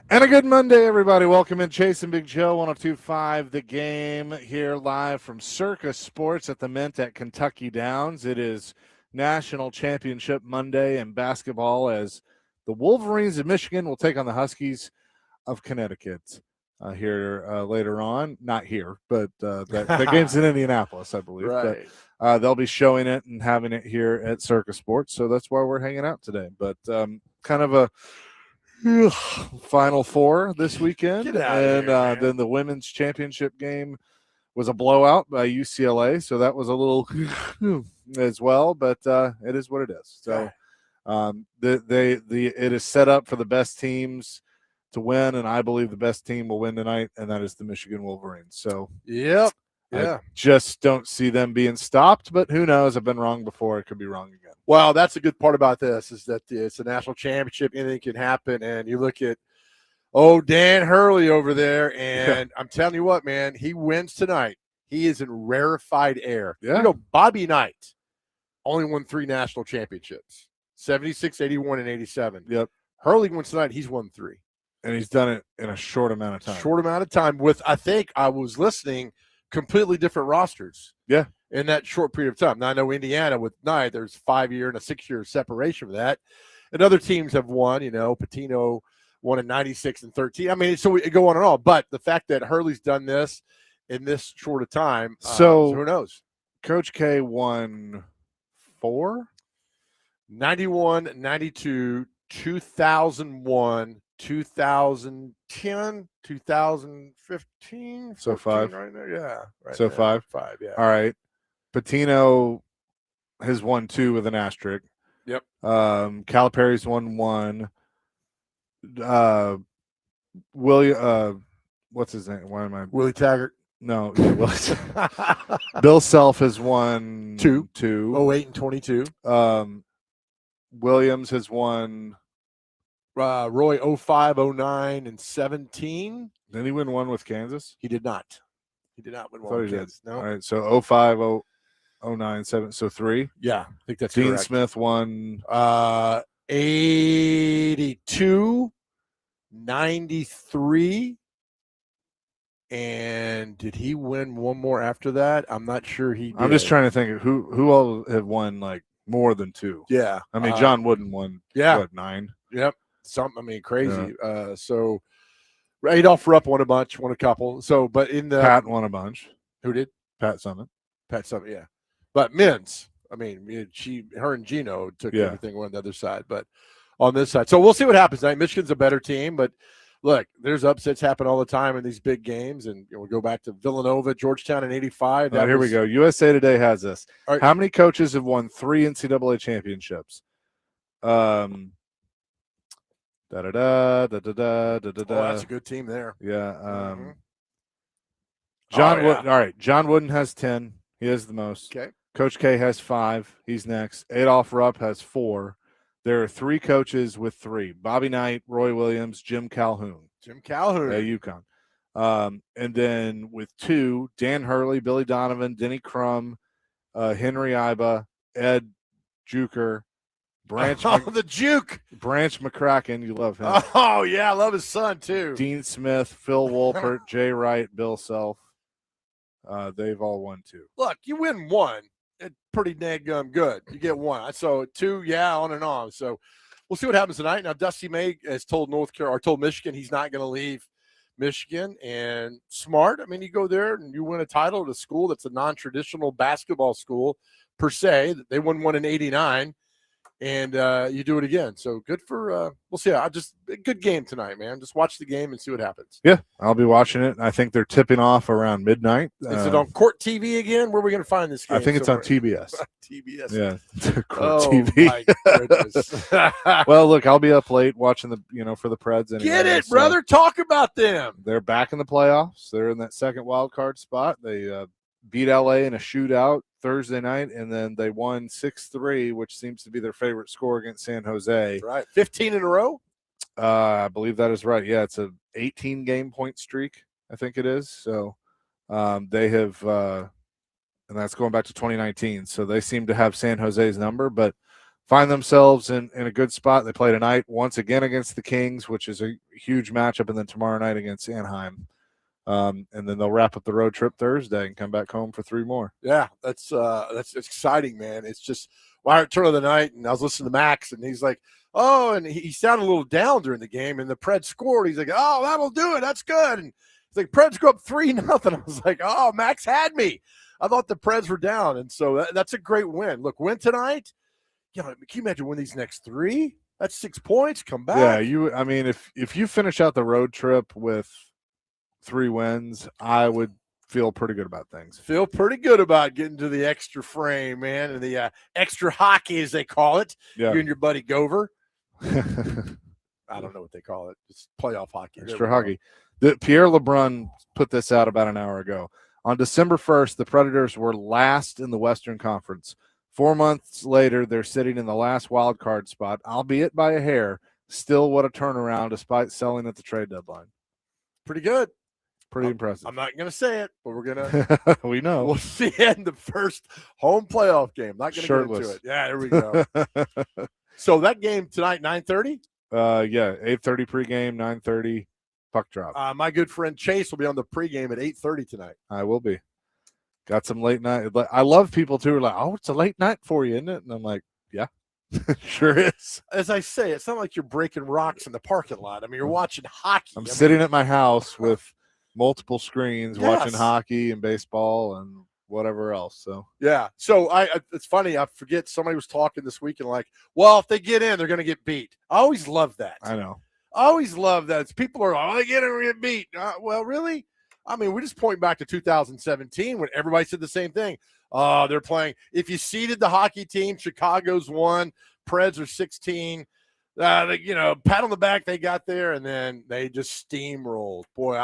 And a good Monday, everybody. Welcome in Chase and Big Joe, 102.5 The Game, here live from Circus Sports at the Mint at Kentucky Downs. It is National Championship Monday in basketball as the Wolverines of Michigan will take on the Huskies of Connecticut here later on. Not here, but the game's in Indianapolis, I believe. Right. But they'll be showing it and having it here at Circus Sports, so that's why we're hanging out today. But kind of a Final Four this weekend, Get out of and here, man. then the women's championship game was a blowout by UCLA, so that was a little as well. But it is what it is. So it is set up for the best teams to win, and I believe the best team will win tonight, and that is the Michigan Wolverines. So Yep. I just don't see them being stopped, but who knows? I've been wrong before. It could be wrong again. Well, that's a good part about this is that it's a national championship. Anything can happen. And you look at, Dan Hurley over there, and I'm telling you what, man, he wins tonight. He is in rarefied air. Yeah. Bobby Knight only won 3 national championships, 76, 81, and 87. Yep. Hurley wins tonight. He's won 3. And he's done it in a short amount of time. Short amount of time with, I think I was listening, completely different rosters. Yeah. In that short period of time. Now, I know Indiana with Knight, there's 5-year and a 6-year separation for that. And other teams have won, Patino won in 96 and 13. I mean, so we go on and on. But the fact that Hurley's done this in this short of time, so who knows? Coach K won 4? 91, 92, 2001, 2010, 2015. So 5. Right there, yeah. Right so there. 5? 5, yeah. All right. Patino has won 2 with an asterisk. Yep. Calipari's won 1. What's his name? Why am I? Willie Taggart. No. Bill Self has won 2. 8 and 22. Williams has won. Roy 05, 09, and 17. Didn't he win 1 with Kansas? He did not. He did not win 1 with Kansas. No. All right. So 05, 09, 7. So 3. Yeah, I think that's Dean correct. Smith won 82, 93. And did he win 1 more after that? I'm not sure he did. I'm just trying to think of who all have won like more than 2. Yeah. I mean, John Wooden won 9. Yep. Something, crazy. Yeah. So Adolph Rupp won a bunch, won a couple. So, but in the Pat won a bunch. Who did? Pat Summit, yeah. But men's, I mean, her and Gino took everything on the other side, but on this side. So we'll see what happens tonight. Michigan's a better team, but look, there's upsets happen all the time in these big games, and we'll go back to Villanova, Georgetown in 85. Here we go. USA Today has this. Right. How many coaches have won 3 NCAA championships? Oh, that's a good team there. Yeah. John Wooden. All right. John Wooden has 10. He has the most. Okay. Coach K has 5. He's next. Adolph Rupp has 4. There are 3 coaches with 3. Bobby Knight, Roy Williams, Jim Calhoun. Jim Calhoun. At UConn. And then with 2, Dan Hurley, Billy Donovan, Denny Crum, Henry Iba, Ed Juker, the Juke. Branch McCracken. You love him. Oh, yeah. I love his son, too. Dean Smith, Phil Wolpert, Jay Wright, Bill Self. They've all won 2. Look, you win 1. It's pretty dang good. You get 1. So 2, on and on. So we'll see what happens tonight. Now, Dusty May has told told Michigan he's not going to leave Michigan. And smart. I mean, you go there and you win a title at a school that's a non-traditional basketball school per se. They won 1 in 89. And you do it again. So good for we'll see. A good game tonight, man. Just watch the game and see what happens. Yeah, I'll be watching it. I think they're tipping off around midnight. Is it on Court TV again? Where are we going to find this game? I think it's on TBS. TBS. Yeah, Court TV. My goodness. Well, look, I'll be up late watching for the Preds. Anyway, Get it, brother. Talk about them. They're back in the playoffs. They're in that second wild card spot. They beat LA in a shootout Thursday night, and then they won 6-3, which seems to be their favorite score against San Jose. Right. 15 in a row? I believe that is right. Yeah, it's a 18-game point streak, I think it is. So they have and that's going back to 2019. So they seem to have San Jose's number, but find themselves in a good spot. They play tonight once again against the Kings, which is a huge matchup, and then tomorrow night against Anaheim. And then they'll wrap up the road trip Thursday and come back home for 3 more. Yeah, that's exciting, man. It's just turn of the night, and I was listening to Max, and he's like, "Oh," and he sounded a little down during the game, and the Preds scored. He's like, "Oh, that'll do it. That's good." And he's like, "Preds go up 3-0." I was like, "Oh, Max had me. I thought the Preds were down," and so that's a great win. Look, win tonight. You know, can you imagine win these next 3? That's 6 points. Come back. Yeah, I mean, if you finish out the road trip with 3 wins, I would feel pretty good about things. Feel pretty good about getting to the extra frame, man, and the extra hockey, as they call it. Yeah. You and your buddy Gover. I don't know what they call it. It's playoff hockey. Extra hockey. Pierre LeBrun put this out about an hour ago. On December 1st, the Predators were last in the Western Conference. 4 months later, they're sitting in the last wild card spot, albeit by a hair. Still, what a turnaround despite selling at the trade deadline. Pretty good. Pretty impressive. I'm not going to say it, but we're going to. We know. We'll see it in the first home playoff game. Not going to get into it. Yeah, there we go. So that game tonight, 9:30? Yeah, 8:30 pregame, 9:30 puck drop. My good friend Chase will be on the pregame at 8:30 tonight. I will be. Got some late night. I love people too who are like, "Oh, it's a late night for you, isn't it?" And I'm like, "Yeah, sure is." As I say, it's not like you're breaking rocks in the parking lot. I mean, you're watching hockey. I'm sitting at my house with multiple screens, watching hockey and baseball and whatever else. So yeah. So it's funny. I forget somebody was talking this week and like, well, if they get in, they're going to get beat. I always love that. I know. I always love that. It's people are, oh, they get in, we get beat. Well, really? I mean, we just point back to 2017 when everybody said the same thing. Oh, they're playing. If you seeded the hockey team, Chicago's 1, Preds are 16. Pat on the back, they got there, and then they just steamrolled. Boy,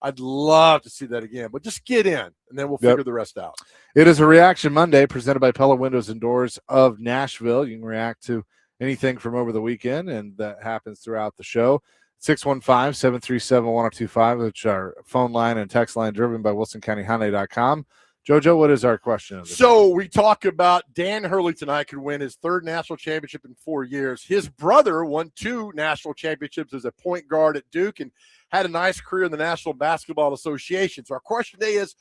I'd love to see that again. But just get in, and then we'll figure the rest out. It is a Reaction Monday presented by Pella Windows and Doors of Nashville. You can react to anything from over the weekend, and that happens throughout the show. 615-737-1025, which are phone line and text line driven by WilsonCountyHyundai.com. JoJo, what is our question? So we talk about Dan Hurley tonight could win his 3rd national championship in 4 years. His brother won 2 national championships as a point guard at Duke and had a nice career in the National Basketball Association. So our question today is,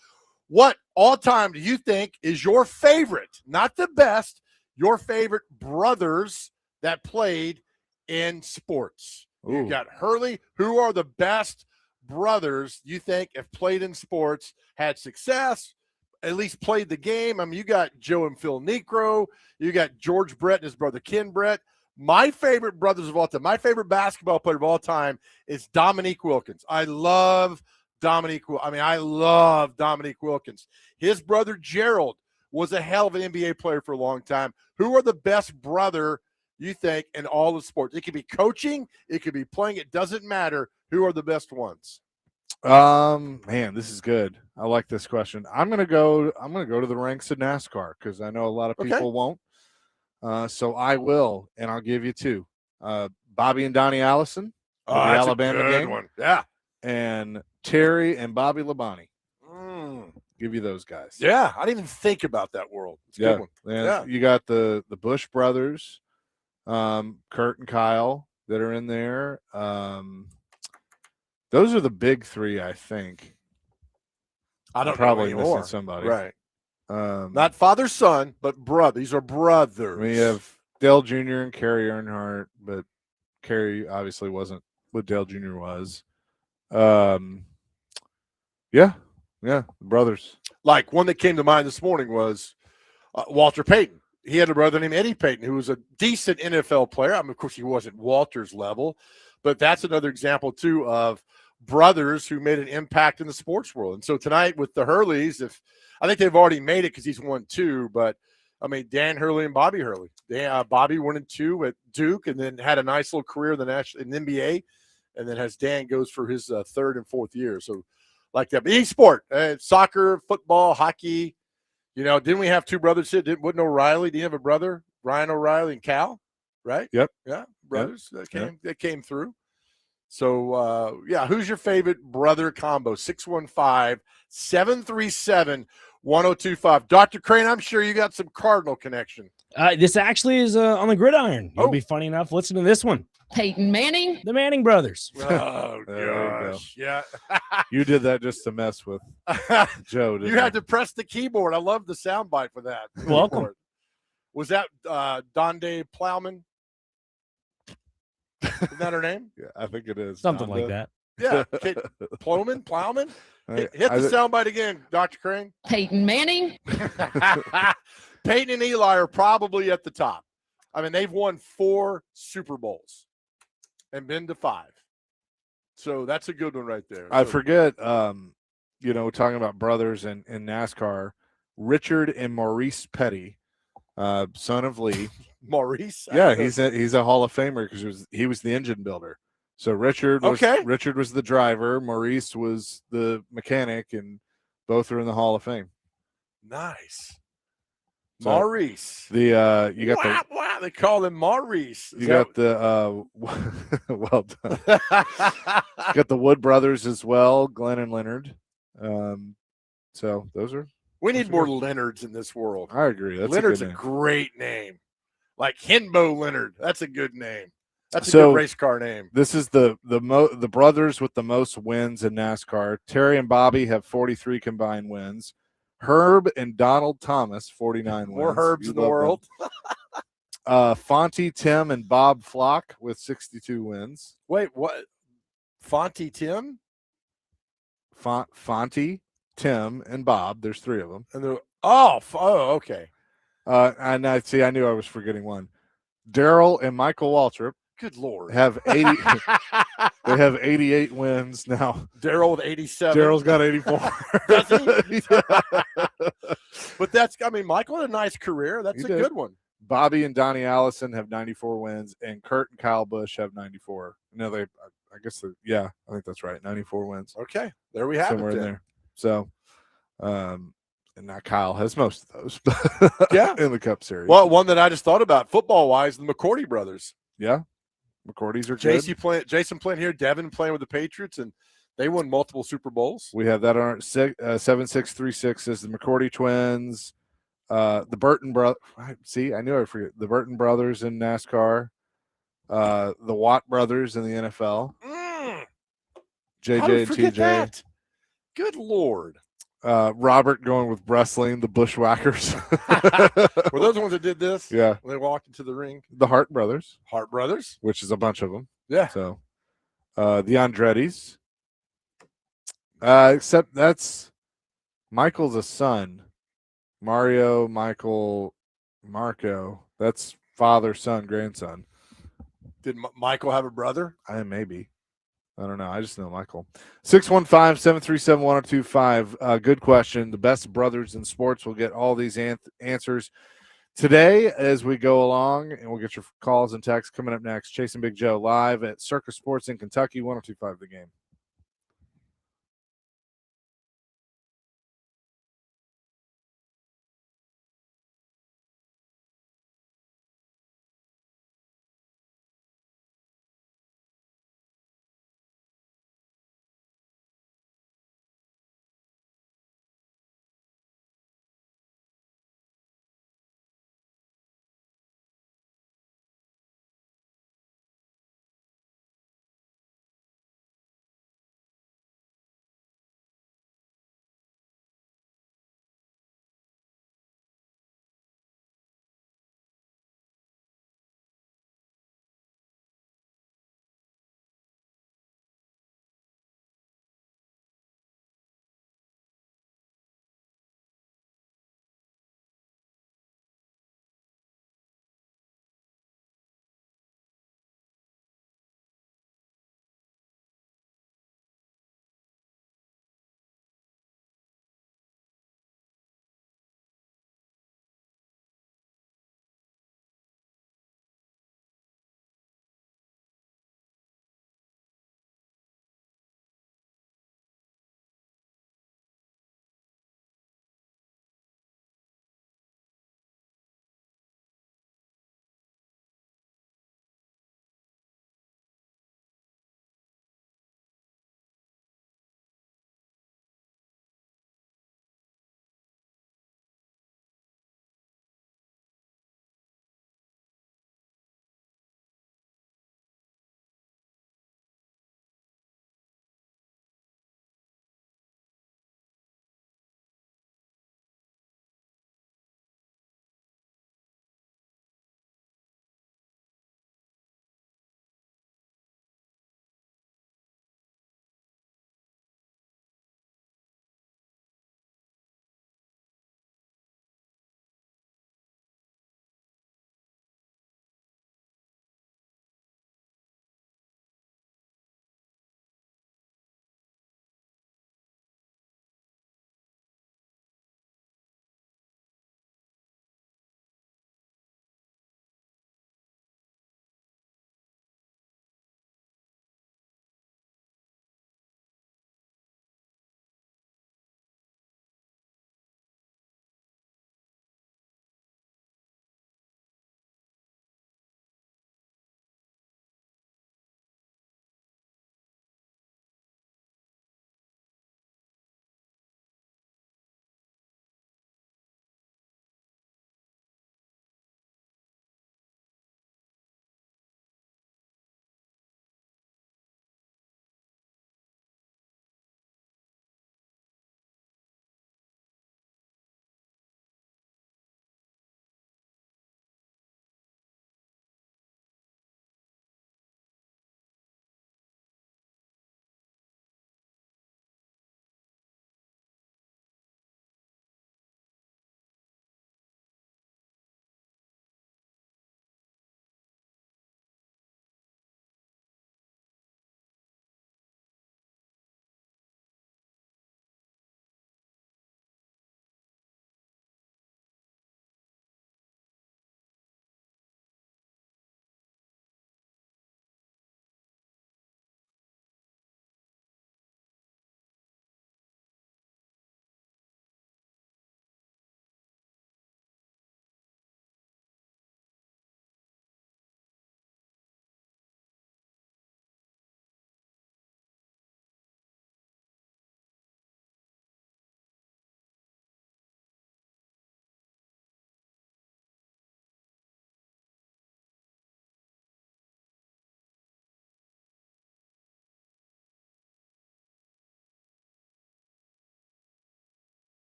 what all-time do you think is your favorite, not the best, your favorite brothers that played in sports? Ooh. You got Hurley. Who are the best brothers you think have played in sports, had success, at least played the game? I mean, you got Joe and Phil Necro. You got George Brett and his brother Ken Brett. My favorite brothers of all time, my favorite basketball player of all time is Dominique Wilkins. I love Dominique Wilkins. His brother Gerald was a hell of an NBA player for a long time. Who are the best brother you think in all of sports? It could be coaching, it could be playing, it doesn't matter. Who are the best ones? Man, this is good. I like this question. I'm gonna go to the ranks of NASCAR because I know a lot of people won't. So I will, and I'll give you 2. Bobby and Donnie Allison, the Alabama game. One. Yeah. And Terry and Bobby Labonte. Give you those guys. Yeah, I didn't even think about that world. It's a good one. Yeah. You got the Bush brothers, Kurt and Kyle that are in there. Those are the big 3, I think. I don't probably know anymore. missing somebody. Right. Not father, son, but brother. These are brothers. We have Dale Jr. and Kerry Earnhardt, but Kerry obviously wasn't what Dale Jr. was. Yeah, brothers. Like one that came to mind this morning was Walter Payton. He had a brother named Eddie Payton who was a decent NFL player. I mean, of course, he wasn't Walter's level, but that's another example, too, of brothers who made an impact in the sports world. And so tonight with the Hurleys, I think they've already made it because he's won 2, but I mean, Dan Hurley and Bobby Hurley. Bobby won in 2 at Duke and then had a nice little career in the NBA, and then as Dan goes for his 3rd and 4th year. So like that. But any sport, soccer, football, hockey, didn't we have 2 brothers here? Wasn't O'Reilly? Do you have a brother? Ryan O'Reilly and Cal, right? Yep. Yeah, brothers that came through. So, who's your favorite brother combo? 615-737-1025. 1025. Dr. Crane, I'm sure you got some Cardinal connection. This actually is on the gridiron. You'll Oh. be funny enough. Listen to this one. Peyton Manning. The Manning brothers. Oh, There you go. gosh. Yeah. You did that just to mess with Joe. Didn't You had to press the keyboard. I love the soundbite for that. Welcome. Was that Donde Plowman? Isn't that her name? Yeah, I think it is. Something Donda. like that. Yeah. Plowman? Hit the soundbite again, Dr. Crane. Peyton Manning. Peyton and Eli are probably at the top. I mean, they've won 4 Super Bowls and been to 5. So that's a good one right there. I So- forget, talking about brothers in NASCAR, Richard and Maurice Petty, son of Lee. Maurice? Yeah, he's a Hall of Famer because he was the engine builder. So Richard was the driver, Maurice was the mechanic, and both are in the Hall of Fame. Nice. So Maurice. you got wow, they call him Maurice. you got the well done. You got the Wood brothers as well, Glenn and Leonard. So those are. We need more Leonards in this world. I agree. That's Leonard's a a good name. great name. Like Henbo Leonard. That's a good name. That's a So- good race car name. This is the brothers with the most wins in NASCAR. Terry and Bobby have 43 combined wins. Herb and Donald Thomas 49 More wins. Herbs You in the love world. them. Fonte, Tim, and Bob Flock with 62 wins. Wait, what? Fonte Tim? Fonte, Tim, and Bob. There's 3 of them. And okay. And I knew I was forgetting one. Daryl and Michael Waltrip Good Lord. have 80. They have 88 wins now. Daryl with 87. Daryl's got 84. Does he? Yeah. But Michael had a nice career. That's He a did. good one. Bobby and Donnie Allison have 94 wins, and Kurt and Kyle Busch have 94. No, I think that's right. 94 wins. Okay. There we have Somewhere it. in then. there. So, and now Kyle has most of those. Yeah. In the Cup Series. Well, one that I just thought about football-wise, the McCourty brothers. yeah. McCourties are good. Jason playing here, Devin playing with the Patriots, and they won multiple Super Bowls. We have that on our 7636 is the McCourty twins. The Burton brother. See, I knew I forget the Burton brothers in NASCAR. The Watt brothers in the NFL. How JJ did I and forget TJ. that? Good Lord. Robert going with wrestling, the Bushwhackers. Were those the ones that did this? Yeah. When they walked into the ring? The Hart brothers, Hart brothers? which is a bunch of them. Yeah. So, the Andretti's. Except that's Michael's a son. Mario, Michael, Marco. That's father, son, grandson. Did Michael have a brother? Maybe. I don't know. I just know Michael. 615-737-1025. Good question. The best brothers in sports. We'll get all these answers today as we go along, and we'll get your calls and texts coming up next. Chasing Big Joe live at Circus Sports in Kentucky, 1025 The Game.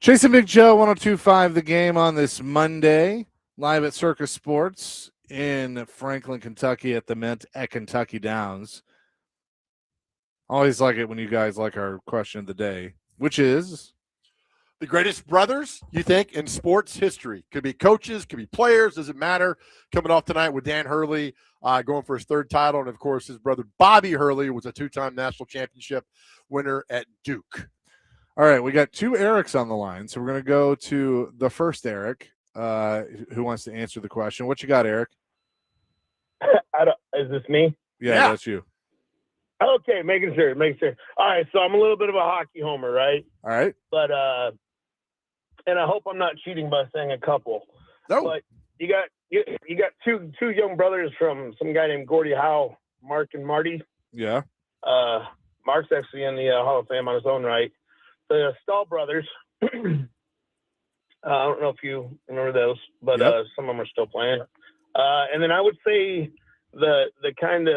Chasing Big Joe, 102.5 The Game on this Monday, live at Circus Sports in Franklin, Kentucky at the Mint at Kentucky Downs. Always like it when you guys like our question of the day, which is The greatest brothers, you think, in sports history. Could be coaches, could be players, doesn't matter. Coming off tonight with Dan Hurley going for his third title. And, of course, his brother Bobby Hurley was a two-time national championship winner at Duke. all right. We got two Erics on the line, so we're going to go to the first Eric who wants to answer the question. What you got, Eric? Is this me? Yeah, that's you. Okay, making sure. All right, so I'm a little bit of a hockey homer, right? All right. But and I hope I'm not cheating by saying a couple. No. But you got two young brothers from some guy named Gordie Howe, Mark and Marty. Yeah. Mark's actually in the Hall of Fame on his own right. The Stahl brothers. I don't know if you remember those, but Yep. some of them are still playing. And then I would say the kind of,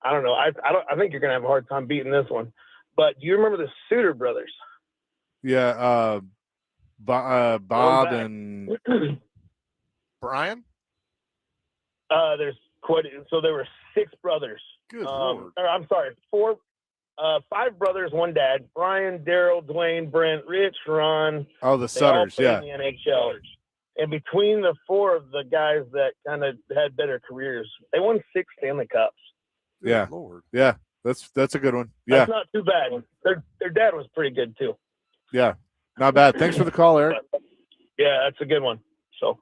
I don't know. I think you're gonna have a hard time beating this one. But do you remember the Suter brothers? Yeah. Bob back. and Brian? There's quite. So there were 6 brothers. Good Lord. Or, I'm sorry, 5 brothers, 1 dad. Brian, Daryl, Dwayne, Brent, Rich, Ron. the They all Sutters. played Yeah. in the NHL. And between the 4 of the guys that kind of had better careers, they won 6 Stanley Cups. Good Yeah. Lord. Yeah. That's a good one. Yeah. That's not too bad. Their dad was pretty good too. Yeah. Not bad. Thanks for the call, Eric. Yeah, that's a good one. So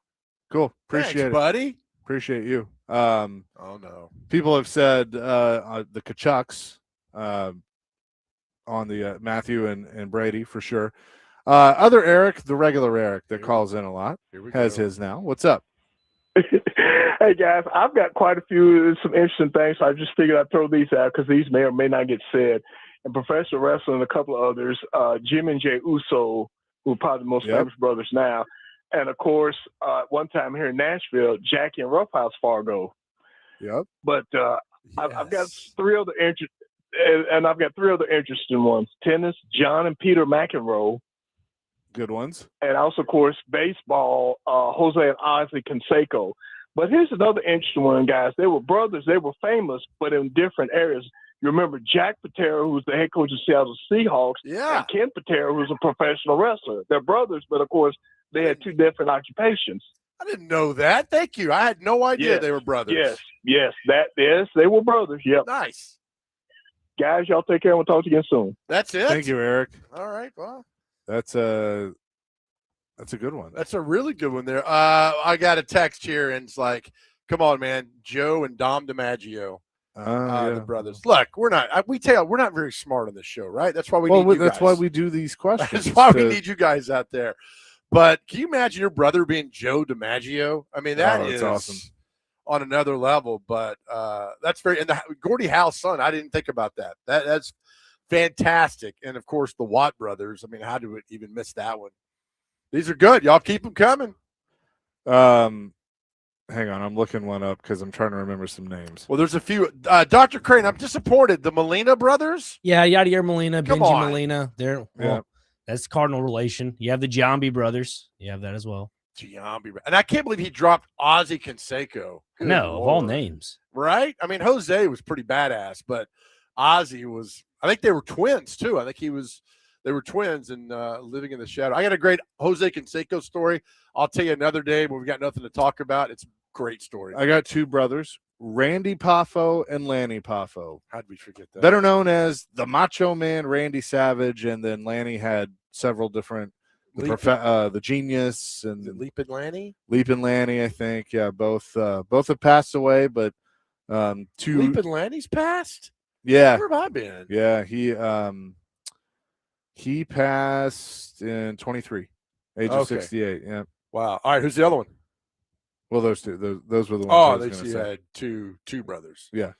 Cool. Appreciate Thanks, it. buddy. Appreciate you. Oh, no. People have said the Kachucks on the Matthew and Brady for sure. Other Eric, the regular Eric that calls in a lot, Here we has go. his now. What's up? Hey guys, I've got quite a few, some interesting things. So I just figured I'd throw these out because these may or may not get said. And professional wrestling, and a couple of others, Jim and Jay Uso, who are probably the most Yep. famous brothers now. And of course, one time here in Nashville, Jackie and Roughhouse Fargo. Yep. But I've got Yes. 3 other and I've got 3 other interesting ones: tennis, John and Peter McEnroe, Good ones. and also, of course, baseball, Jose and Ozzie Canseco. But here's another interesting one, guys. They were brothers. They were famous, but in different areas. You remember Jack Patera, who was the head coach of Seattle Seahawks, Yeah. and Ken Patera, who was a professional wrestler. They're brothers, but, of course, they had 2 different occupations. I didn't know that. Thank you. I had no idea Yes. they were brothers. Yes, they were brothers. Yep. Nice. Guys, y'all take care, and we'll talk to you again soon. That's it? Thank you, Eric. All right. Well, That's a good one. that's a really good one there. I got a text here, and it's like, come on, man. Joe and Dom DiMaggio, the brothers. Look, we're not very smart on this show, right? That's why we need you that's guys. why we do these questions. That's why we to- need you guys out there. But can you imagine your brother being Joe DiMaggio? I mean, that Oh, that's is awesome. on another level. But that's very – and the Gordie Howe's son, I didn't think about that. That's fantastic. And, of course, the Watt brothers. I mean, how do we even miss that one? These are good. Y'all keep them coming. Hang on, I'm looking one up because I'm trying to remember some names. Well, there's a few. Dr. Crane, I'm disappointed. The Molina brothers? Yeah, Yadier Molina, Come Benji on. Molina. They're Yeah. that's cardinal relation. You have the Giambi brothers. You have that as well. Giambi. And I can't believe he dropped Ozzie Canseco. Good No, of all Lord. names. Right? I mean, Jose was pretty badass, but Ozzy was, I think they were twins too. I think they were twins and living in the shadow. I got a great Jose Canseco story. I'll tell you another day when we got nothing to talk about. It's a great story. I got 2 brothers, Randy Poffo and Lanny Poffo, How'd we forget that? better known as the Macho Man Randy Savage, and then Lanny had several different the Genius and Leapin' Lanny? Leapin' Lanny, I think. Yeah, both have passed away, but 2 Leapin' Lanny's passed? yeah. Where have I been? Yeah, he passed in 23, age of Okay. 68. Yeah. Wow. All right, who's the other one? Well, those 2, those were the ones. Oh, I was they gonna see say. had two brothers. Yeah.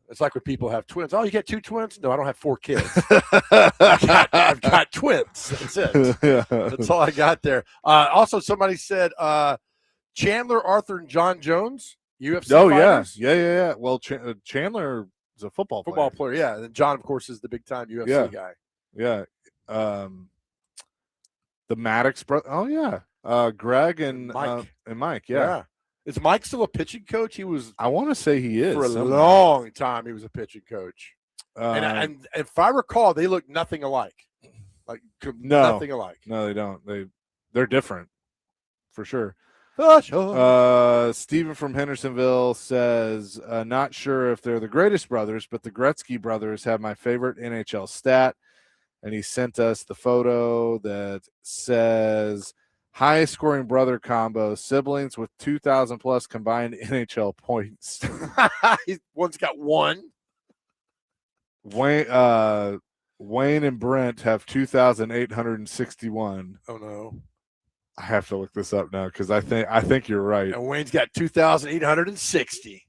It's like when people have twins. Oh, you get 2 twins? No, I don't have 4 kids. I've got twins. That's it. Yeah. That's all I got there. Also, somebody said Chandler, Arthur, and John Jones, UFC Oh fighters. yeah. Well, Chandler is a football Football player, yeah. And then John, of course, is the big-time UFC Yeah. guy. Yeah. The Maddox brother. Oh yeah. Greg and Mike. Mike. Yeah. Is Mike still a pitching coach? He was I want to say he is for a somewhere. long time. He was a pitching coach, Uh, and if I recall, they look nothing alike. Like No. nothing alike. no, they don't. They're different for sure. Stephen from Hendersonville says, not sure if they're the greatest brothers, but the Gretzky brothers have my favorite NHL stat. And he sent us the photo that says highest scoring brother combo, siblings with 2,000 plus combined NHL points. One's got one. Wayne and Brent have 2,861. Oh no. I have to look this up now because I think you're right. And Wayne's got 2,860.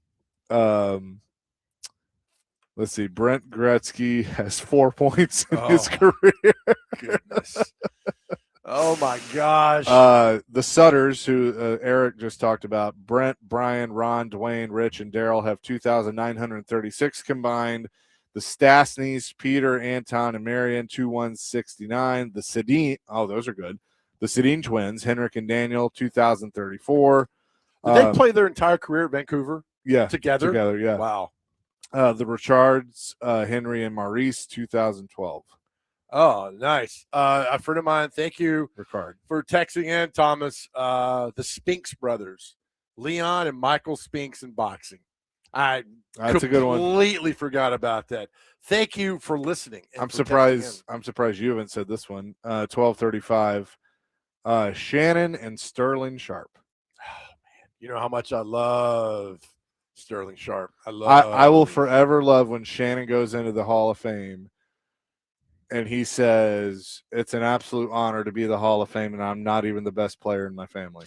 Let's see. Brent Gretzky has 4 points in his career. Goodness. Oh my gosh. The Sutters, who Eric just talked about, Brent, Brian, Ron, Dwayne, Rich, and Daryl have 2,936 combined. The Stastnys, Peter, Anton, and Marion, 2,169. The Sedin, those are good. The Sedin twins, Henrik and Daniel, 2,034. Did they play their entire career at Vancouver? Yeah. Together, yeah. Wow. The Richards, Henry, and Maurice, 2012. Oh, nice. A friend of mine, thank you Ricard. for texting in, Thomas. The Spinks brothers, Leon and Michael Spinks in boxing. I That's a good one. completely forgot about that. Thank you for listening. and I'm for surprised. texting in. I'm surprised you haven't said this one. 1235. Shannon and Sterling Sharp. You know how much I love Sterling Sharp. I will forever love when Shannon goes into the Hall of Fame and he says it's an absolute honor to be in the Hall of Fame, and I'm not even the best player in my family.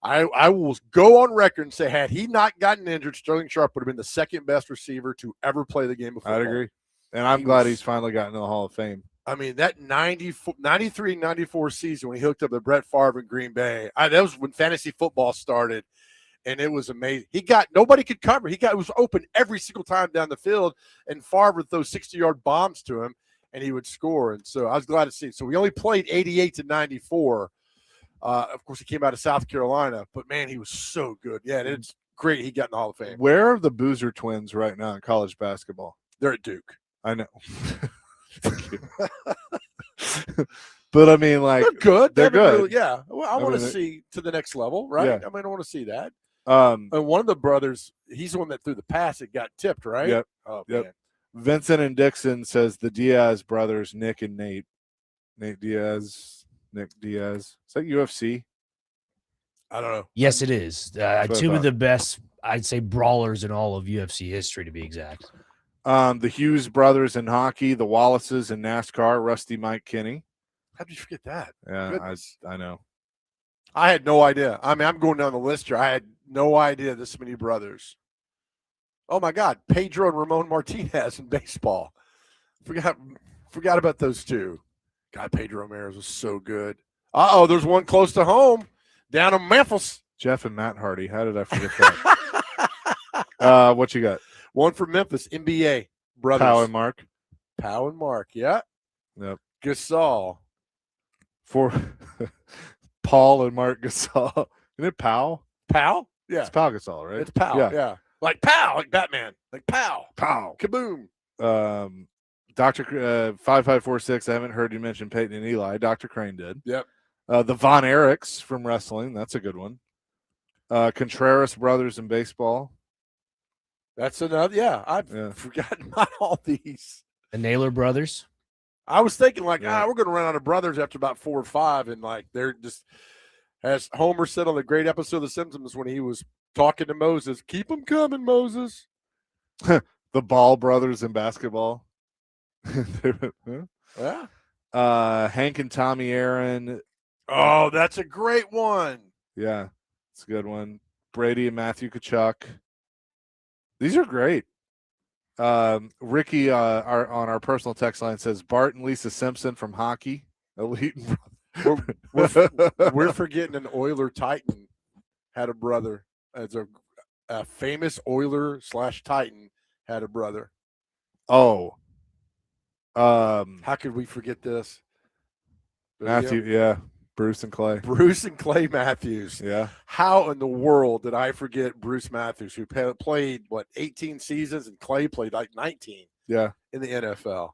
I will go on record and say, had he not gotten injured, Sterling Sharp would have been the second best receiver to ever play the game of football. I'd agree. And I'm glad he's finally gotten to the Hall of Fame. I mean, that 93-94 season when he hooked up with Brett Favre in Green Bay, that was when fantasy football started, and it was amazing. Nobody could cover. It was open every single time down the field, and Favre would throw 60-yard bombs to him, and he would score. And so I was glad to see it. So we only played 88-94. Of course, he came out of South Carolina, but, man, he was so good. Yeah, and it's great he got in the Hall of Fame. Where are the Boozer twins right now in college basketball? They're at Duke. I know. Thank you. But, I mean, like, They're good. They're good. Really, yeah. Well, I want to mean, see to the next level, right? Yeah. I mean, I want to see that. Um, And one of the brothers, he's the one that threw the pass that got tipped, right? Yep. Oh, Yep. man. Vincent and Dixon says the Diaz brothers, Nick and Nate. Nick Diaz. Is that UFC? I don't know. Yes, it is. what I Two thought. of the best, I'd say, brawlers in all of UFC history, to be exact. The Hughes brothers in hockey, the Wallaces in NASCAR, Rusty, Mike, Kinney. How did you forget that? Yeah, Goodness. I know. I had no idea. I mean, I'm going down the list here. I had no idea this many brothers. Oh, my God. Pedro and Ramon Martinez in baseball. Forgot about those two. God, Pedro Ramirez was so good. Uh-oh, there's one close to home down in Memphis. Jeff and Matt Hardy. How did I forget that? What you got? One for Memphis, NBA brothers. Powell and Mark. Powell and Mark, yeah. Yep. Gasol. For Paul and Mark Gasol. Isn't it Powell? Powell? Yeah. It's Pau Gasol, right? It's Powell, yeah. Like Pow, like Batman. Like Pow. Powell. Kaboom. Dr. 5546, I haven't heard you mention Peyton and Eli. Dr. Crane did. Yep. The Von Erichs from wrestling. That's a good one. Contreras brothers in baseball. That's another. Yeah, I've Yeah. forgotten about all these. The Naylor brothers. I was thinking like, Yeah. we're going to run out of brothers after about 4 or 5, and like they're just, as Homer said on the great episode of The Simpsons when he was talking to Moses, keep them coming, Moses. The Ball brothers in basketball. Yeah. Hank and Tommy Aaron. Oh, that's a great one. Yeah, it's a good one. Brady and Matthew Kachuk. These are great. Ricky on our personal text line says Bart and Lisa Simpson from hockey. Elite. We're forgetting an Oiler Titan had a brother. As a famous Oiler / Titan had a brother. Oh. How could we forget this? Matthew, yeah. Bruce and Clay. Bruce and Clay Matthews. Yeah. How in the world did I forget Bruce Matthews, who played, 18 seasons, and Clay played like 19 Yeah. in the NFL?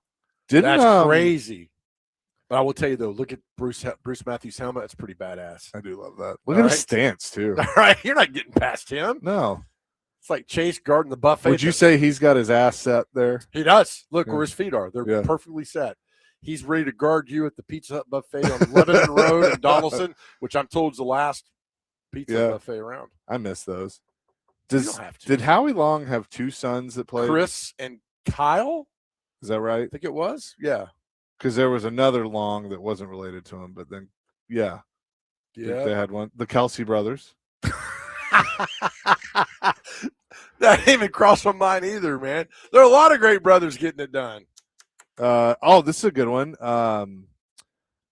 Didn't That's crazy. But I will tell you, though, look at Bruce Matthews' helmet. That's pretty badass. I do love that. Look All at his right. stance, too. All right, you're not getting past him. No. It's like Chase guarding the buffet. Would you say he's got his ass set there? He does. Look Yeah. where his feet are. They're Yeah. perfectly set. He's ready to guard you at the Pizza Hut buffet on Lebanon Road in Donaldson, which I'm told is the last pizza Yeah. buffet around. I miss those. You don't have to. Did Howie Long have two sons that played? Chris and Kyle? Is that right? I think it was. Yeah. Because there was another Long that wasn't related to him, but then, yeah. Yeah. They had one. The Kelsey brothers. That didn't even cross my mind either, man. There are a lot of great brothers getting it done. This is a good one.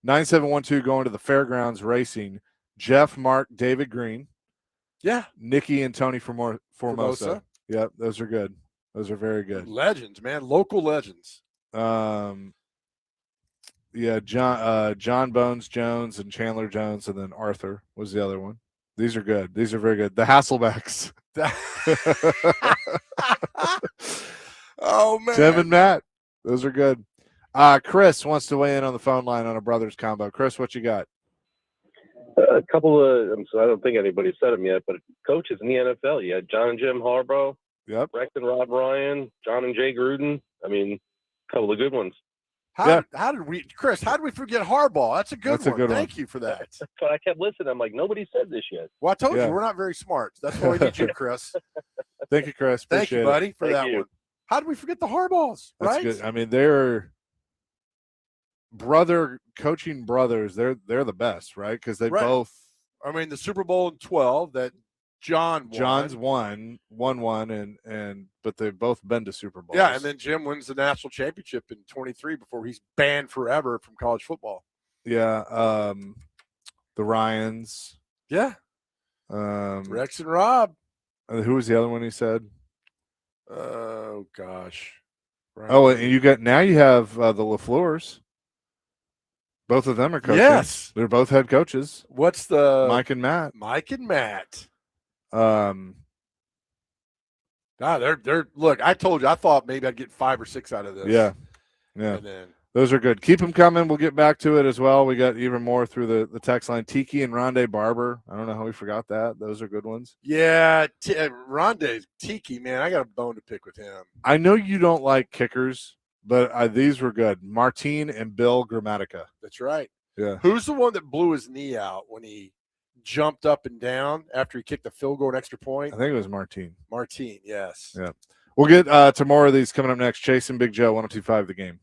9712 going to the fairgrounds racing. Jeff, Mark, David Green, Yeah. Nikki, and Tony Formosa. Formosa. Yep, those are good. Those are very good. Legends, man. Local legends. Yeah, John Bones Jones and Chandler Jones, and then Arthur was the other one. These are good. These are very good. The Hasselbacks. Oh, man. Tim and Matt. Those are good. Chris wants to weigh in on the phone line on a brothers combo. Chris, what you got? A couple of, so I don't think anybody's said them yet, but coaches in the NFL. You had John and Jim Harbaugh, Yep. Rex and Rob Ryan, John and Jay Gruden. I mean, a couple of good ones. How did we, Chris, how did we forget Harbaugh? That's a good That's a one. good Thank one. you for that. But I kept listening. I'm like, nobody said this yet. Well, I told Yeah. you, we're not very smart. That's why we need you, Chris. Thank you, Chris. Thank you, Appreciate it. buddy, for Thank that you. one. How did we forget the Harbaughs, That's right? good. I mean, they're coaching brothers. They're the best, right? Because they Right. both. I mean, the Super Bowl in 12 that John's won, and but they've both been to Super Bowls. Yeah, and then Jim wins the national championship in 23 before he's banned forever from college football. yeah, the Ryans. Yeah. Rex and Rob. Who was the other one he said? Oh, gosh. Right. Oh, and you have the LaFleurs. Both of them are coaches. Yes. They're both head coaches. What's the Mike and Matt. Mike and Matt. Um, They're look, I told you, I thought maybe I'd get 5 or 6 out of this. yeah. And then Those are good. Keep them coming. We'll get back to it as well. We got even more through the text line. Tiki and Rondé Barber. I don't know how we forgot that. Those are good ones. yeah, Rondé Tiki, man, I got a bone to pick with him. I know you don't like kickers, but these were good. Martine and Bill Grammatica. That's right. Yeah. Who's the one that blew his knee out when he jumped up and down after he kicked a field goal, an extra point? I think it was Martine. Martine, yes. Yeah. We'll get to more of these coming up next. Chase and Big Joe, 102.5 The Game.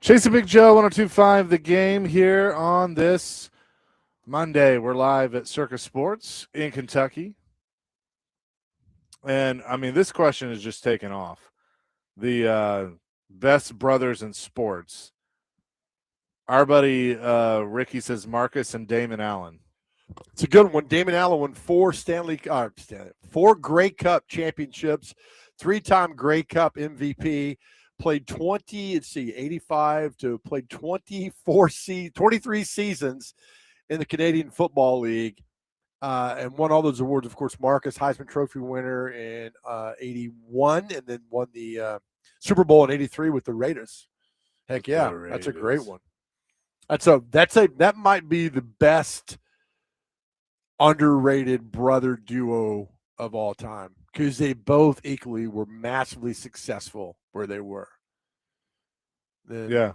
Chase and Big Joe, 102.5 The Game here on this Monday. We're live at Circus Sports in Kentucky. And, I mean, this question is just taken off. The best brothers in sports. Our buddy Ricky says Marcus and Damon Allen. It's a good one. Damon Allen won 4 Grey Cup championships, 3-time Grey Cup MVP, played 23 seasons in the Canadian Football League, and won all those awards. Of course, Marcus, Heisman Trophy winner in 81, and then won the Super Bowl in 83 with the Raiders. Heck yeah, that's a great one. That might be the best underrated brother duo of all time, because they both equally were massively successful where they were. Then,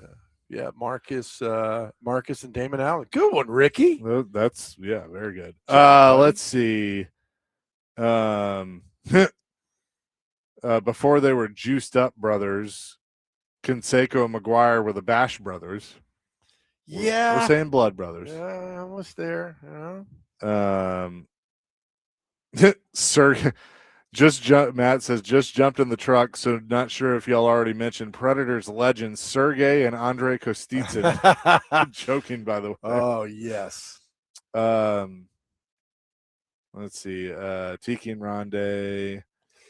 Marcus and Damon Allen. Good one, Ricky. That's very good. Let's see. Before they were juiced up brothers, Canseco and McGuire were the Bash brothers. We're saying blood brothers. Yeah, almost there. Sir, Matt says just jumped in the truck, so not sure if y'all already mentioned Predators legends Sergei and Andrei Kostitsyn. I'm joking, by the way. Oh yes. Let's see. Tiki and Rondé.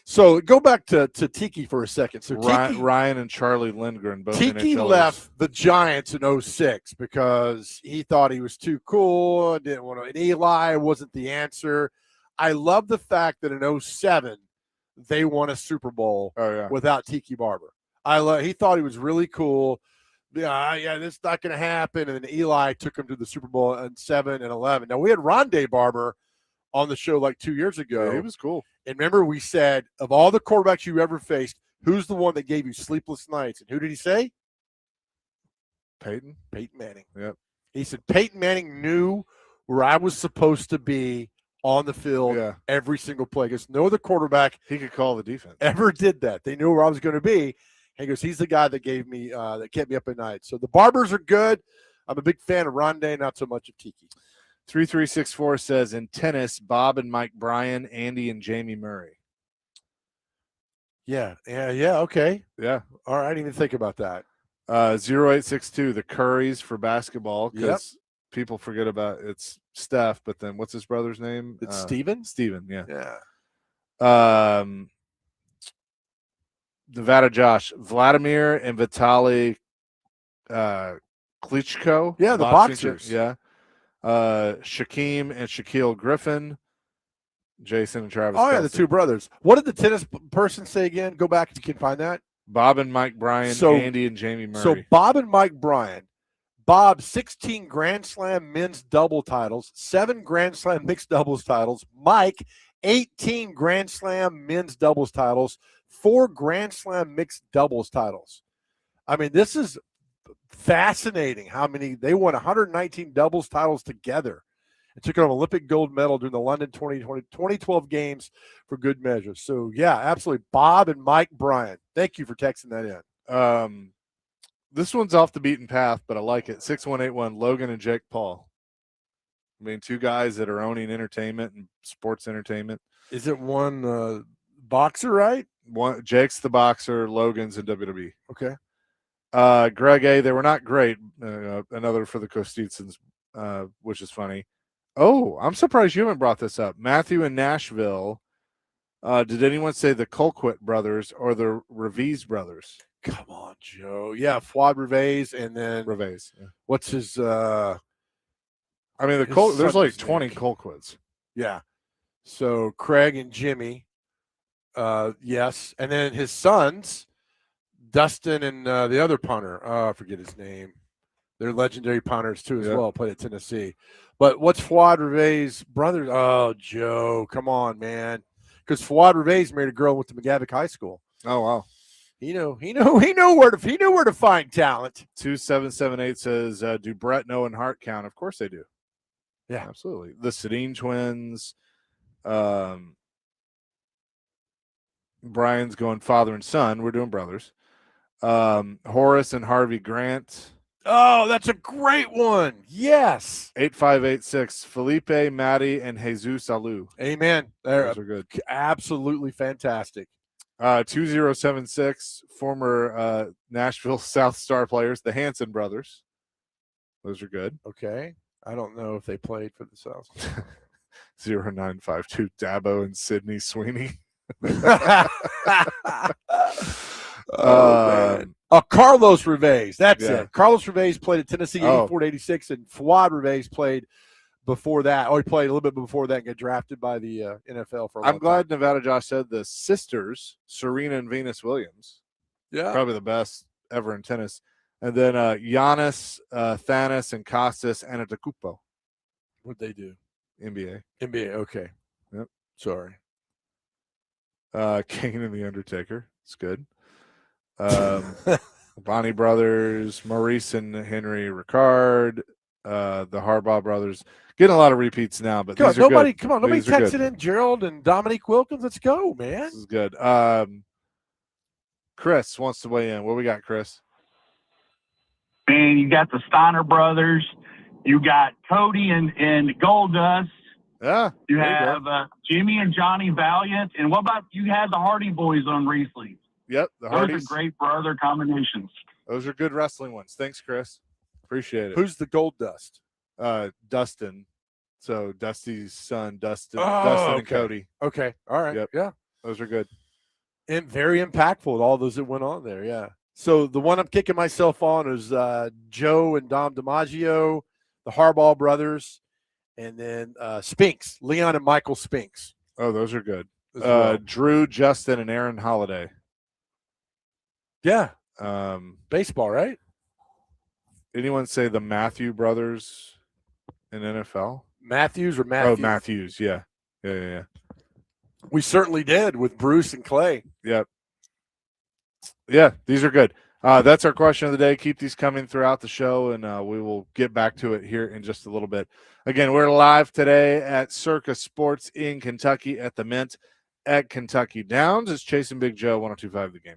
So go back to Tiki for a second. So Ryan and Charlie Lindgren both. Tiki NHLers. left the Giants in 06 because he thought he was too cool, didn't want to. And Eli wasn't the answer. I love the fact that in 07 they won a Super Bowl without Tiki Barber. He thought he was really cool. Yeah, this is not going to happen. And then Eli took him to the Super Bowl in 7 and 11. Now we had Rondé Barber on the show like 2 years ago. Yeah, he was cool. And remember, we said, of all the quarterbacks you ever faced, who's the one that gave you sleepless nights? And who did he say? Peyton Manning. Yep. He said Peyton Manning knew where I was supposed to be on the field every single play, because no other quarterback he could call the defense ever did that. They knew where I was going to be. And he goes, he's the guy that gave me that kept me up at night. So the Barbers are good. I'm a big fan of Rondé, not so much of Tiki. 3364 says in tennis, Bob and Mike Bryan, Andy and Jamie Murray. Yeah, okay. Yeah. All right, I didn't even think about that. 0862, the Currys for basketball, because people forget about it's Steph, but then what's his brother's name? It's Steven? Steven, yeah. Yeah. Nevada Josh, Vladimir and Vitaly Klitschko. Yeah, the boxers. Yeah. Shaquem and Shaquille Griffin, Jason and Travis. Oh, yeah, the two brothers. What did the tennis person say again? Go back if you can find that. Bob and Mike Bryan, Andy and Jamie Murray. So Bob and Mike Bryan. Bob, 16 Grand Slam men's double titles, 7 Grand Slam mixed doubles titles. Mike, 18 Grand Slam men's doubles titles, 4 Grand Slam mixed doubles titles. I mean, this is fascinating how many they won 119 doubles titles together and took an Olympic gold medal during the London 2012 games for good measure. So yeah, absolutely. Bob and Mike Bryan. Thank you for texting that in. This one's off the beaten path, but I like it. 6181, Logan and Jake Paul. I mean, two guys that are owning entertainment and sports entertainment. Is it one boxer, right? Jake's the boxer, Logan's in WWE. Okay. Greg A., they were not great. Another for the Kostitsyns, which is funny. Oh, I'm surprised you haven't brought this up. Matthew in Nashville. Did anyone say the Colquitt brothers or the Revis brothers? Come on, Joe. Yeah, Fuad Revis, and then Revis. Yeah. What's his? I mean, there's like 20 Colquitts. Yeah. So Craig and Jimmy. Yes, and then his sons, Dustin and the other punter. I forget his name. They're legendary punters too, as well. Played at Tennessee. But what's Fuad Revis' brothers? Oh, Joe, come on, man. Because Fuad Revis married a girl who went to McGavick High School. Oh wow. He knew where to find talent. 2778 says, do Brett, Noah, and Hart count? Of course they do. Yeah, absolutely. The Sedin twins. Brian's going father and son. We're doing brothers. Horace and Harvey Grant. Oh, that's a great one. Yes. 8586. Felipe, Matty, and Jesus Alou. Amen. They're Those are good. absolutely fantastic. 2076. Former Nashville South Star players, the Hanson brothers. Those are good. Okay. I don't know if they played for the South. 0952. Dabo and Sidney Sweeney. Man. Carlos Reves. That's Yeah. it. Carlos Reves played at Tennessee Oh. 84 to 86, and Fuad Reves played before that. He played a little bit before that and got drafted by the NFL for a long I'm glad time. Nevada Josh said the sisters, Serena and Venus Williams. Yeah. Probably the best ever in tennis. And then Giannis, Thanos, and Costas Antetokounmpo, What'd they do? NBA. NBA. Okay. Yep. Sorry. Kane and the Undertaker. It's good. Bonnie brothers, Maurice and Henry Ricard, the Harbaugh brothers. Getting a lot of repeats now, but these are good. Nobody These are texted good. in Gerald and Dominique Wilkins. Let's go, man. This is good. Chris wants to weigh in. What we got, Chris? Man, you got the Steiner brothers. You got Cody and Goldust. Yeah. You there have go. Jimmy and Johnny Valiant. And what about you had the Hardy Boys on recently? Yep, the Those Hardys. are great brother combinations. Those are good wrestling ones. Thanks, Chris. Appreciate it. Who's the Gold Dust? Dustin. So Dusty's son, Dustin Oh, and okay. Cody. Okay. All right. Yep. Yeah. Those are good. And very impactful, all those that went on there. Yeah. So the one I'm kicking myself on is Joe and Dom DiMaggio, the Harbaugh brothers, and then Spinks, Leon and Michael Spinks. Oh, those are good. as well. Drew, Justin, and Aaron Holiday. Yeah. Baseball, right? Anyone say the Matthew brothers in NFL? Matthews or Oh, Matthews? Matthews. Yeah. Yeah. We certainly did with Bruce and Clay. Yep. Yeah, these are good. That's our question of the day. Keep these coming throughout the show, and we will get back to it here in just a little bit. Again, we're live today at Circa Sports in Kentucky at the Mint at Kentucky Downs. It's Chase and Big Joe, 102.5 The Game.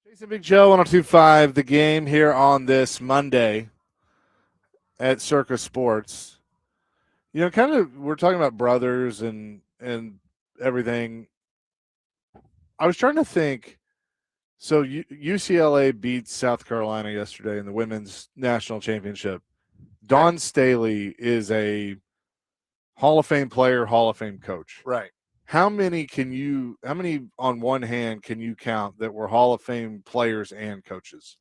Jason Big Joe, 102.5 The Game here on this Monday at Circus Sports. You know, kind of, we're talking about brothers and everything. I was trying to think. So UCLA beat South Carolina yesterday in the women's national championship. Dawn Staley is a Hall of Fame player, Hall of Fame coach. Right. How many on one hand can you count that were Hall of Fame players and coaches?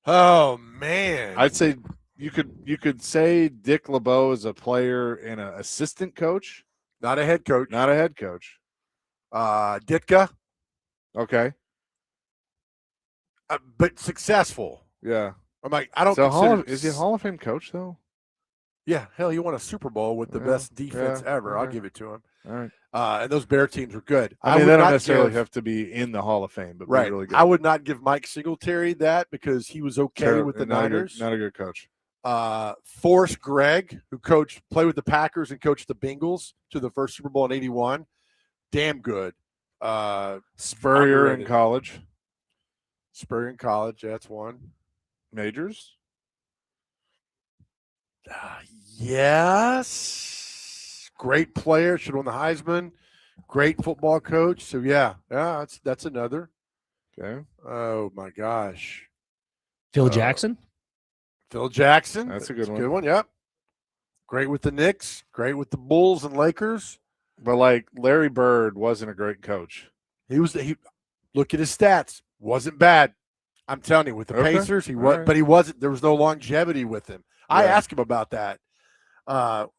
Oh man. I'd say you could say Dick LeBeau is a player and an assistant coach, Not a head coach. not a head coach. Ditka, Okay. but successful. Yeah. I'm like, I don't So consider. is he a Hall of Fame coach though? Yeah, hell, he won a Super Bowl with the Yeah, best defense yeah, ever. I'll okay. give it to him. All right. And those Bear teams were good. I mean, would they don't not necessarily give- have to be in the Hall of Fame, but be right. really good. I would not give Mike Singletary that because he was okay with the not Niners. not a good coach. Forrest Gregg, who played with the Packers and coached the Bengals to the first Super Bowl in '81. Damn good. Spurrier in underrated. college. Spurrier in college, that's one. Majors. Yes. Great player, should won the Heisman. Great football coach. So yeah, that's another. Okay. Oh my gosh. Phil Jackson. Phil Jackson. That's a good one. Good one, yep. Great with the Knicks, great with the Bulls and Lakers. But like Larry Bird wasn't a great coach. He look at his stats. Wasn't bad. I'm telling you, with the Okay. Pacers, he All was, right. but he wasn't. There was no longevity with him. I Yeah. asked him about that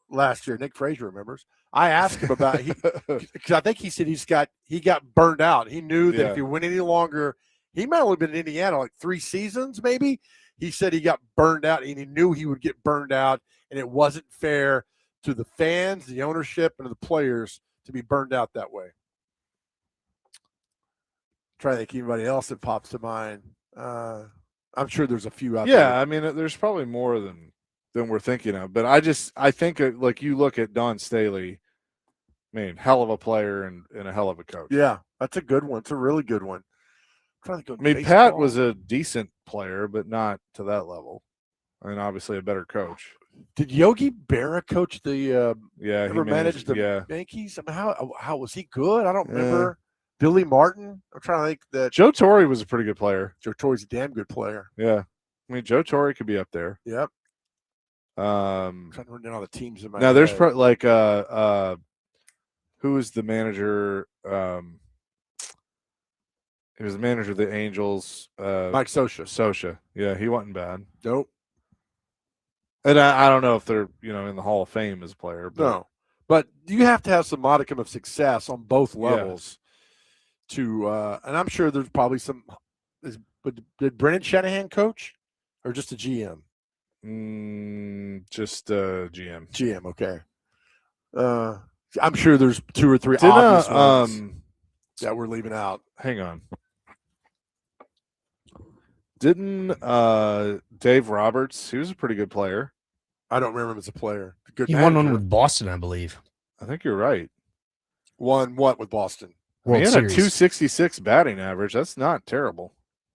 last year. Nick Frazier remembers. I asked him about because I think he said he got burned out. He knew that Yeah. if he went any longer, he might have only been in Indiana like 3 seasons, maybe. He said he got burned out, and he knew he would get burned out, and it wasn't fair to the fans, the ownership, and the players to be burned out that way. Try to think anybody else that pops to mind. I'm sure there's a few out there. Yeah, I mean, there's probably more than we're thinking of. But I think like you look at Don Staley. I mean, hell of a player and a hell of a coach. Yeah, that's a good one. It's a really good one. I mean, Pat was a decent player, but not to that level. I mean, obviously a better coach. Did Yogi Berra coach the? Yeah, ever he managed the yeah. Yankees? I mean, how was he good? I don't remember. Billy Martin. I'm trying to think that Joe Torre was a pretty good player. Joe Torre's a damn good player. Yeah, I mean, Joe Torre could be up there. Yep. I'm trying to run down all the teams in my. Now there's head. like who was the manager? He was the manager of the Angels. Mike Scioscia. Scioscia. Yeah, he wasn't bad. Nope. And I don't know if they're in the Hall of Fame as a player. But No. But you have to have some modicum of success on both levels to and I'm sure there's probably some but did Brendan Shanahan coach or just a GM? Just GM. GM, okay. I'm sure there's 2 or 3 obvious ones that we're leaving out. Hang on. Didn't Dave Roberts, he was a pretty good player. I don't remember him as a player. Good He won one manager. with Boston, I believe. I think you're right. Won what with Boston? World he had Series. a 266 batting average. That's not terrible.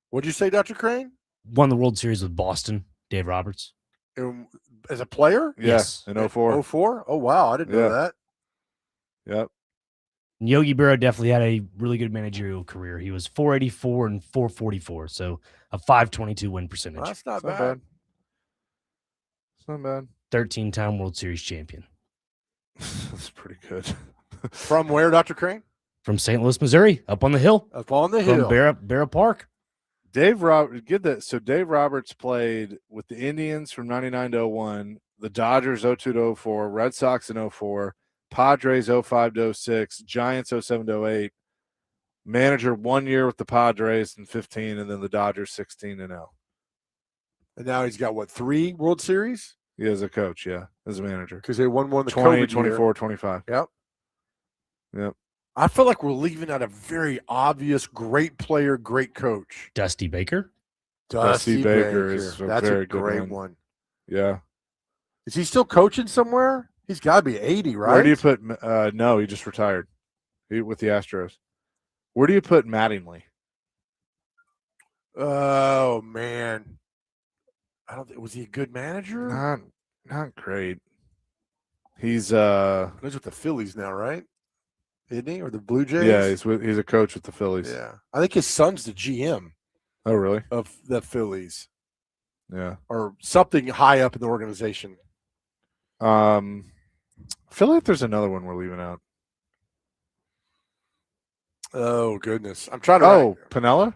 What'd you say, Dr. Crane? Won the World Series with Boston. Dave Roberts. As a player? Yes. In 04. 04? Oh, wow. I didn't know that. Yep. And Yogi Berra definitely had a really good managerial career. He was 484 and 444, so a 522 win percentage. Well, that's not It's not bad. bad. It's not bad. 13-time World Series champion. That's pretty good. From where, Dr. Crane? From St. Louis, Missouri, up on the hill. Up on the From hill. Barra Park. Dave Roberts, get that. So Dave Roberts played with the Indians from 99 to 01, the Dodgers 02 to 04, Red Sox in 04, Padres 05 to 06, Giants 07 to 08, manager 1 year with the Padres in 15, and then the Dodgers 16 and 0. And now he's got, what, 3 World Series? He is a coach, yeah, as a manager. Because they won the 20, COVID year. 24, 25. Yep. Yep. I feel like we're leaving out a very obvious great player, great coach. Dusty Baker. Dusty Baker is a That's very a good great one. one. Yeah. Is he still coaching somewhere? He's got to be 80, right? Where do you put no, he just retired with the Astros. Where do you put Mattingly? Oh man, I don't. Was he a good manager? Not great. He's He's with the Phillies now, right? Isn't he? Or the Blue Jays? yeah, he's a coach with the Phillies. Yeah. I think his son's the GM Oh, really? of the Phillies Yeah. or something high up in the organization. I feel like there's another one we're leaving out. Oh goodness, I'm trying to. Oh, Pinella?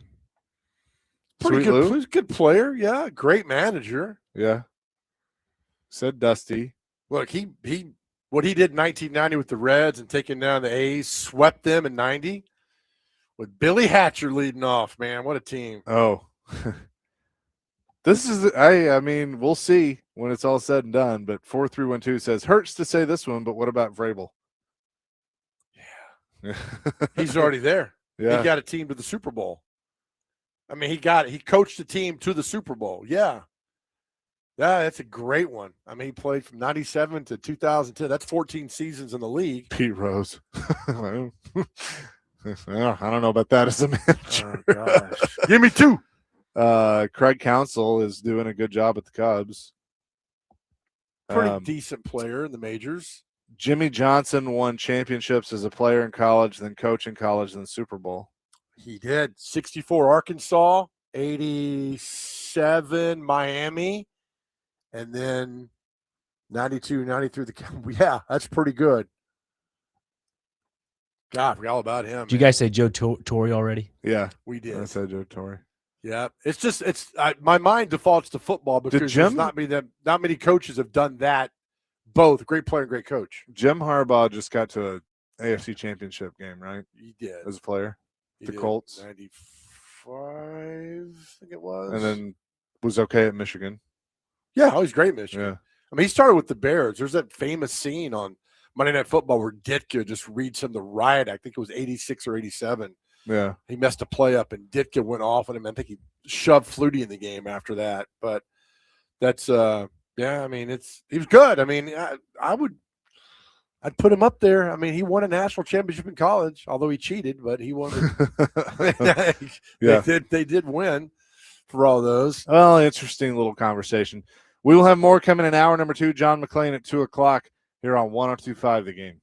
pretty Sweet good. Lou? Good player. Yeah, great manager. Yeah. Said Dusty. Look, he what he did in 1990 with the Reds and taking down the A's, swept them in 90 with Billy Hatcher leading off. Man, what a team! Oh. This is I mean, we'll see when it's all said and done, but 4312 says hurts to say this one, but what about Vrabel? Yeah. He's already there. Yeah. He got a team to the Super Bowl. I mean, he coached the team to the Super Bowl. Yeah. Yeah, that's a great one. I mean, he played from 97 to 2010. That's 14 seasons in the league. Pete Rose. I don't know about that as a manager. Oh, gosh. Give me two. Craig Counsell is doing a good job at the Cubs. Pretty decent player in the majors. Jimmy Johnson won championships as a player in college, then coach in college, then Super Bowl. He did. 64 Arkansas, 87 Miami, and then 92, 93. Yeah, that's pretty good. God, I forgot all about him. Did you guys say Joe Torre already? Yeah, We did. I said Joe Torre. Yeah, it's just my mind defaults to football because there's not many coaches have done that. Both great player and great coach. Jim Harbaugh just got to a AFC Championship game, right? He did As a player, he the did. Colts, 95, I think it was, and then was okay at Michigan. Yeah, oh, he's great at Michigan. Yeah, I mean, he started with the Bears. There's that famous scene on Monday Night Football where Ditka just reads him the riot. I think it was 86 or 87. yeah. He messed a play up, and Ditka went off on him. I think he shoved Flutie in the game after that. But that's yeah. I mean, he was good. I mean, I'd put him up there. I mean, he won a national championship in college, although he cheated, but he won. Yeah, they did win for all those. Well, interesting little conversation. We will have more coming in hour number 2. John McClain at 2:00 here on 102.5 The Game.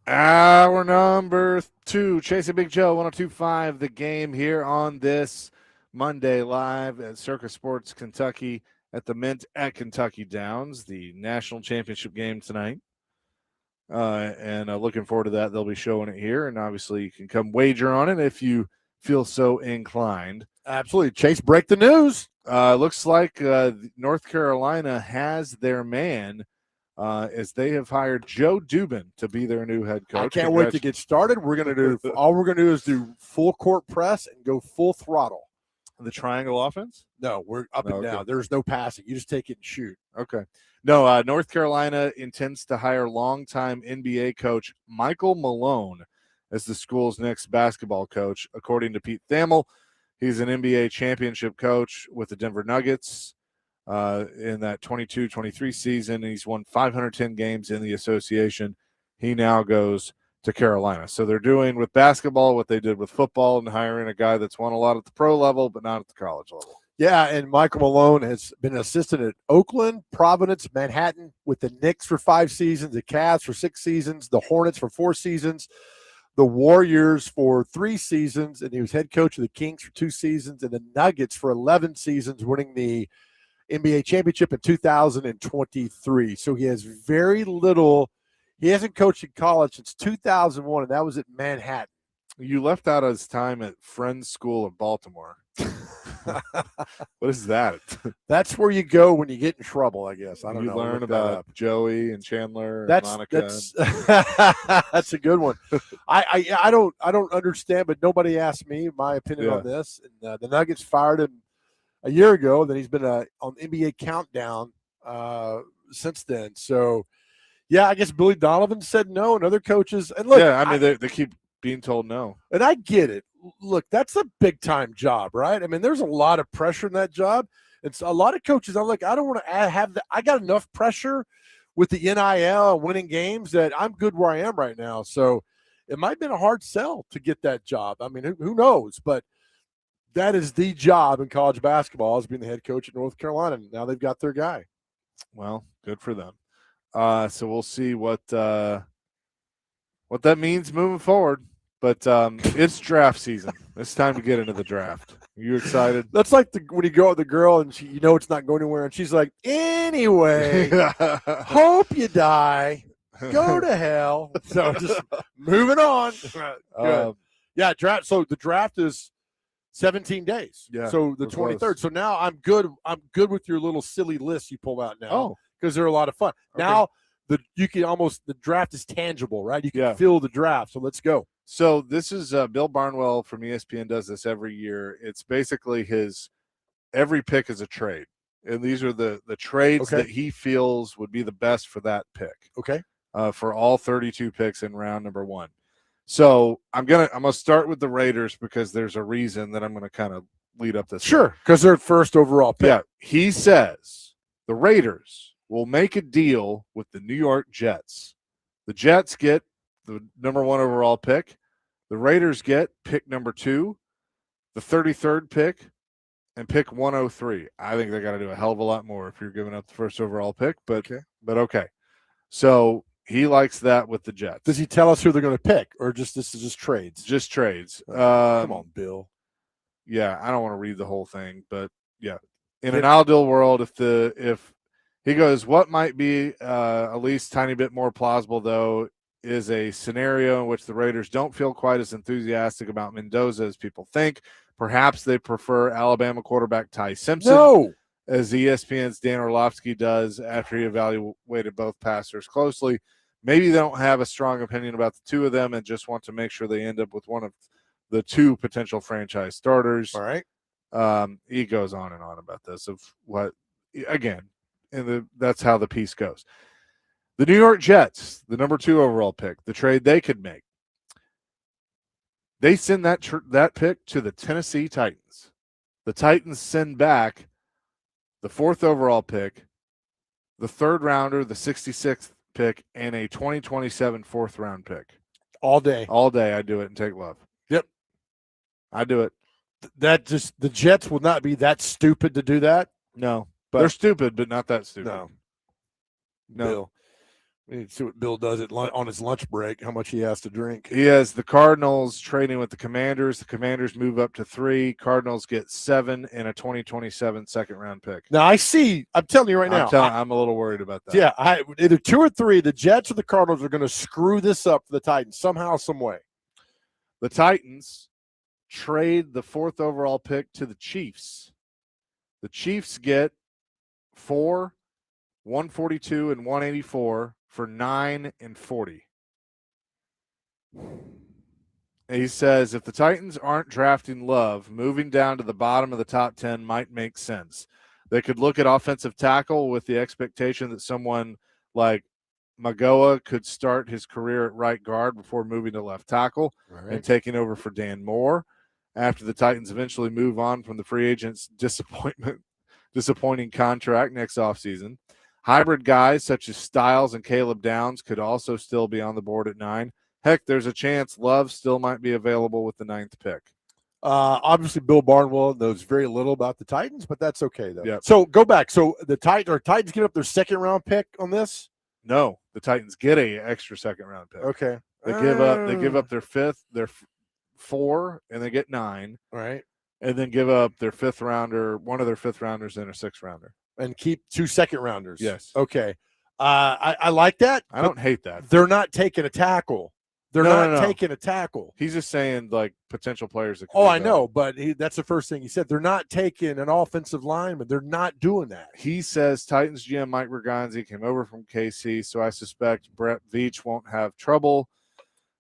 Hour number 2, Chasing Big Joe, 102.5 The Game here on this Monday live at Circus Sports Kentucky at the Mint at Kentucky Downs, the national championship game tonight. And looking forward to that. They'll be showing it here, and obviously you can come wager on it if you feel so inclined. Absolutely. Chase, break the news. Looks like North Carolina has their man as they have hired Joe Dubin to be their new head coach. I can't wait to get started. We're going to do all we're going to do is do full court press and go full throttle. The triangle offense? No, we're up and down. There's no passing. You just take it and shoot. Okay. No, North Carolina intends to hire longtime NBA coach Michael Malone as the school's next basketball coach, according to Pete Thamel. He's an NBA championship coach with the Denver Nuggets in that 22-23 season. He's won 510 games in the association. He now goes to Carolina. So they're doing with basketball what they did with football and hiring a guy that's won a lot at the pro level but not at the college level. Yeah, and Michael Malone has been an assistant at Oakland, Providence, Manhattan, with the Knicks for 5 seasons, the Cavs for 6 seasons, the Hornets for 4 seasons, the Warriors for 3 seasons, and he was head coach of the Kings for 2 seasons, and the Nuggets for 11 seasons, winning the NBA championship in 2023. So he has very little. He hasn't coached in college since 2001, and that was at Manhattan. You left out his time at Friends School of Baltimore. What is that? That's where you go when you get in trouble, I guess. I don't know. You learn about Joey and Chandler and Monica. That's a good one. I don't understand, but nobody asked me my opinion on this. And the Nuggets fired him a year ago. Then he's been on NBA Countdown since then. So, yeah, I guess Billy Donovan said no, and other coaches. And look, yeah, I mean they keep being told no, and I get it. Look, that's a big time job, right? I mean, there's a lot of pressure in that job. It's a lot of coaches. I'm like, I don't want to have that. I got enough pressure with the NIL and winning games that I'm good where I am right now. So it might have been a hard sell to get that job. I mean, who knows? But that is the job in college basketball, is being the head coach at North Carolina. And now they've got their guy. Well, good for them. So we'll see what that means moving forward. But it's draft season. It's time to get into the draft. Are you excited? That's like when you go with the girl and you know it's not going anywhere, and she's like, anyway, hope you die. Go to hell. So just moving on. Good. Yeah, draft. So the draft is 17 days. Yeah. So the 23rd. Close. So now I'm good. I'm good with your little silly list you pull out now. Oh, because they're a lot of fun. Okay. Now the draft is tangible, right? You can feel the draft. So let's go. So this is Bill Barnwell from ESPN does this every year. It's basically every pick is a trade. And these are the trades that he feels would be the best for that pick. Okay. For all 32 picks in round number 1. So I'm gonna start with the Raiders because there's a reason that I'm gonna kind of lead up this. Sure, because they're first overall pick. Yeah. He says the Raiders will make a deal with the New York Jets. The Jets get the number 1 overall pick. The Raiders get pick number 2, the 33rd pick, and pick 103. I think they got to do a hell of a lot more if you're giving up the first overall pick, but okay. So he likes that with the Jets. Does he tell us who they're going to pick, or this is just trades? Just trades. Come on, Bill. Yeah, I don't want to read the whole thing, but yeah. In an ideal world, if he goes, what might be at least tiny bit more plausible, though, is a scenario in which the Raiders don't feel quite as enthusiastic about Mendoza as people think. Perhaps they prefer Alabama quarterback Ty Simpson, as ESPN's Dan Orlovsky does after he evaluated both passers closely. Maybe they don't have a strong opinion about the two of them and just want to make sure they end up with one of the 2 potential franchise starters. All right. He goes on and on about this of what, again, that's how the piece goes. The New York Jets, the number 2 overall pick, the trade they could make. They send that pick to the Tennessee Titans. The Titans send back the 4th overall pick, the 3rd rounder, the 66th pick, and a 2027 4th round pick. All day. All day I do it and take love. Yep. I do it. The Jets will not be that stupid to do that. No. They're stupid, but not that stupid. No. Bill. We need to see what Bill does on his lunch break, how much he has to drink. He has the Cardinals trading with the Commanders. The Commanders move up to 3. Cardinals get 7 and a 2027 second-round pick. Now, I'm telling you right now. I'm a little worried about that. Yeah, either 2 or 3, the Jets or the Cardinals are going to screw this up for the Titans somehow, some way. The Titans trade the 4th overall pick to the Chiefs. The Chiefs get 4, 142, and 184 for 9 and 40. And he says if the Titans aren't drafting Love, moving down to the bottom of the top 10 might make sense. They could look at offensive tackle with the expectation that someone like Magoa could start his career at right guard before moving to left tackle and taking over for Dan Moore after the Titans eventually move on from the free agent's disappointing contract next offseason. Hybrid guys such as Styles and Caleb Downs could also still be on the board at 9. Heck, there's a chance Love still might be available with the 9th pick. Obviously, Bill Barnwell knows very little about the Titans, but that's okay, though. Yep. So go back. So the Titans give up their second-round pick on this? No, the Titans get a extra second-round pick. Okay. They give up their 5th, their 4, and they get 9. Right. And then give up their 5th rounder, one of their 5th rounders, and a 6th rounder. And keep 2 second-rounders. Yes. Okay. I like that. I don't hate that. They're not taking a tackle. They're not taking a tackle. He's just saying, like, potential players that could I know, but that's the first thing he said. They're not taking an offensive lineman. They're not doing that. He says Titans GM Mike Reganzi came over from KC, so I suspect Brett Veach won't have trouble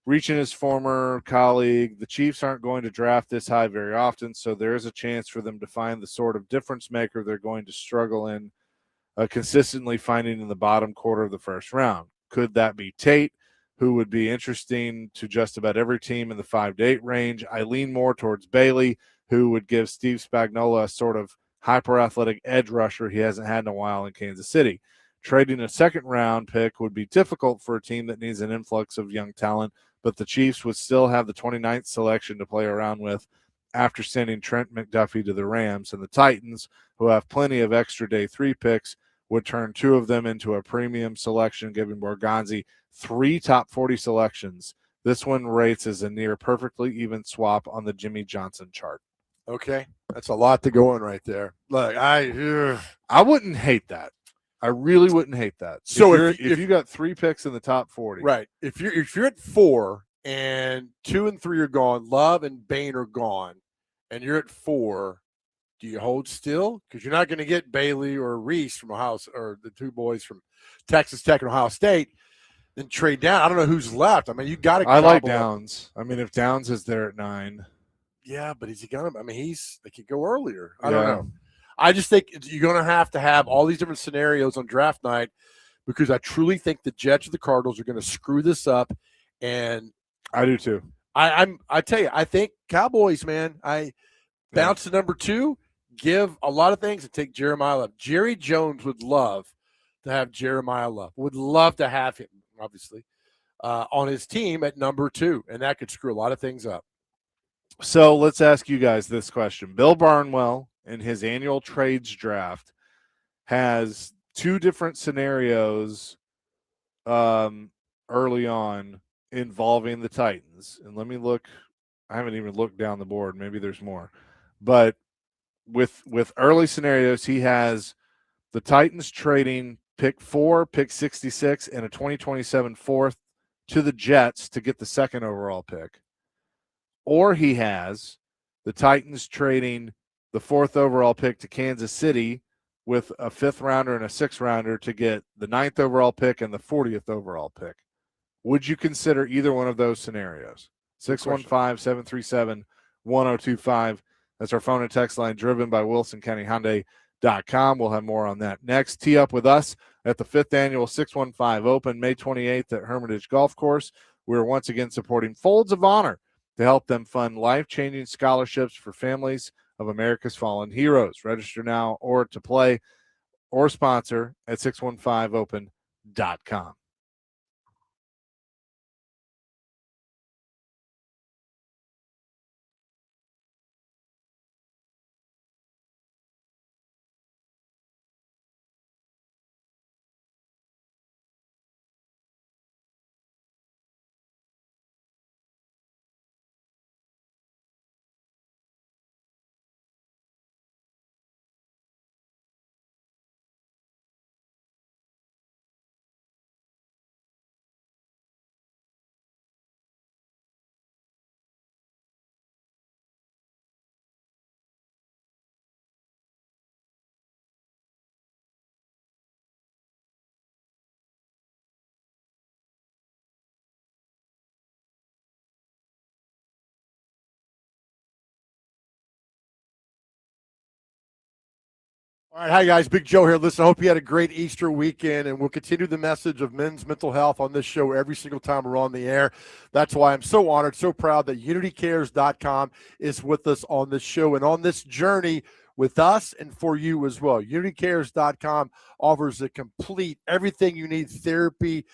reaching his former colleague. The Chiefs aren't going to draft this high very often, so there is a chance for them to find the sort of difference maker they're going to struggle in consistently finding in the bottom quarter of the first round. Could that be Tate, who would be interesting to just about every team in the 5 to 8 range? I lean more towards Bailey, who would give Steve Spagnuolo a sort of hyper-athletic edge rusher he hasn't had in a while in Kansas City. Trading a second-round pick would be difficult for a team that needs an influx of young talent, but the Chiefs would still have the 29th selection to play around with after sending Trent McDuffie to the Rams. And the Titans, who have plenty of extra day 3 picks, would turn 2 of them into a premium selection, giving Borgonzi 3 top 40 selections. This one rates as a near perfectly even swap on the Jimmy Johnson chart. Okay. That's a lot to go in right there. Look, I wouldn't hate that. I really wouldn't hate that. So if you got 3 picks in the top 40. Right. If you're at 4 and 2 and 3 are gone, Love and Bain are gone, and you're at 4, do you hold still? Because you're not going to get Bailey or Reese from Ohio, or the 2 boys from Texas Tech and Ohio State. Then trade down. I don't know who's left. I mean, you got to. I like Downs. I mean, if Downs is there at 9. Yeah, but is he going to? I mean, they could go earlier. I don't know. I just think you're going to have all these different scenarios on draft night, because I truly think the Jets or the Cardinals are going to screw this up. And I do too. I tell you, I think Cowboys, man, bounce to number 2, give a lot of things, and take Jeremiah Love. Jerry Jones would love to have Jeremiah Love. Would love to have him, obviously, on his team at number 2, and that could screw a lot of things up. So let's ask you guys this question. Bill Barnwell, in his annual trades draft, has 2 different scenarios early on involving the Titans. And let me look. I haven't even looked down the board. Maybe there's more. But with early scenarios, he has the Titans trading pick 4, pick 66, and a 2027 4th to the Jets to get the 2nd overall pick. Or he has the Titans trading the 4th overall pick to Kansas City with a 5th rounder and a 6th rounder to get the 9th overall pick and the 40th overall pick. Would you consider either one of those scenarios? 615-737-1025. That's our phone and text line, driven by WilsonCountyHyundai.com. We'll have more on that next. Tee up with us at the 5th annual 615 Open, May 28th at Hermitage Golf Course. We're once again supporting Folds of Honor to help them fund life-changing scholarships for families of America's fallen heroes. Register now or to play or sponsor at 615open.com. All right, hi guys, Big Joe here. Listen, I hope you had a great Easter weekend, and we'll continue the message of men's mental health on this show every single time we're on the air. That's why I'm so honored, so proud that UnityCares.com is with us on this show and on this journey with us and for you as well. UnityCares.com offers a complete everything you need therapy.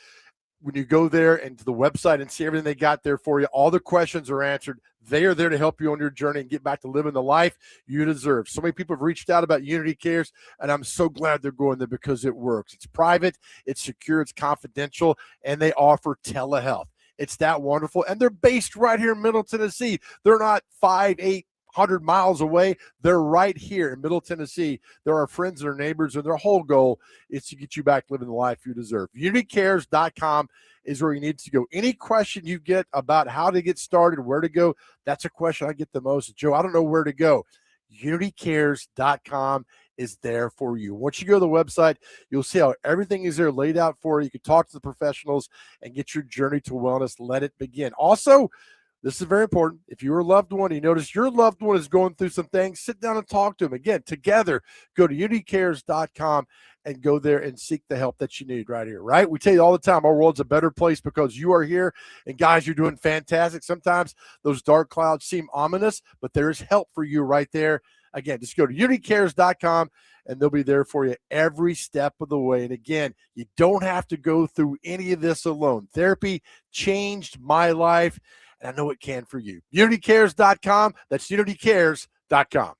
When you go there and to the website and see everything they got there for you, all the questions are answered. They are there to help you on your journey and get back to living the life you deserve. So many people have reached out about Unity Cares, and I'm so glad they're going there because it works. It's private, it's secure, it's confidential, and they offer telehealth. It's that wonderful. And they're based right here in Middle Tennessee. They're not 5, 8, 100 miles away. They're right here in Middle Tennessee. They're our friends and our neighbors, and their whole goal is to get you back living the life you deserve. UnityCares.com is where you need to go. Any question you get about how to get started, where to go, that's a question I get the most. Joe, I don't know where to go. UnityCares.com is there for you. Once you go to the website, you'll see how everything is there laid out for you. You can talk to the professionals and get your journey to wellness. Let it begin. Also, this is very important. If you're a loved one, you notice your loved one is going through some things, sit down and talk to them. Again, together, go to unitycares.com and go there and seek the help that you need right here, right? We tell you all the time, our world's a better place because you are here. And guys, you're doing fantastic. Sometimes those dark clouds seem ominous, but there is help for you right there. Again, just go to unitycares.com and they'll be there for you every step of the way. And again, you don't have to go through any of this alone. Therapy changed my life, and I know it can for you. UnityCares.com. That's UnityCares.com.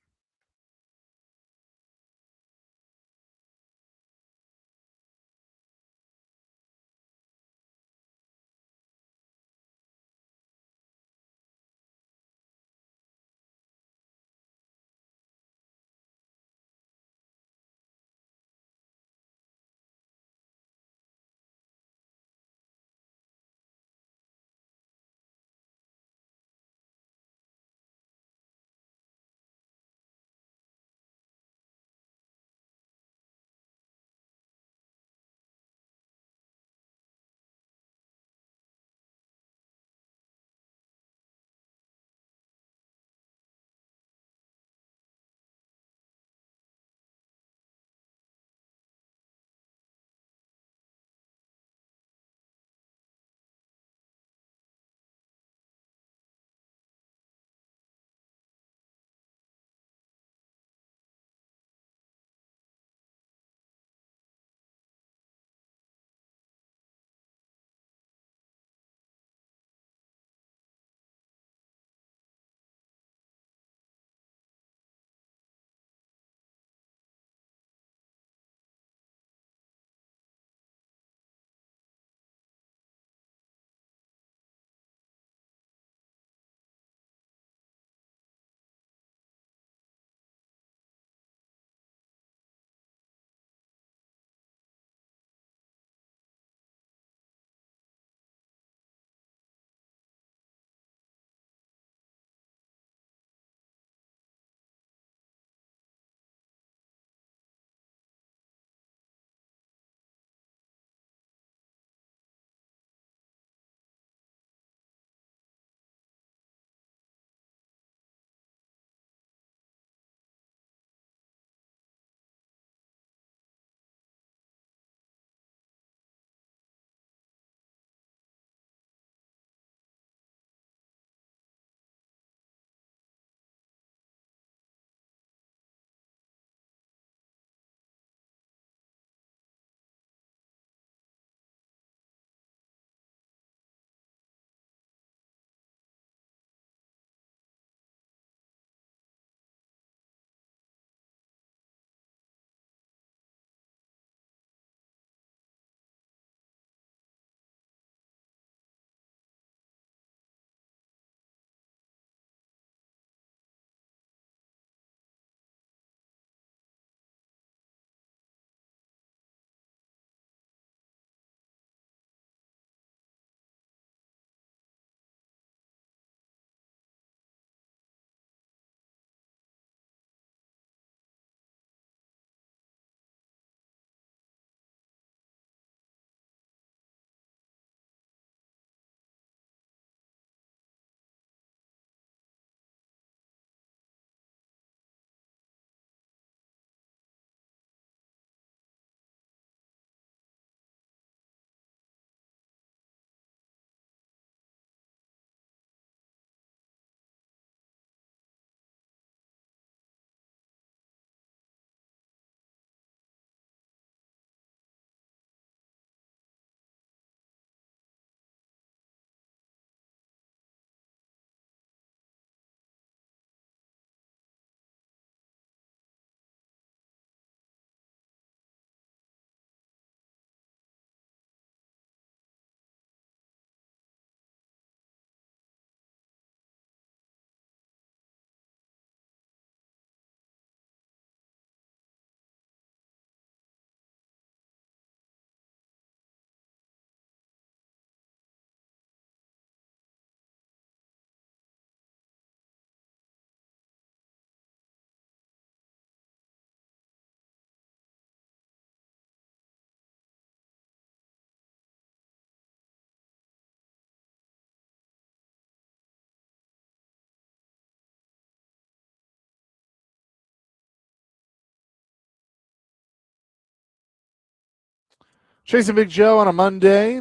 Chasing Big Joe on a Monday.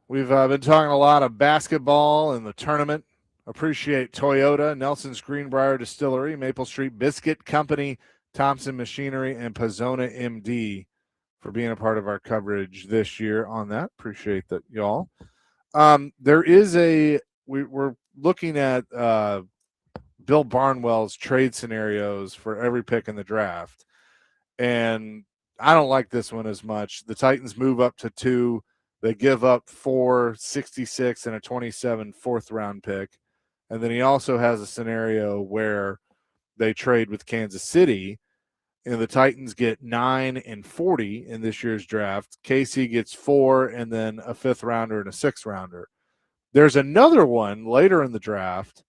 We've been talking a lot of basketball and the tournament. Appreciate Toyota, Nelson's Greenbrier Distillery, Maple Street Biscuit Company, Thompson Machinery, and Pizzona MD for being a part of our coverage this year on that. Appreciate that, y'all. There is we're looking at Bill Barnwell's trade scenarios for every pick in the draft. And I don't like this one as much. The Titans move up to 2. They give up 4, 66, and a 27 fourth-round pick. And then he also has a scenario where they trade with Kansas City, and the Titans get 9 and 40 in this year's draft. KC gets 4, and then a fifth-rounder and a sixth-rounder. There's another one later in the draft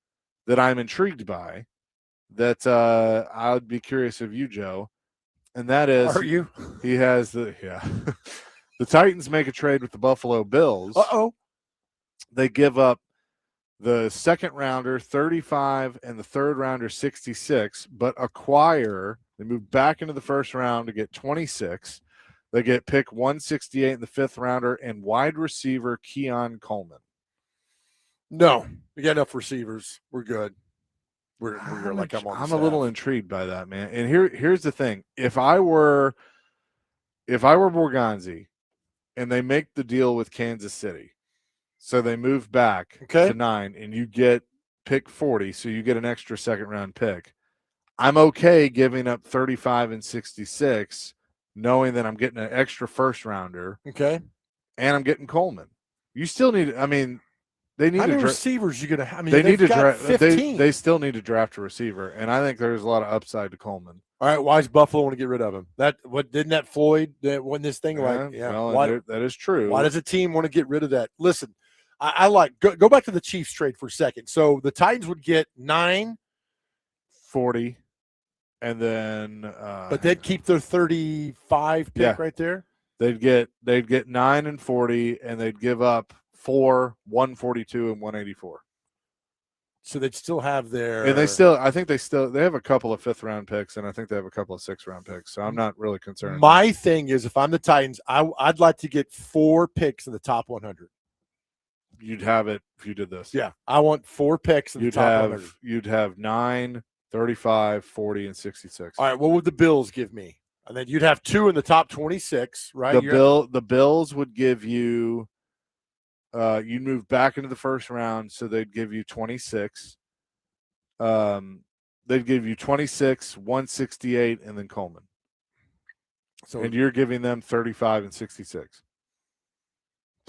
that I'm intrigued by that I would be curious of you, Joe. And that is, Are you? He has the Titans make a trade with the Buffalo Bills. They give up the second rounder 35 and the third rounder 66, but they move back into the first round to get 26. They get pick 168 in the fifth rounder and wide receiver Keon Coleman. No, we got enough receivers. We're good. We're like I'm on the I'm staff. a little intrigued by that, man. And here's the thing: if I were Borgonzi, and they make the deal with Kansas City, so they move back to 9, and you get pick 40, so you get an extra second round pick. I'm okay giving up 35 and 66, knowing that I'm getting an extra first rounder. Okay, and I'm getting Coleman. You still need. I mean. They need how many to receivers you gonna? I mean, they need to draft 15. They still need to draft a receiver, and I think there's a lot of upside to Coleman. All right, why does Buffalo want to get rid of him? Didn't that Floyd that won this thing? Well, that is true. Why does a team want to get rid of that? Listen, I like go back to the Chiefs trade for a second. So the Titans would get 9, 40, and then but they'd keep their 35 pick right there. They'd get 9 and 40, and they'd give up 4, 142, and 184. So they'd still have their. And I think they have a couple of fifth round picks, and I think they have a couple of sixth round picks. So I'm not really concerned. My thing is, if I'm the Titans, I'd like to get 4 picks in the top 100. You'd have it if you did this. Yeah, I want 4 picks in the top 100. You'd have 9, 35, 40, and 66. All right, what would the Bills give me? And then you'd have 2 in the top 26, right? The Bills would give you. You move back into the first round, so they'd give you 26. They'd give you 26, 168, and then Coleman. And you're giving them 35 and 66.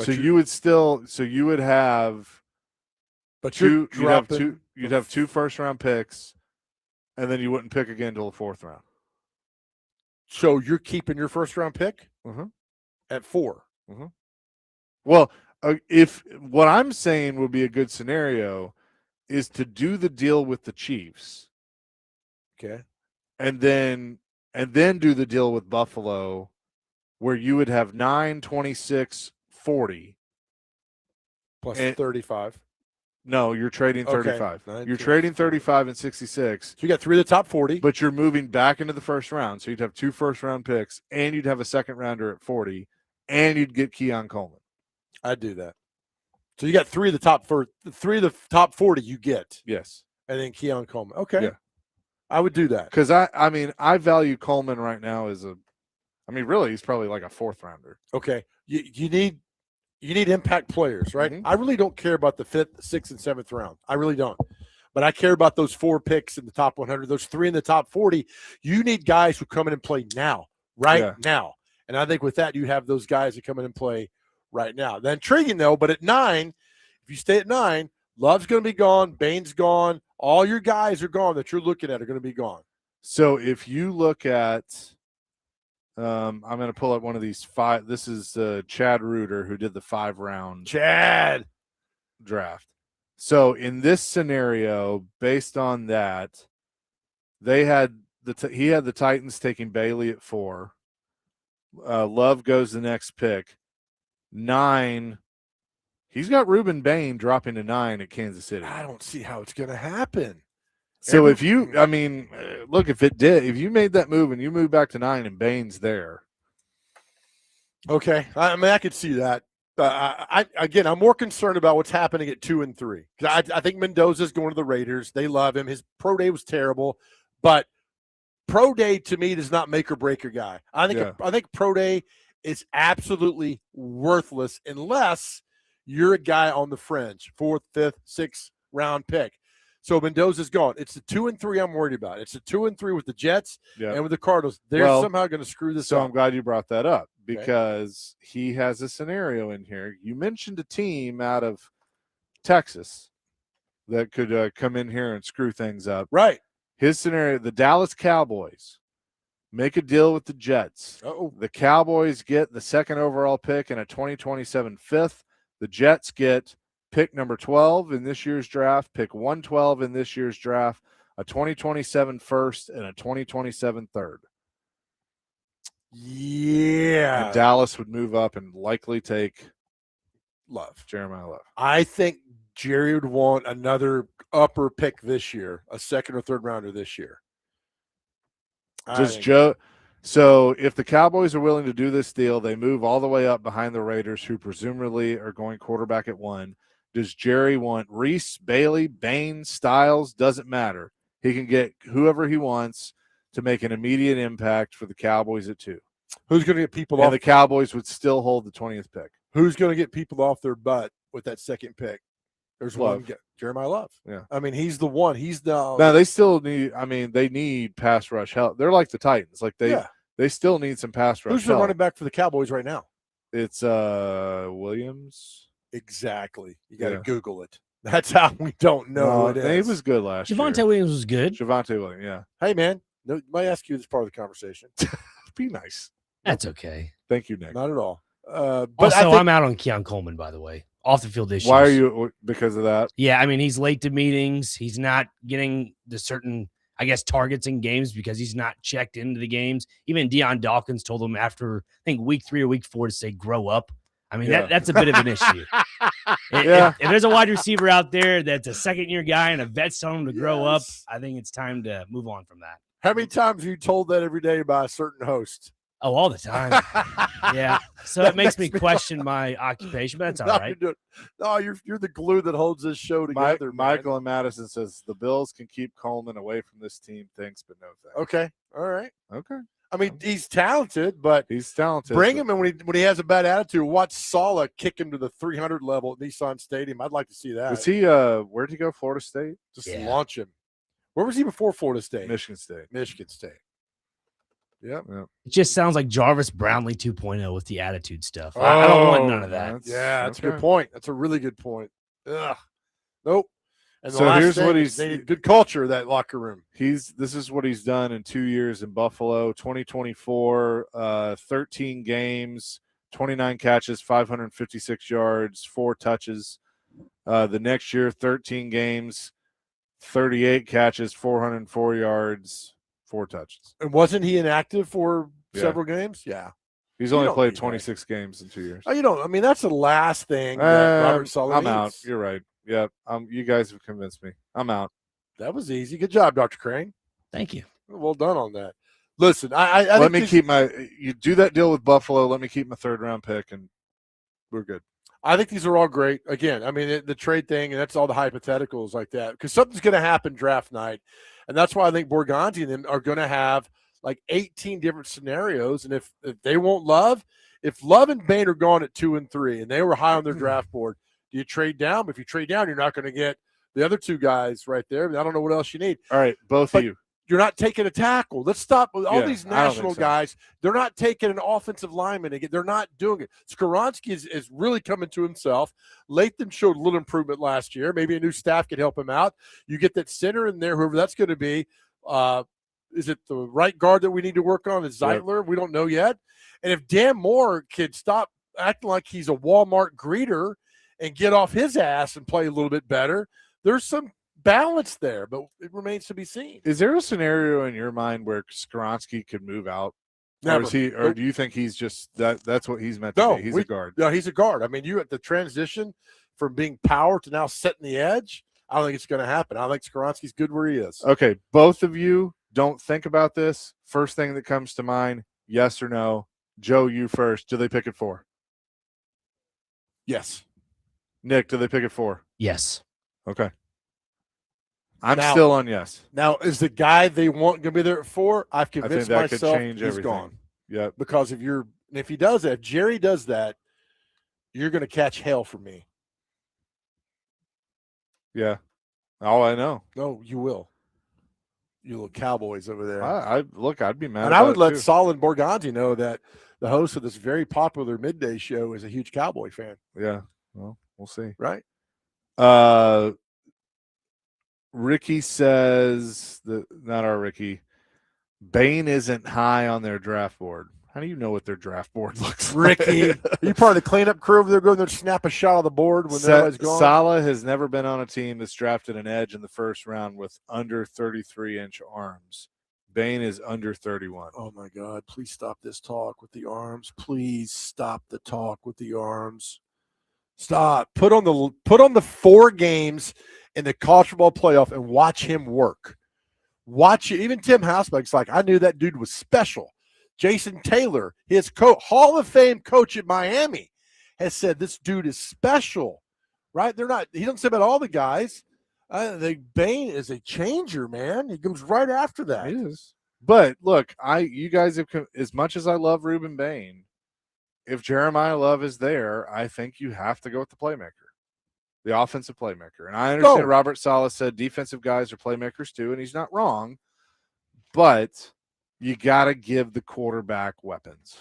So you would have. But you'd have 2 first round picks, and then you wouldn't pick again until the fourth round. So you're keeping your first round pick at 4. Mm-hmm. Well. If what I'm saying would be a good scenario is to do the deal with the Chiefs. Okay. And then do the deal with Buffalo where you would have 9, 26, 40. Plus 35. No, you're trading 35. Okay. You're trading 35 and 66. So you got 3 of the top 40. But you're moving back into the first round. So you'd have 2 first-round picks, and you'd have a second rounder at 40, and you'd get Keon Coleman. I'd do that. So you got 3 of the top 40 you get. Yes. And then Keon Coleman. Okay. Yeah. I would do that. Because I value Coleman right now as really he's probably like a fourth rounder. Okay. You need impact players, right? Mm-hmm. I really don't care about the 5th, 6th, and 7th round. I really don't. But I care about those 4 picks in the top 100, those 3 in the top 40. You need guys who come in and play now, now. And I think with that, you have those guys that come in and play right now. Then intriguing though, but at 9, if you stay at 9, Love's going to be gone, Bain's gone, all your guys are gone that you're looking at are going to be gone. So if you look at, I'm going to pull up one of these 5. This is Chad Reuter who did the 5-round draft. So in this scenario, based on that, he had the Titans taking Bailey at 4. Love goes the next pick. 9, he's got Reuben Bain dropping to 9 at Kansas City. I don't see how it's going to happen. So if you made that move and you move back to 9 and Bain's there, Okay, I mean I could see that. I'm more concerned about what's happening at 2 and 3. I think Mendoza's going to the Raiders. They love him. His pro day was terrible, but pro day to me does not make or break your guy. I think pro day is absolutely worthless unless you're a guy on the fringe, 4th, 5th, 6th round pick. So Mendoza's gone. It's the 2 and 3 I'm worried about. It's the 2 and 3 with the Jets and with the Cardinals. They're somehow going to screw this up. So I'm glad you brought that up because he has a scenario in here. You mentioned a team out of Texas that could come in here and screw things up. Right. His scenario, the Dallas Cowboys make a deal with the Jets. Uh-oh. The Cowboys get the 2nd overall pick and a 2027 5th. The Jets get pick number 12 in this year's draft, pick 112 in this year's draft, a 2027 1st, and a 2027 3rd. Yeah. And Dallas would move up and likely take Jeremiah Love. I think Jerry would want another upper pick this year, a 2nd or 3rd rounder this year. So if the Cowboys are willing to do this deal, they move all the way up behind the Raiders, who presumably are going quarterback at 1. Does Jerry want Reese, Bailey, Baines, Styles? Doesn't matter. He can get whoever he wants to make an immediate impact for the Cowboys at 2. Who's going to get people off? And the Cowboys would still hold the 20th pick. Who's going to get people off their butt with that 2nd pick? There's Love. one, Jeremiah Love. Yeah. I mean, he's the one. He's the. No, they still need. I mean, they need pass rush help. They're like the Titans. Like they still need some pass rush. Who's the running back for the Cowboys right now? It's Williams. Exactly. You got to Google it. That's how we don't know who it is. He was good last year. Javonte Williams was good. Javonte Williams, yeah. Hey, man, might ask you this part of the conversation. Be nice. That's okay. Thank you, Nick. Not at all. But also, I'm out on Keon Coleman, by the way. Off the field issues. Why are you? Because of that? Yeah, I mean, he's late to meetings. He's not getting the certain, I guess, targets in games because he's not checked into the games. Even Deion Dawkins told him after, I think, week 3 or week 4 to say, grow up. I mean, that's a bit of an issue. If there's a wide receiver out there that's a 2nd-year guy and a vet's telling him to grow up, I think it's time to move on from that. How many times have you told that every day by a certain host? Oh, all the time. Yeah. So it makes me question my occupation, but that's all right. You're the glue that holds this show together. Michael and Madison says the Bills can keep Coleman away from this team. Thanks, but no thanks. Okay. All right. Okay. I mean, he's talented, but Bring him in when he has a bad attitude. Watch Saleh kick him to the 300 level at Nissan Stadium. I'd like to see that. Was he? Where'd he go? Florida State. Just launch him. Where was he before Florida State? Michigan State. Yep. It just sounds like Jarvis Brownlee 2.0 with the attitude stuff. I don't want none of that. That's a good point. That's a really good point. Ugh. Nope. And so here's what they need good culture, that locker room. This is what he's done in 2 years in Buffalo. 2024, 13 games, 29 catches, 556 yards, 4 touches. The next year, 13 games, 38 catches, 404 yards, 4 touches. And wasn't he inactive for several games? Yeah. He's only played 26 games in 2 years. Oh, I mean, that's the last thing that Robert Saleh I'm needs. out. You're right. Yep. You guys have convinced me. I'm out. That was easy. Good job, Dr. Crane. Thank you. Well done on that. Listen, let me keep you do that deal with Buffalo. Let me keep my 3rd round pick, and we're good. I think these are all great. Again, I mean, the trade thing, and that's all the hypotheticals like that, because something's going to happen draft night. And that's why I think Borganti and them are going to have like 18 different scenarios. And if they won't Love, if Love and Bain are gone at 2 and 3, and they were high on their draft board, do you trade down? But if you trade down, you're not going to get the other 2 guys right there. I don't know what else you need. All right, both of you. You're not taking a tackle. Let's stop with all these national guys. They're not taking an offensive lineman again. They're not doing it. Skoronski is really coming to himself. Latham showed a little improvement last year. Maybe a new staff could help him out. You get that center in there, whoever that's going to be. Is it the right guard that we need to work on? Is Zeitler? We don't know yet. And if Dan Moore could stop acting like he's a Walmart greeter and get off his ass and play a little bit better, there's some balance there, but it remains to be seen. Is there a scenario in your mind where Skoronski could move out? Never. Or do you think he's just that's what he's meant to be? He's a guard. No, he's a guard. I mean, you at the transition from being power to now setting the edge, I don't think it's going to happen. I think Skoronski's good where he is. Okay, both of you don't think about this. First thing that comes to mind, yes or no, Joe, you first. Do they pick at 4? Yes. Nick, do they pick at 4? Yes. Okay. I'm Now- still on yes. Now, is the guy they want going to be there at 4? I've I think convinced that could myself change he's everything. gone. Yep. Because if he does that, if Jerry does that, you're going to catch hell from me. Yeah. Oh, I know. No, you will. You little Cowboys over there. I'd be mad. And about I would it let too. Solon Borganzi know that the host of this very popular midday show is a huge Cowboy fan. Yeah. Well, we'll see. Right? Ricky says not our Ricky. Bain isn't high on their draft board. How do you know what their draft board looks Ricky, like? are you part of the cleanup crew over there going there to snap a shot on the board when everybody's gone? Salah has never been on a team that's drafted an edge in the first round with under 33-inch arms. Bain is under 31. Oh my God! Please stop this talk with the arms. Please stop the talk with the arms. Stop. Put on the 4 games in the college football playoff and watch him work. Watch it. Even Tim Hausbeck's like, I knew that dude was special. Jason Taylor, his Hall of Fame coach at Miami, has said this dude is special. Right? He doesn't say about all the guys. Bain is a changer, man. He comes right after that. He is. But look, you guys have, as much as I love Reuben Bain, if Jeremiah Love is there, I think you have to go with the playmaker, the offensive playmaker. And I understand Robert Saleh said defensive guys are playmakers too, and he's not wrong. But you got to give the quarterback weapons.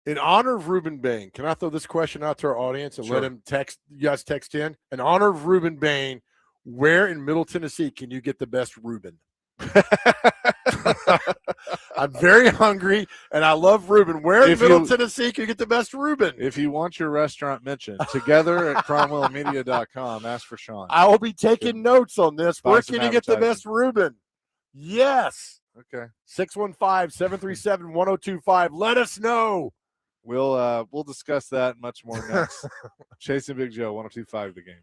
In honor of Reuben Bain, can I throw this question out to our audience and let him text? You guys text in. In honor of Reuben Bain, where in Middle Tennessee can you get the best Reuben? I'm very hungry, and I love Reuben. Where in Middle Tennessee can you get the best Reuben? If you want your restaurant mentioned, together at cromwellmedia.com, ask for Sean. I will be taking notes on this. Buy Where some can you get the advertising. best Reuben? Yes. Okay. 615-737-1025. Let us know. We'll discuss that and much more next. Chasing Big Joe, 102.5 The Game.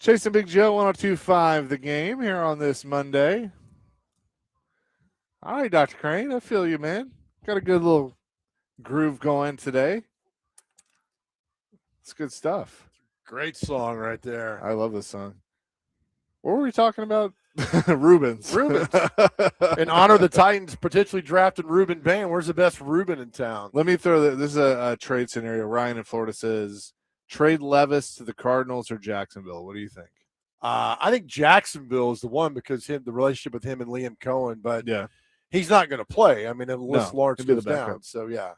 Chasing Big Joe 102.5 the game here on this Monday. All right, Dr. Crane, I feel you, man. Got a good little groove going today. It's good stuff. Great song right there. I love this song. What were we talking about? Rubens. In honor of the Titans potentially drafting Ruben Bain. Where's the best Ruben in town? Let me throw this is a trade scenario. Ryan in Florida says, trade Levis to the Cardinals or Jacksonville. What do you think? I think Jacksonville is the one because the relationship with him and Liam Cohen, but Yeah. he's not going to play. I mean, unless No, Lawrence he'll be goes the backup. down. So, yeah.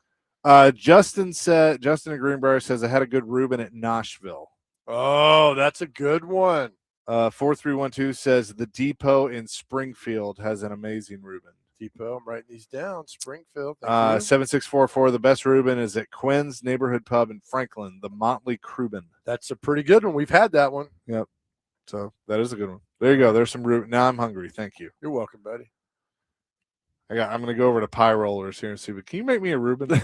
Justin in Greenbrier says, I had a good Ruben at Nashville. Oh, that's a good one. 4312 says, the Depot in Springfield has an amazing Ruben. Depot, I'm writing these down. Springfield. 7644, the best Ruben is at Quinn's Neighborhood Pub in Franklin, the Motley Cruben. That's a pretty good one. We've had that one. Yep. So that is a good one. There you go. There's some Ruben. Now I'm hungry. Thank you. You're welcome, buddy. I'm going to go over to Pie Rollers here and see. But can you make me a Reuben?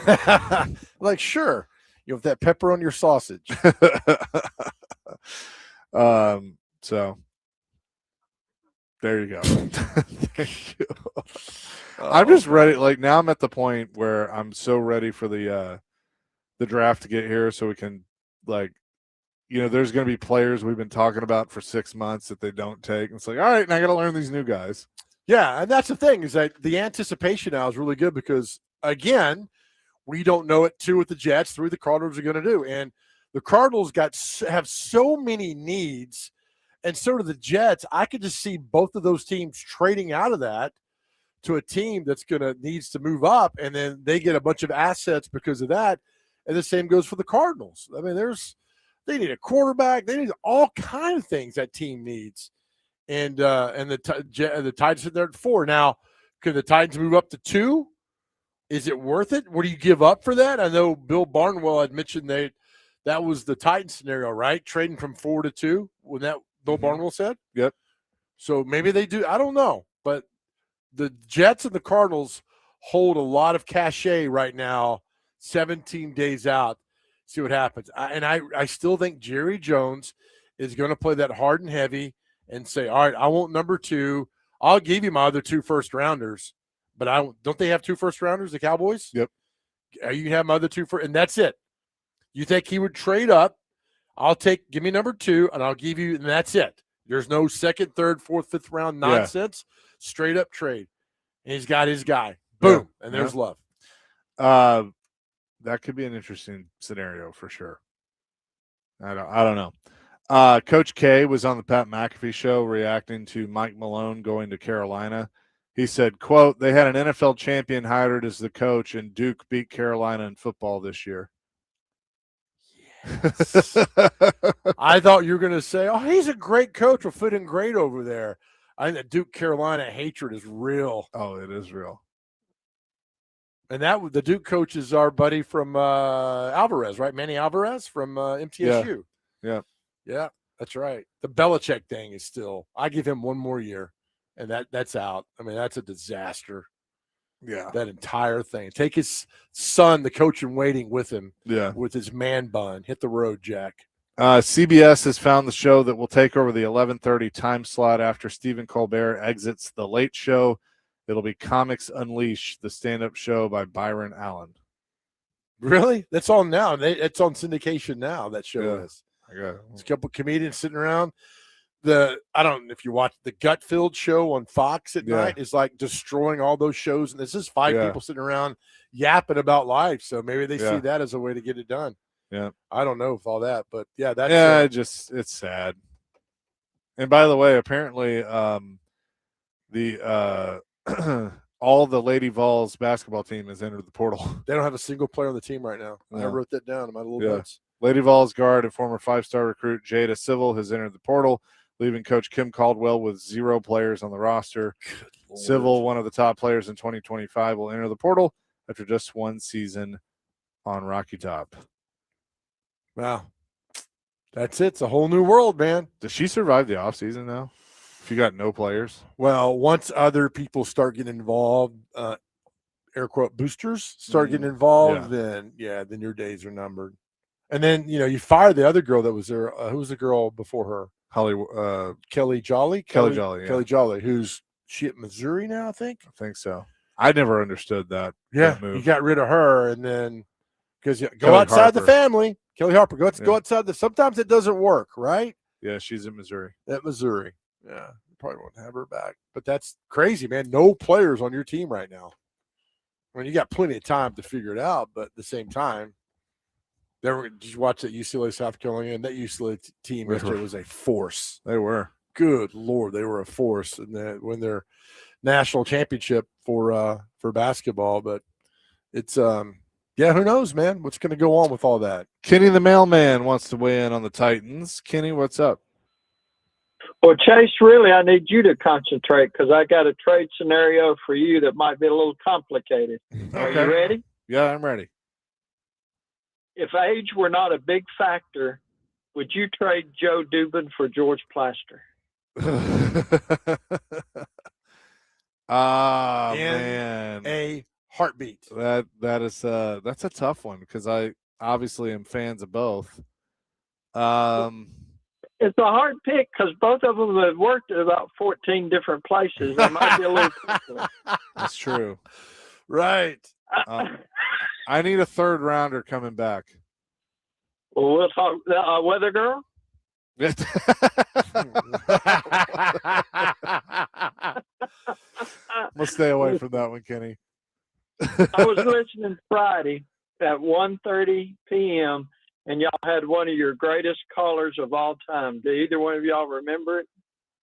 Like, sure. You have that pepper on your sausage. So there you go. Thank you. I'm just ready. Like now, I'm at the point where I'm so ready for the draft to get here, so we can there's going to be players we've been talking about for 6 months that they don't take. And it's like, all right, and I got to learn these new guys. Yeah, and that's the thing is that the anticipation now is really good because, again, we don't know it, 2 with the Jets, 3 the Cardinals are going to do. And the Cardinals have so many needs, and so do the Jets. I could just see both of those teams trading out of that to a team that's needs to move up, and then they get a bunch of assets because of that. And the same goes for the Cardinals. I mean, they need a quarterback. They need all kinds of things that team needs. And the Titans sit there at 4. Now, could the Titans move up to 2? Is it worth it? What do you give up for that? I know Bill Barnwell had mentioned that was the Titans scenario, right? Trading from 4 to 2 when that Bill Barnwell said? Yep. So maybe they do. I don't know. But the Jets and the Cardinals hold a lot of cachet right now, 17 days out. See what happens. I still think Jerry Jones is going to play that hard and heavy and say, all right, I want number 2. I'll give you my other 2 first-rounders. But don't they have 2 first-rounders, the Cowboys? Yep. You can have my other 2 and that's it. You think he would trade up? Give me number 2, and I'll give you, and that's it. There's no 2nd, 3rd, 4th, 5th round nonsense. Yeah. Straight up trade. And he's got his guy. Boom. Yeah. And there's love. That could be an interesting scenario for sure. I don't know. Coach K was on the Pat McAfee show reacting to Mike Malone going to Carolina. He said, quote, they had an NFL champion hired as the coach, and Duke beat Carolina in football this year. Yes. I thought you were going to say, oh, he's a great coach. Will fit in great over there. I think the Duke Carolina hatred is real. Oh, it is real. And the Duke coach is our buddy from Alvarez, right? Manny Alvarez from MTSU. Yeah, that's right. The Belichick thing is still, I give him one more year, and that's out. I mean, that's a disaster. Yeah. That entire thing. Take his son, the coach in waiting, with him. Yeah. With his man bun. Hit the road, Jack. CBS has found the show that will take over the 11:30 time slot after Stephen Colbert exits The Late Show. It'll be Comics Unleashed, the stand-up show by Byron Allen. Really? That's on now. It's on syndication now, that show is. There's a couple comedians sitting around. I don't know if you watch the Gutfield show on Fox at night is like destroying all those shows. And this is 5 people sitting around yapping about life. So maybe they see that as a way to get it done. Yeah. I don't know if all that, but that's it's sad. And by the way, apparently all the Lady Vols basketball team has entered the portal. They don't have a single player on the team right now. I wrote that down in my little notes. Lady Vols guard and former 5-star recruit Jada Civil has entered the portal, leaving Coach Kim Caldwell with 0 players on the roster. Civil, one of the top players in 2025, will enter the portal after just 1 season on Rocky Top. Wow. That's it. It's a whole new world, man. Does she survive the offseason now? If you got no players? Well, once other people start getting involved, air quote boosters start getting involved, then your days are numbered. And then, you fire the other girl that was there. Who was the girl before her? Kelly Jolly. Kelly Jolly, yeah. Kelly Jolly, who's she at Missouri now, I think. I think so. I never understood that. Yeah, that move. he got rid of her, and then because go Kelly outside the Harper. family. Kelly Harper, go Yeah. outside the. Sometimes it doesn't work, right? Yeah, she's in Missouri. At Missouri. Yeah, probably won't have her back. But that's crazy, man. No players on your team right now. I mean, you got plenty of time to figure it out, but at the same time, did you watch that UCLA South Carolina? And that UCLA team yesterday was a force. They were. Good Lord, they were a force, and that win their national championship for basketball. But it's yeah, who knows, man? What's going to go on with all that? Kenny the mailman wants to weigh in on the Titans. Kenny, what's up? Well, Chase, really, I need you to concentrate because I got a trade scenario for you that might be a little complicated. Are you ready? Yeah, I'm ready. If age were not a big factor, would you trade Joe Dubin for George Plaster? Man, a heartbeat. That's a tough one because I obviously am fans of both. It's a hard pick because both of them have worked at about 14 different places. There might be a little. That's true. Right. I need a third rounder coming back. Well, we'll talk. Weather Girl. We'll stay away from that one, Kenny. I was listening Friday at 1:30 p.m. and y'all had one of your greatest callers of all time. Do either one of y'all remember it?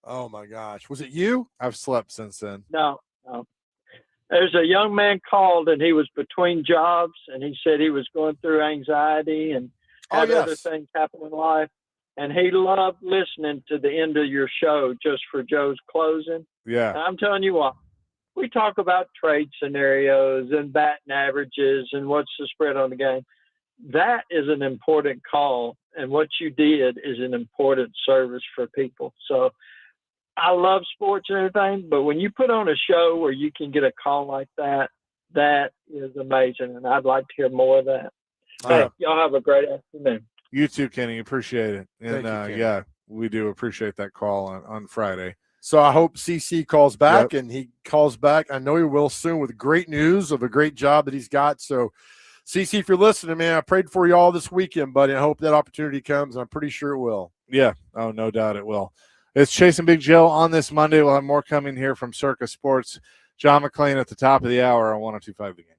Oh my gosh, was it you? I've slept since then. No. There's a young man called and he was between jobs and he said he was going through anxiety and had other things happen in life. And he loved listening to the end of your show just for Joe's closing. Yeah. And I'm telling you what, we talk about trade scenarios and batting averages and what's the spread on the game. That is an important call. And what you did is an important service for people. So I love sports and everything, but when you put on a show where you can get a call like that, that is amazing. And I'd like to hear more of that. Hey, y'all have a great afternoon. You too, Kenny. Appreciate it. And Thank you, yeah, we do appreciate that call on Friday. So I hope CC calls back, and he calls back. I know he will soon with great news of a great job that he's got. So, CC, if you're listening, man, I prayed for you all this weekend, buddy. I hope that opportunity comes, and I'm pretty sure it will. Yeah. Oh, no doubt it will. It's Chase and Big Joe on this Monday. We'll have more coming here from Circa Sports. John McClain at the top of the hour on 102.5 The Game.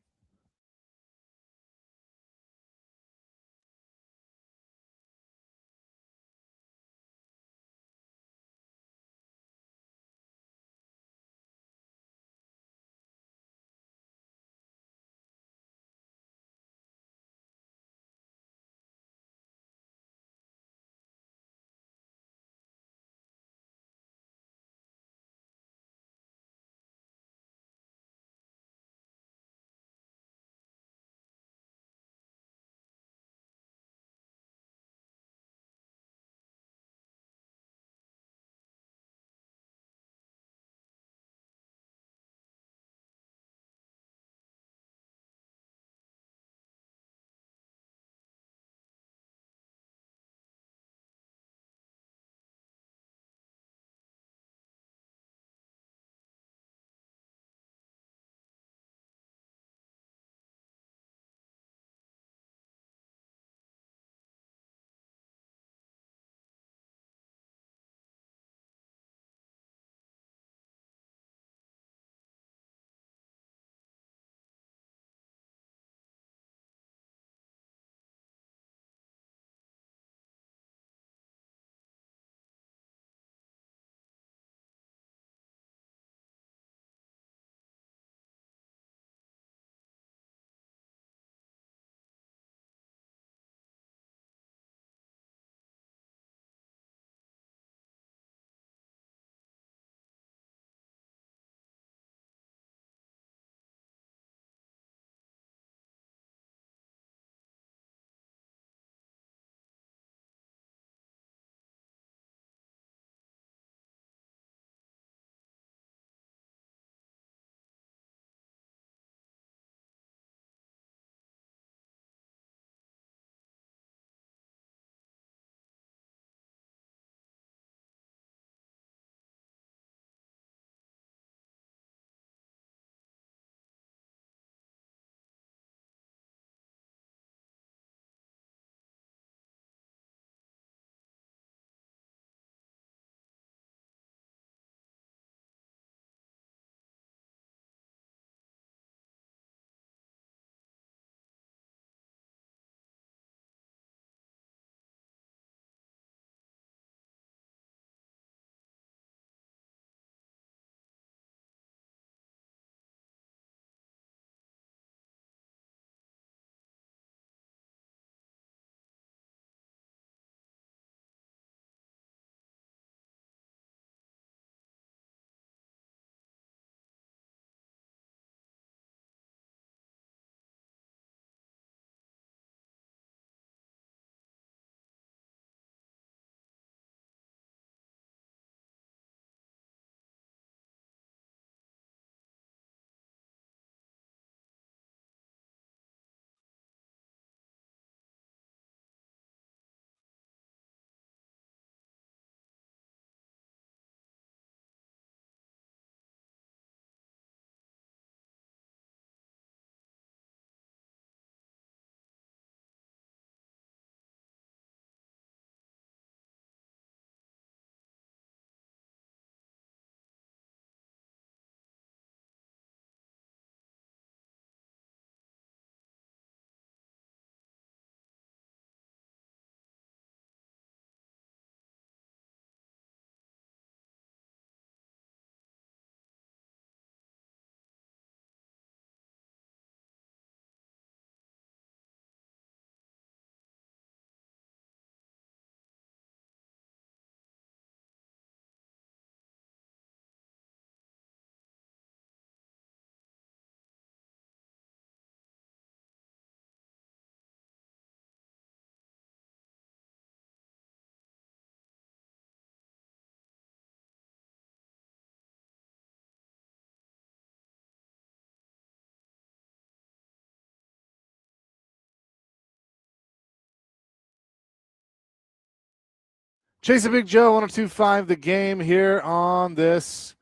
Chasing Big Joe, 102.5 The Game here on this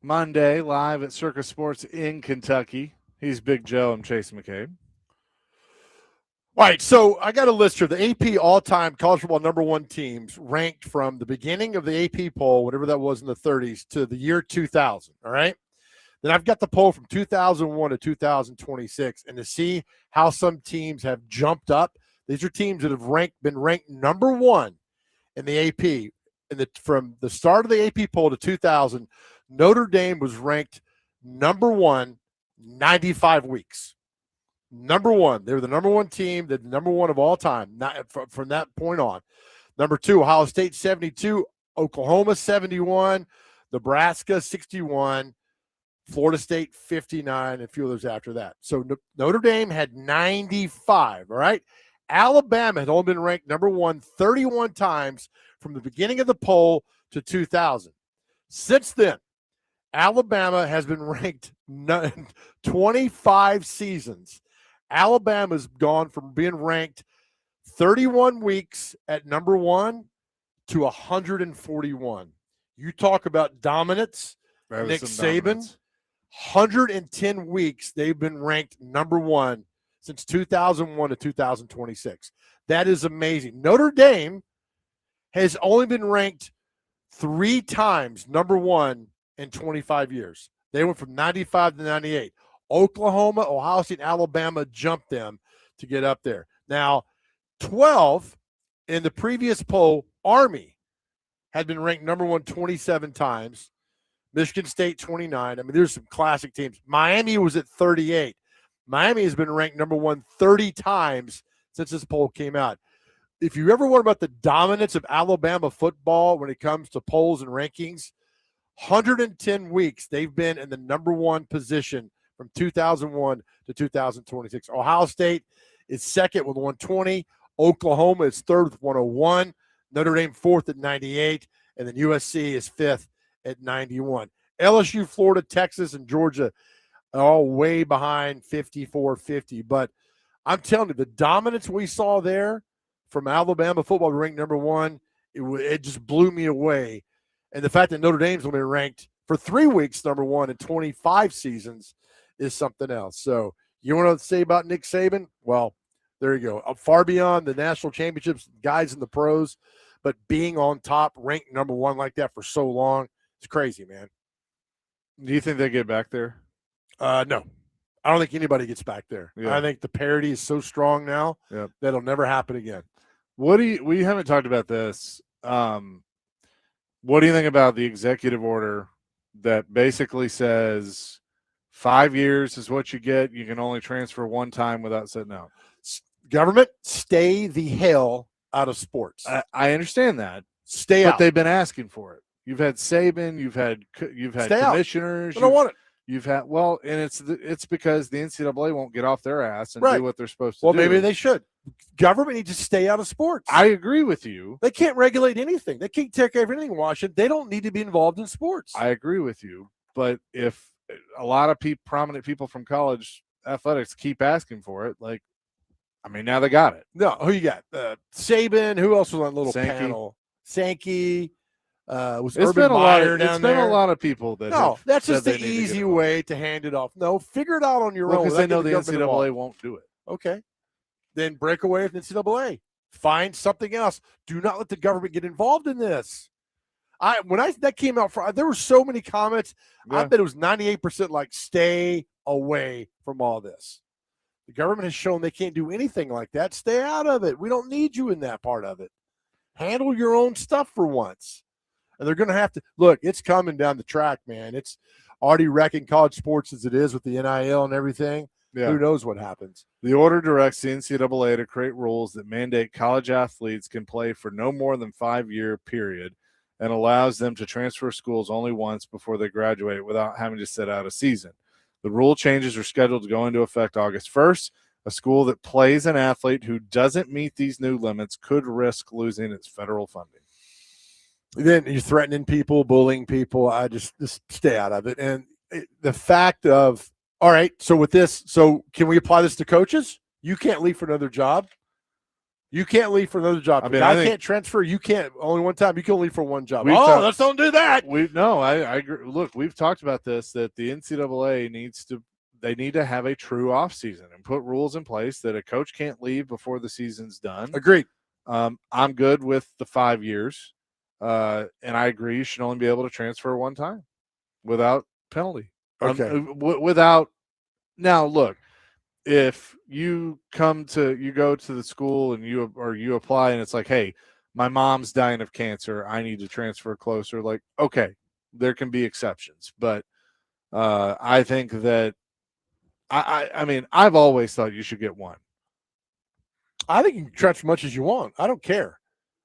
Monday, live at Circus Sports in Kentucky. He's Big Joe. I'm Chase McCabe. All right, so I got a list here. The AP all-time college football #1 teams ranked from the beginning of the AP poll, whatever that was in the 30s, to the year 2000, all right? Then I've got the poll from 2001 to 2026, and to see how some teams have jumped up, these are teams that have been ranked #1 in the AP. From the start of the AP poll to 2000, Notre Dame was ranked #1 95 weeks. #1. They were the #1 team, the #1 of all time, not from that point on. #2, Ohio State 72, Oklahoma 71, Nebraska 61, Florida State 59, and a few others after that. So Notre Dame had 95, all right? Alabama had only been ranked #1 31 times from the beginning of the poll to 2000. Since then, Alabama has been ranked 25 seasons. Alabama's gone from being ranked 31 weeks at #1 to 141. You talk about dominance. Nick Saban, 110 weeks they've been ranked #1 since 2001 to 2026. That is amazing. Notre Dame has only been ranked 3 times #1 in 25 years. They went from 95 to 98. Oklahoma, Ohio State, and Alabama jumped them to get up there. Now, 12 in the previous poll, Army had been ranked #1 27 times. Michigan State 29. I mean, there's some classic teams. Miami was at 38. Miami has been ranked #1 30 times since this poll came out. If you ever wonder about the dominance of Alabama football when it comes to polls and rankings, 110 weeks they've been in the #1 position from 2001 to 2026. Ohio State is second with 120. Oklahoma is third with 101. Notre Dame fourth at 98. And then USC is fifth at 91. LSU, Florida, Texas, and Georgia are all way behind 54-50. But I'm telling you, the dominance we saw there from Alabama football ranked #1, it just blew me away. And the fact that Notre Dame's only been ranked for 3 weeks #1 in 25 seasons is something else. So you want to say about Nick Saban? Well, there you go. Far beyond the national championships, guys in the pros, but being on top, ranked #1 like that for so long, it's crazy, man. Do you think they get back there? No. I don't think anybody gets back there. Yeah. I think the parity is so strong now that'll never happen again. We haven't talked about this. What do you think about the executive order that basically says 5 years is what you get? You can only transfer one time without sitting out. Government, stay the hell out of sports. I understand that. Stay out. But they've been asking for it. You've had Saban, you've had Stay commissioners. I don't want it. You've had and it's because the NCAA won't get off their ass and do what they're supposed to do. Well, maybe they should. Government needs to stay out of sports. I agree with you. They can't regulate anything. They can't take everything in Washington. They don't need to be involved in sports. I agree with you. But if a lot of prominent people from college athletics keep asking for it, now they got it. No, who you got? Saban. Who else was on a little Sankey. panel? Sankey. Was It's Urban been a lot. Meyer down It's been there? a lot of people that. No, have that's said just the they need to get easy involved. way to hand it off. No, figure it out on your own. Because they know without the getting government NCAA involved. won't do it. Okay. Then break away with the NCAA. Find something else. Do not let the government get involved in this. That came out, there were so many comments. I Yeah. bet it was 98% like, stay away from all this. The government has shown they can't do anything like that. Stay out of it. We don't need you in that part of it. Handle your own stuff for once. And they're going to have to look. It's coming down the track, man. It's already wrecking college sports as it is with the NIL and everything. Yeah. Who knows what happens? The order directs the NCAA to create rules that mandate college athletes can play for no more than 5-year period and allows them to transfer schools only once before they graduate without having to sit out a season. The rule changes are scheduled to go into effect August 1st. A school that plays an athlete who doesn't meet these new limits could risk losing its federal funding. Then you're threatening people, bullying people. I just stay out of it. And the fact of, all right, so with this, so can we apply this to coaches? You can't leave for another job. You can't leave for another job. I I mean, mean, I think- can't transfer. You can't only one time. You can only leave for one job. We've Oh, talked- let's don't do that. I agree. Look, we've talked about this, that the NCAA they need to have a true offseason and put rules in place that a coach can't leave before the season's done. Agreed. I'm good with the 5 years. And I agree you should only be able to transfer one time without penalty. Okay. Without now, look, if you go to the school and you apply and it's like, hey, my mom's dying of cancer, I need to transfer closer. Like, okay, there can be exceptions, but I think that I mean, I've always thought you should get one. I think you can transfer as much as you want. I don't care.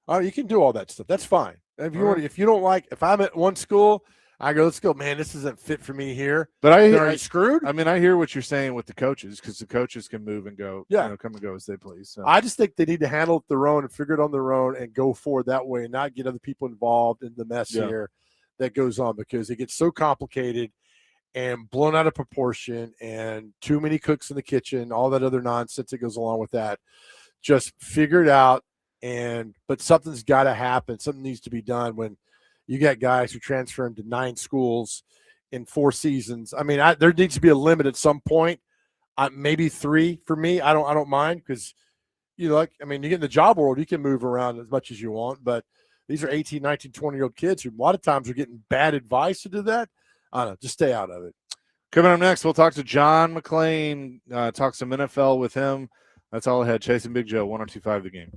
You can do all that stuff. That's fine. If you want, if you don't like, if I'm at one school, I go, let's go. Man, this isn't fit for me here. But are you screwed? I mean, I hear what you're saying with the coaches because the coaches can move and go, come and go as they please. So. I just think they need to handle it their own and figure it on their own and go forward that way and not get other people involved in the mess here that goes on because it gets so complicated and blown out of proportion and too many cooks in the kitchen, all that other nonsense that goes along with that. Just figure it out. But something's got to happen. Something needs to be done when you got guys who transfer into 9 schools in 4 seasons. I mean, there needs to be a limit at some point. Maybe 3 for me. I don't mind because you get in the job world, you can move around as much as you want, but these are 18, 19, 20-year-old kids who a lot of times are getting bad advice to do that. I don't know, just stay out of it. Coming up next, we'll talk to John McClain, talk some NFL with him. That's all I had. Chasing Big Joe, 102.5 The Game.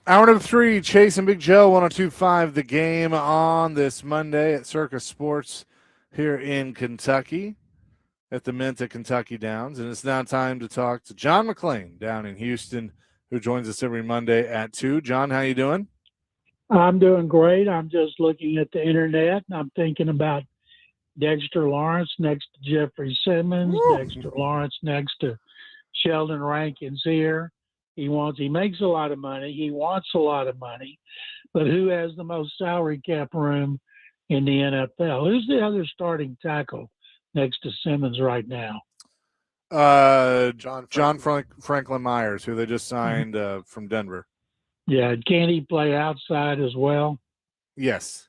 Hour number 3, Chase and Big Joe, 102.5 The Game on this Monday at Circus Sports here in Kentucky at the Mint at Kentucky Downs. And it's now time to talk to John McClain down in Houston, who joins us every Monday at 2. John, how you doing? I'm doing great. I'm just looking at the internet, and I'm thinking about Dexter Lawrence next to Jeffrey Simmons, Dexter Lawrence next to Sheldon Rankins here. He makes a lot of money. He wants a lot of money, but who has the most salary cap room in the NFL? Who's the other starting tackle next to Simmons right now? John Franklin Myers, who they just signed from Denver. Yeah, can he play outside as well? Yes.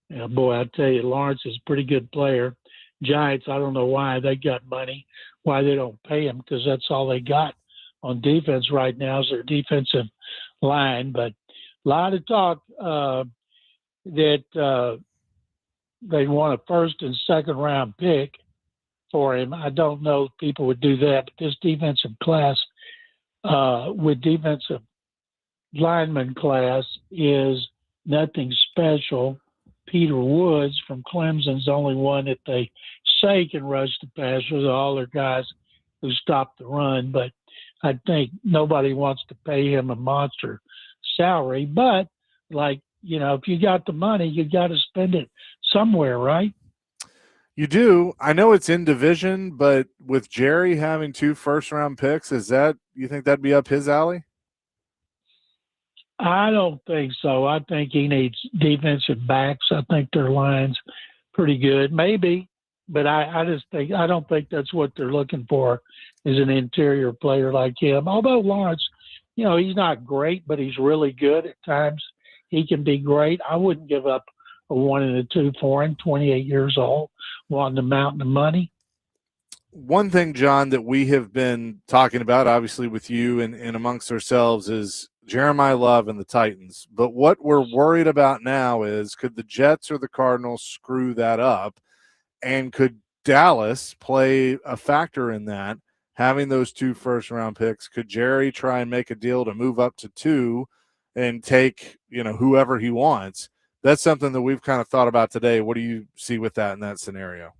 Yeah, boy, I tell you, Lawrence is a pretty good player. Giants, I don't know why they got money, why they don't pay him, because that's all they got on defense right now is their defensive line. But a lot of talk that they want a first and second round pick for him. I don't know if people would do that, but this defensive class with defensive lineman class is nothing special. Peter Woods from Clemson's the only one that they say can rush the passer. All their guys who stop the run, but I think nobody wants to pay him a monster salary. But, like, if you got the money, you got to spend it somewhere, right? You do. I know it's in division, but with Jerry having 2 first-round picks, you think that'd be up his alley? I don't think so. I think he needs defensive backs. I think their line's pretty good. Maybe, but I don't think that's what they're looking for is an interior player like him. Although Lawrence, he's not great, but he's really good at times. He can be great. I wouldn't give up a 1 and a 2 for him, 28 years old, wanting a mountain of money. One thing, John, that we have been talking about, obviously with you and amongst ourselves, is Jeremiah Love and the Titans. But what we're worried about now is, could the Jets or the Cardinals screw that up? And could Dallas play a factor in that, having those 2 first-round picks? Could Jerry try and make a deal to move up to 2 and take, whoever he wants? That's something that we've kind of thought about today. What do you see with that in that scenario?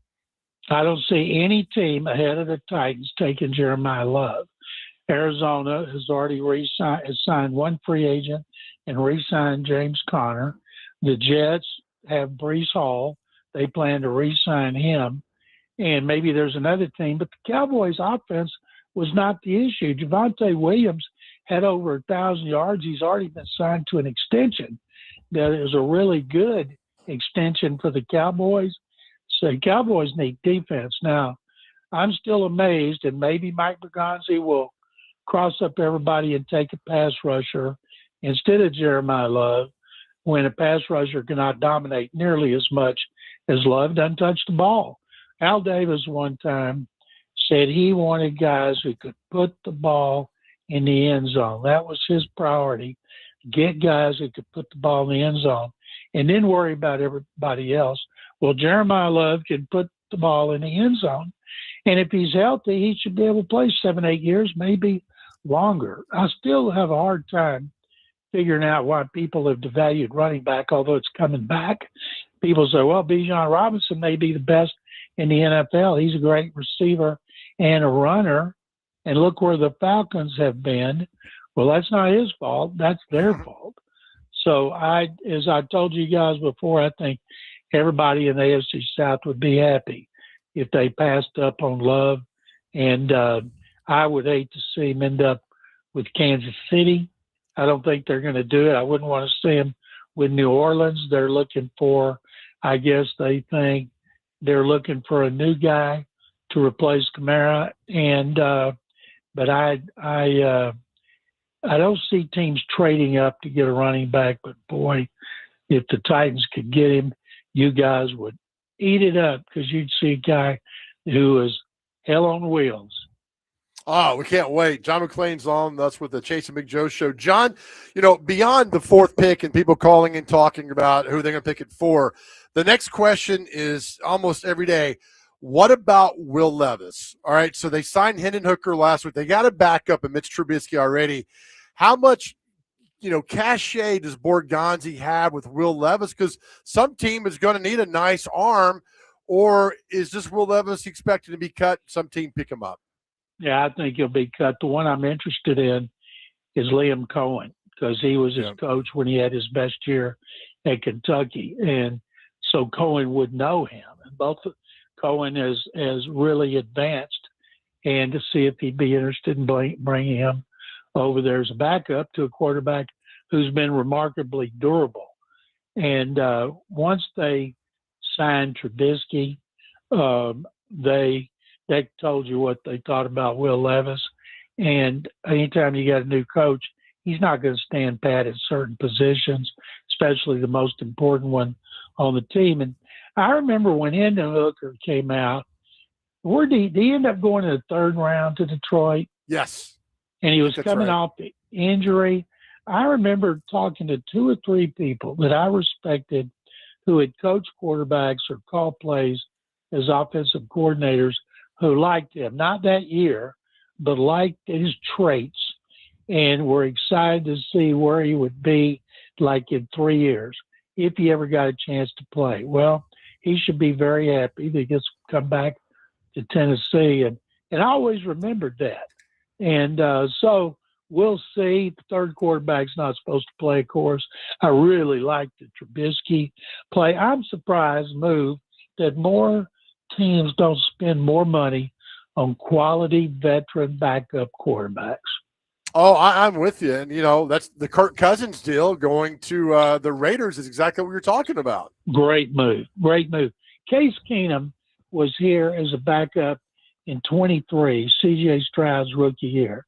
I don't see any team ahead of the Titans taking Jeremiah Love. Arizona has already signed one free agent and re-signed James Conner. The Jets have Breece Hall. They plan to re-sign him. And maybe there's another team. But the Cowboys' offense was not the issue. Javonte Williams had over 1,000 yards. He's already been signed to an extension. That is a really good extension for the Cowboys. So the Cowboys need defense. Now, I'm still amazed, and maybe Mike Bergonzi will cross up everybody and take a pass rusher instead of Jeremiah Love, when a pass rusher cannot dominate nearly as much as Love. Doesn't touch the ball. Al Davis one time said he wanted guys who could put the ball in the end zone. That was his priority, get guys who could put the ball in the end zone and then worry about everybody else. Well, Jeremiah Love can put the ball in the end zone, and if he's healthy, he should be able to play 7-8 years, maybe longer. I still have a hard time figuring out why people have devalued running back, although it's coming back. People say, well, Bijan Robinson may be the best in the NFL. He's a great receiver and a runner, and look where the Falcons have been. Well, that's not his fault. That's their fault. So as I told you guys before, I think everybody in the AFC South would be happy if they passed up on Love. And I would hate to see him end up with Kansas City. I don't think they're going to do it. I wouldn't want to see him with New Orleans. They're looking for, I guess they think they're looking for a new guy to replace Kamara. And but I don't see teams trading up to get a running back. But boy, if the Titans could get him, you guys would eat it up, because you'd see a guy who is hell on wheels. Oh, we can't wait. John McClain's on. That's with the Chase and Big Joe show. John, beyond the 4th pick and people calling and talking about who they're going to pick at 4, the next question is almost every day, what about Will Levis? All right, so they signed Hendon Hooker last week. They got a backup in Mitch Trubisky already. How much cachet does Borgonzi have with Will Levis? Because some team is going to need a nice arm, or is this Will Levis expected to be cut? Some team pick him up. Yeah, I think he'll be cut. The one I'm interested in is Liam Cohen, because he was his coach when he had his best year at Kentucky. And so Cohen would know him. And both Cohen has really advanced, and to see if he'd be interested in bringing him over there as a backup to a quarterback who's been remarkably durable. And once they signed Trubisky, they told you what they thought about Will Levis. And anytime you got a new coach, he's not going to stand pat at certain positions, especially the most important one on the team. And I remember when Hendon Hooker came out, where did he end up going in the third round to Detroit? Yes. And he was coming off the injury. I remember talking to 2 or 3 people that I respected who had coached quarterbacks or called plays as offensive coordinators who liked him, not that year, but liked his traits and were excited to see where he would be like in 3 years if he ever got a chance to play. Well, he should be very happy that he gets to come back to Tennessee. And I always remembered that. And so we'll see. The third quarterback's not supposed to play, of course. I really like the Trubisky play. I'm surprised, that more teams don't spend more money on quality veteran backup quarterbacks. Oh, I'm with you. And, that's the Kirk Cousins deal going to the Raiders is exactly what you're talking about. Great move. Case Keenum was here as a backup in 23, C.J. Stroud's rookie year.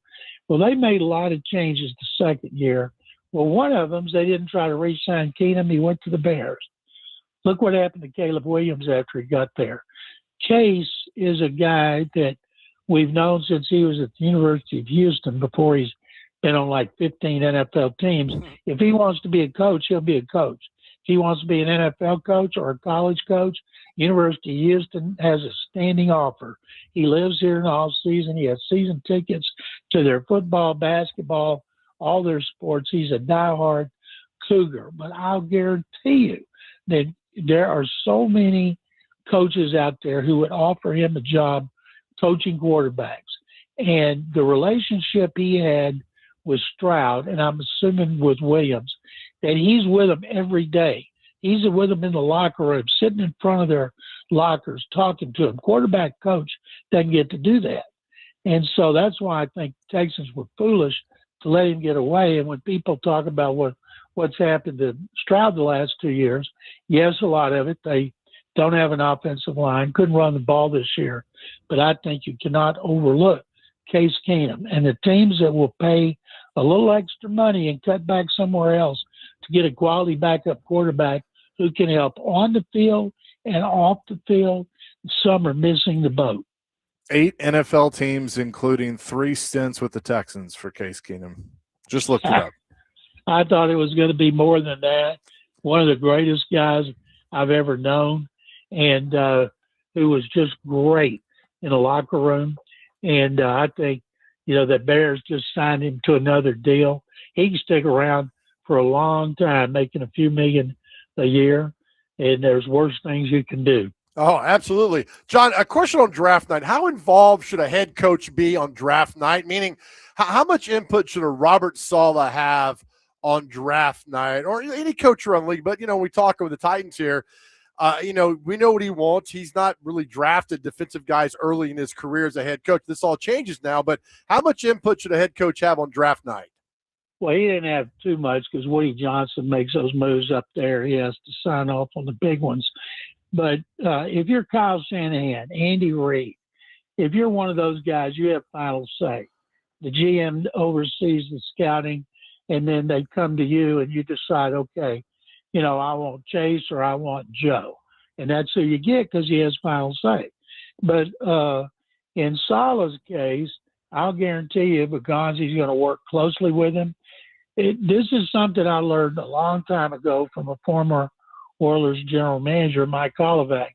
Well, they made a lot of changes the second year. Well, one of them is they didn't try to re-sign Keenum. He went to the Bears. Look what happened to Caleb Williams after he got there. Case is a guy that we've known since he was at the University of Houston, before he's been on like 15 NFL teams. If he wants to be a coach, he'll be a coach. If he wants to be an NFL coach or a college coach, University of Houston has a standing offer. He lives here in the off season. He has season tickets to their football, basketball, all their sports. He's a diehard Cougar. But I'll guarantee you that there are so many coaches out there who would offer him a job coaching quarterbacks. And the relationship he had with Stroud, and I'm assuming with Williams, that he's with them every day. He's with them in the locker room, sitting in front of their lockers, talking to them. Quarterback coach doesn't get to do that. And so that's why I think Texans were foolish to let him get away. And when people talk about what's happened to Stroud the last 2 years, yes, a lot of it, they don't have an offensive line, couldn't run the ball this year. But I think you cannot overlook Case Keenum. And the teams that will pay a little extra money and cut back somewhere else to get a quality backup quarterback who can help on the field and off the field, some are missing the boat. 8 NFL teams, including 3 stints with the Texans for Case Keenum. Just looked it up. I thought it was going to be more than that. One of the greatest guys I've ever known, and who was just great in the locker room. And I think, the Bears just signed him to another deal. He can stick around for a long time, making a few million a year, and there's worse things you can do. Oh, absolutely. John, a question on draft night. How involved should a head coach be on draft night? Meaning, how much input should a Robert Saleh have on draft night, or any coach around the league? But, we talk with the Titans here. We know what he wants. He's not really drafted defensive guys early in his career as a head coach. This all changes now, but how much input should a head coach have on draft night? Well, he didn't have too much because Woody Johnson makes those moves up there. He has to sign off on the big ones. But if you're Kyle Shanahan, Andy Reid, if you're one of those guys, you have final say. The GM oversees the scouting, and then they come to you and you decide, okay, I want Chase or I want Joe. And that's who you get because he has final say. But in Saleh's case, I'll guarantee you Borgonzi's going to work closely with him. This is something I learned a long time ago from a former Oilers general manager, Mike Olivac.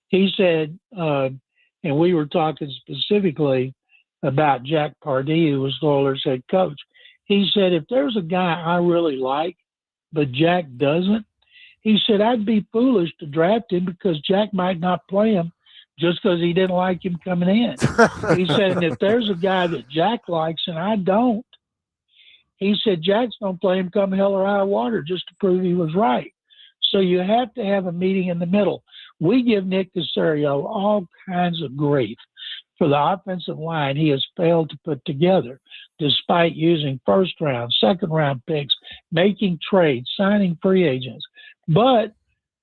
He said, and we were talking specifically about Jack Pardee, who was the Oilers head coach. He said, if there's a guy I really like, but Jack doesn't, he said, I'd be foolish to draft him because Jack might not play him just because he didn't like him coming in. He said, and if there's a guy that Jack likes and I don't, he said, Jack's going to play him come hell or high water just to prove he was right. So you have to have a meeting in the middle. We give Nick Caserio all kinds of grief for the offensive line he has failed to put together, despite using first round, second round picks, making trades, signing free agents. But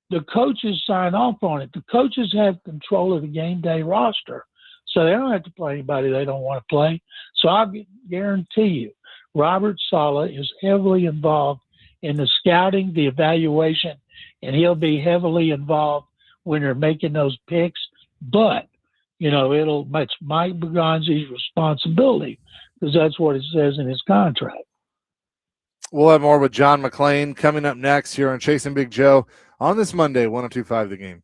the coaches sign off on it. The coaches have control of the game day roster, so they don't have to play anybody they don't want to play. So I guarantee you, Robert Saleh is heavily involved in the scouting, the evaluation, and he'll be heavily involved when they're making those picks. But, it's Mike Bergonzi's responsibility because that's what it says in his contract. We'll have more with John McClain coming up next here on Chasing Big Joe on this Monday, 102.5 The Game.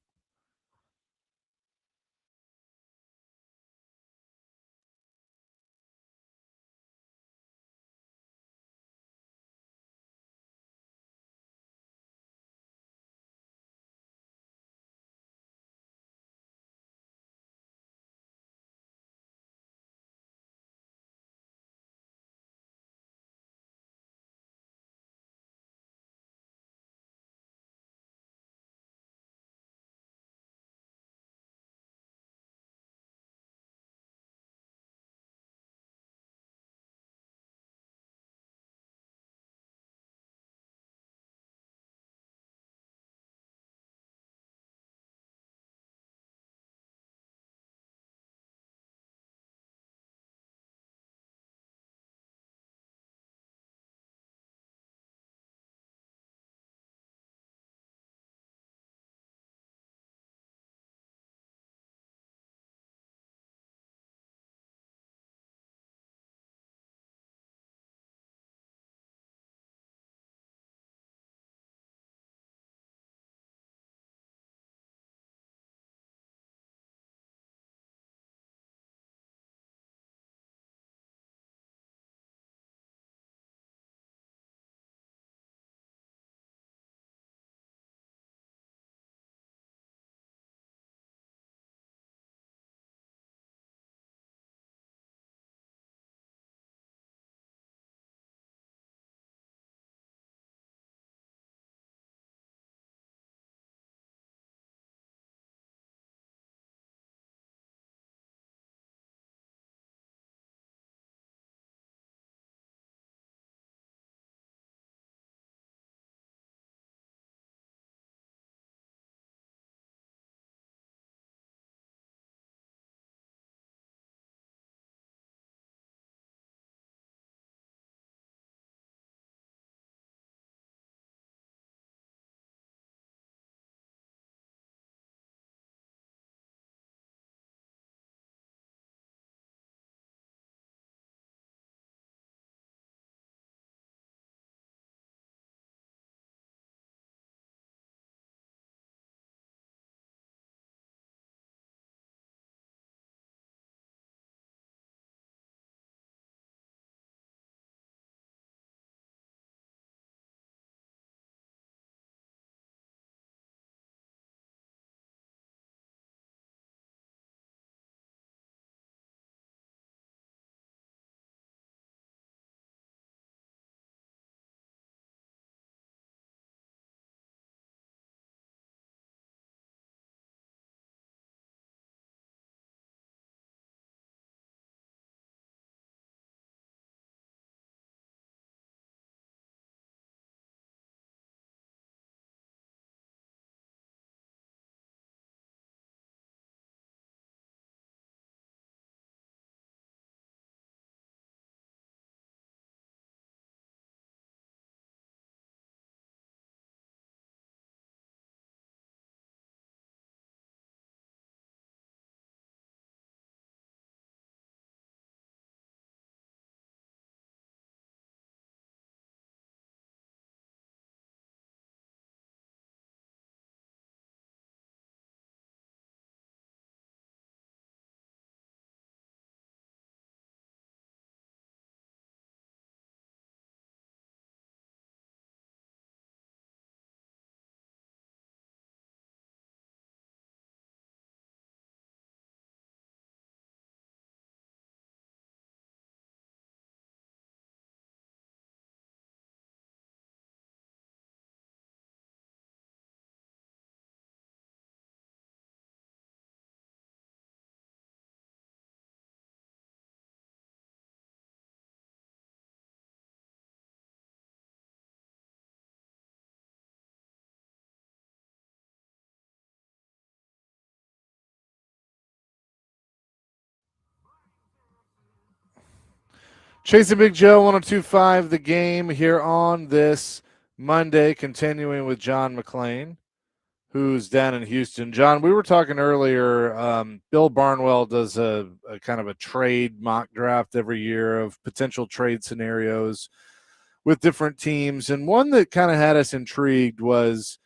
Chasing Big Joe, 102.5 The Game here on this Monday, continuing with John McClain, who's down in Houston. John, we were talking earlier, Bill Barnwell does a kind of a trade mock draft every year of potential trade scenarios with different teams, and one that kind of had us intrigued was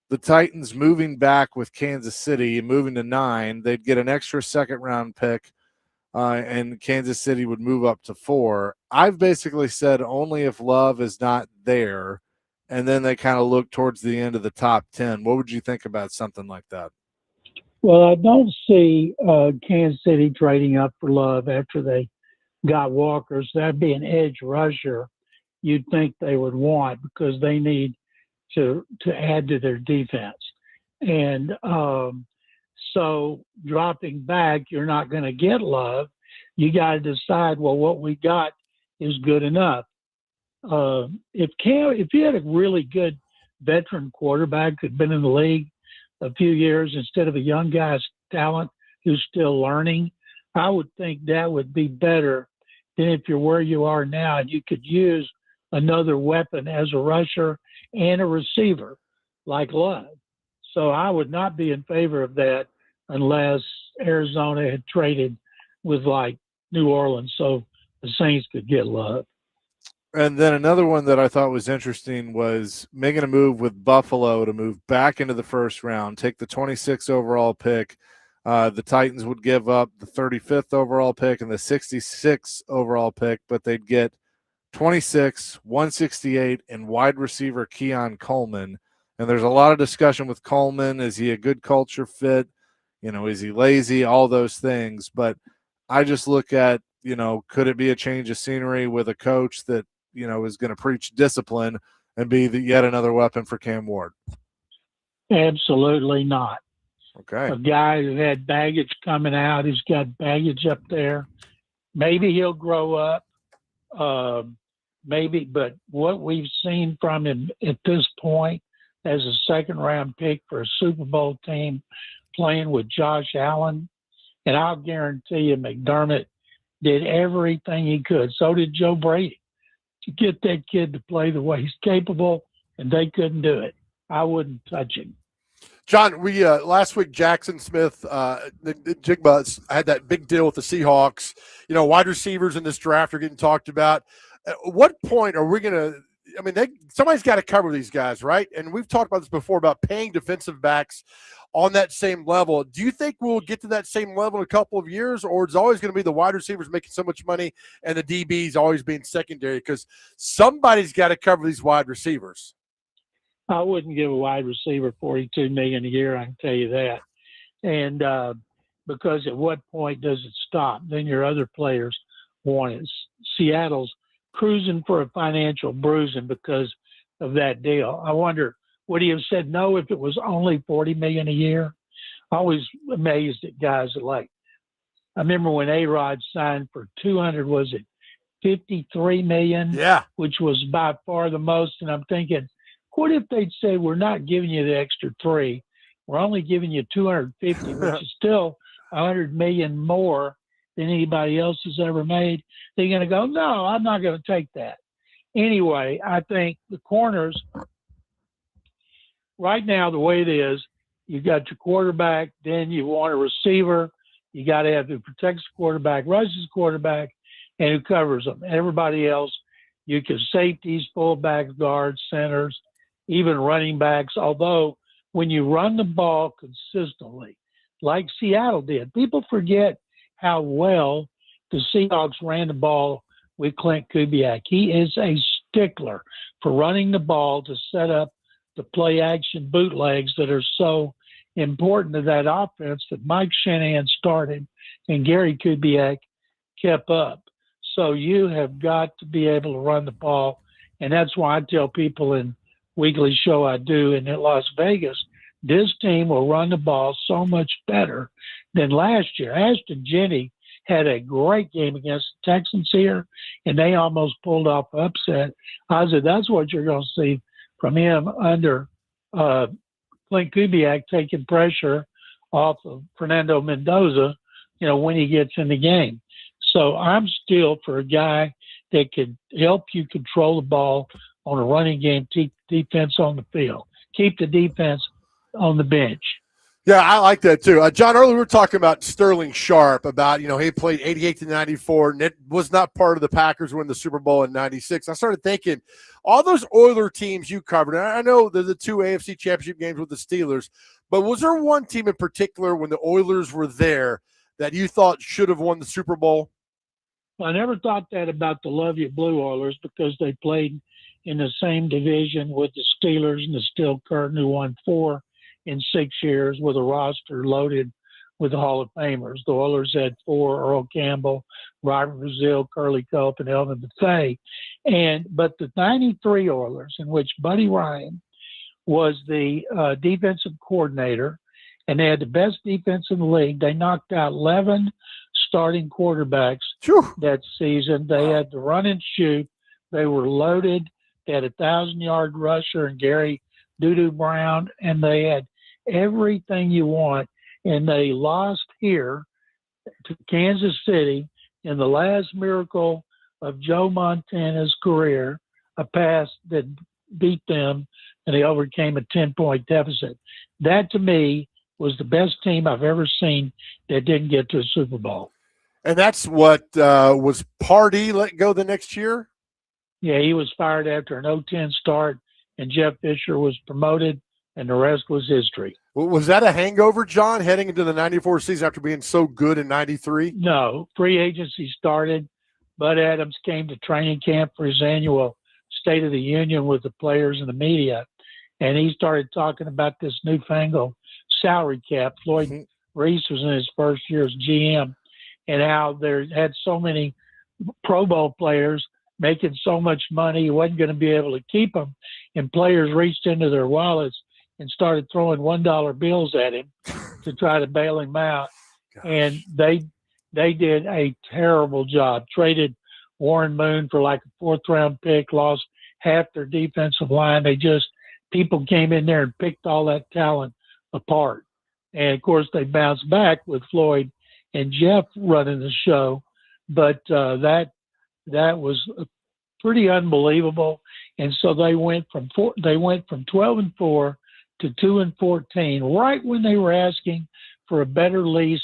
the Titans moving back with Kansas City, moving to 9. They'd get an extra second-round pick, and Kansas City would move up to 4. I've basically said only if Love is not there, and then they kind of look towards the end of the top 10. What would you think about something like that? Well, I don't see Kansas City trading up for Love after they got Walker. So that'd be an edge rusher you'd think they would want because they need to add to their defense. And so dropping back, you're not going to get Love. You got to decide, well, what we got is good enough. If you had a really good veteran quarterback who'd been in the league a few years instead of a young guy's talent who's still learning, I would think that would be better than if you're where you are now and you could use another weapon as a rusher and a receiver like Love. So I would not be in favor of that unless Arizona had traded with like New Orleans so the Saints could get Love. And then another one that I thought was interesting was making a move with Buffalo to move back into the first round, take the 26th overall pick. The Titans would give up the 35th overall pick and the 66th overall pick, but they'd get 26, 168, and wide receiver Keon Coleman. And there's a lot of discussion with Coleman. Is he a good culture fit? Is he lazy? All those things. But I just look at, could it be a change of scenery with a coach that, is going to preach discipline and be yet another weapon for Cam Ward? Absolutely not. Okay. A guy who had baggage coming out, he's got baggage up there. Maybe he'll grow up. Maybe, but what we've seen from him at this point as a second-round pick for a Super Bowl team playing with Josh Allen, and I'll guarantee you McDermott did everything he could. So did Joe Brady to get that kid to play the way he's capable, and they couldn't do it. I wouldn't touch him. John, we last week Jackson Smith, the Jigba had that big deal with the Seahawks. Wide receivers in this draft are getting talked about. At what point are we going to – I mean, somebody's got to cover these guys, right? And we've talked about this before about paying defensive backs on that same level. Do you think we'll get to that same level in a couple of years, or it's always going to be the wide receivers making so much money and the DBs always being secondary? Because somebody's got to cover these wide receivers. I wouldn't give a wide receiver $42 million a year, I can tell you that. And because at what point does it stop? Then your other players want it. Seattle's cruising for a financial bruising because of that deal. I wonder, would he have said no if it was only $40 million a year? Always amazed at guys that I remember when A-Rod signed for $53 million, which was by far the most. And I'm thinking, what if they'd say, we're not giving you the extra $3 million, we're only giving you $250 million, which is still $100 million more than anybody else has ever made? They're going to go, no, I'm not going to take that. Anyway, I think the corners, right now, the way it is, you got your quarterback, then you want a receiver. You got to have who protects the quarterback, rushes the quarterback, and who covers them. Everybody else, you can safeties, fullbacks, guards, centers, even running backs. Although when you run the ball consistently, like Seattle did, people forget how well the Seahawks ran the ball with Clint Kubiak. He is a stickler for running the ball to set up the play action bootlegs that are so important to that offense that Mike Shanahan started and Gary Kubiak kept up. So you have got to be able to run the ball. And that's why I tell people in weekly show I do in Las Vegas, this team will run the ball so much better than last year. Ashton Jenney had a great game against the Texans here, and they almost pulled off upset. I said, that's what you're going to see from him under Clint Kubiak taking pressure off of Fernando Mendoza, when he gets in the game. So I'm still for a guy that can help you control the ball on a running game, keep defense on the field, keep the defense on the bench. Yeah, I like that too. John, earlier we were talking about Sterling Sharp, about, he played 88 to 94, and it was not part of the Packers winning the Super Bowl in 96. I started thinking, all those Oiler teams you covered, and I know there's the 2 AFC Championship games with the Steelers, but was there one team in particular when the Oilers were there that you thought should have won the Super Bowl? Well, I never thought that about the Love You Blue Oilers because they played in the same division with the Steelers and the Steel Curtain, who won 4 in 6 years with a roster loaded with the Hall of Famers. The Oilers had 4: Earl Campbell, Robert Brazile, Curly Culp, and Elvin Buffet. But the 93 Oilers, in which Buddy Ryan was the defensive coordinator, and they had the best defense in the league. They knocked out 11 starting quarterbacks that season. They had to run and shoot. They were loaded. They had a 1,000-yard rusher and Gary Doo-Doo Brown, and they had everything you want. And they lost here to Kansas City in the last miracle of Joe Montana's career, a pass that beat them, and they overcame a 10-point deficit. That, to me, was the best team I've ever seen that didn't get to a Super Bowl. And that's what was Pardee let go the next year? Yeah, he was fired after an 0-10 start, and Jeff Fisher was promoted, and the rest was history. Was that a hangover, John, heading into the 94 season after being so good in 93? No. Free agency started. Bud Adams came to training camp for his annual State of the Union with the players and the media, and he started talking about this newfangled salary cap. Floyd Reese was in his first year as GM, and how there had so many Pro Bowl players making so much money, he wasn't going to be able to keep them. And players reached into their wallets and started throwing $1 bills at him to try to bail him out. Gosh. And they did a terrible job. Traded Warren Moon for like a 4th-round pick, lost half their defensive line. People came in there and picked all that talent apart. And, of course, they bounced back with Floyd and Jeff running the show. But that was pretty unbelievable. And so they went from 12-4 to 2-14, right when they were asking for a better lease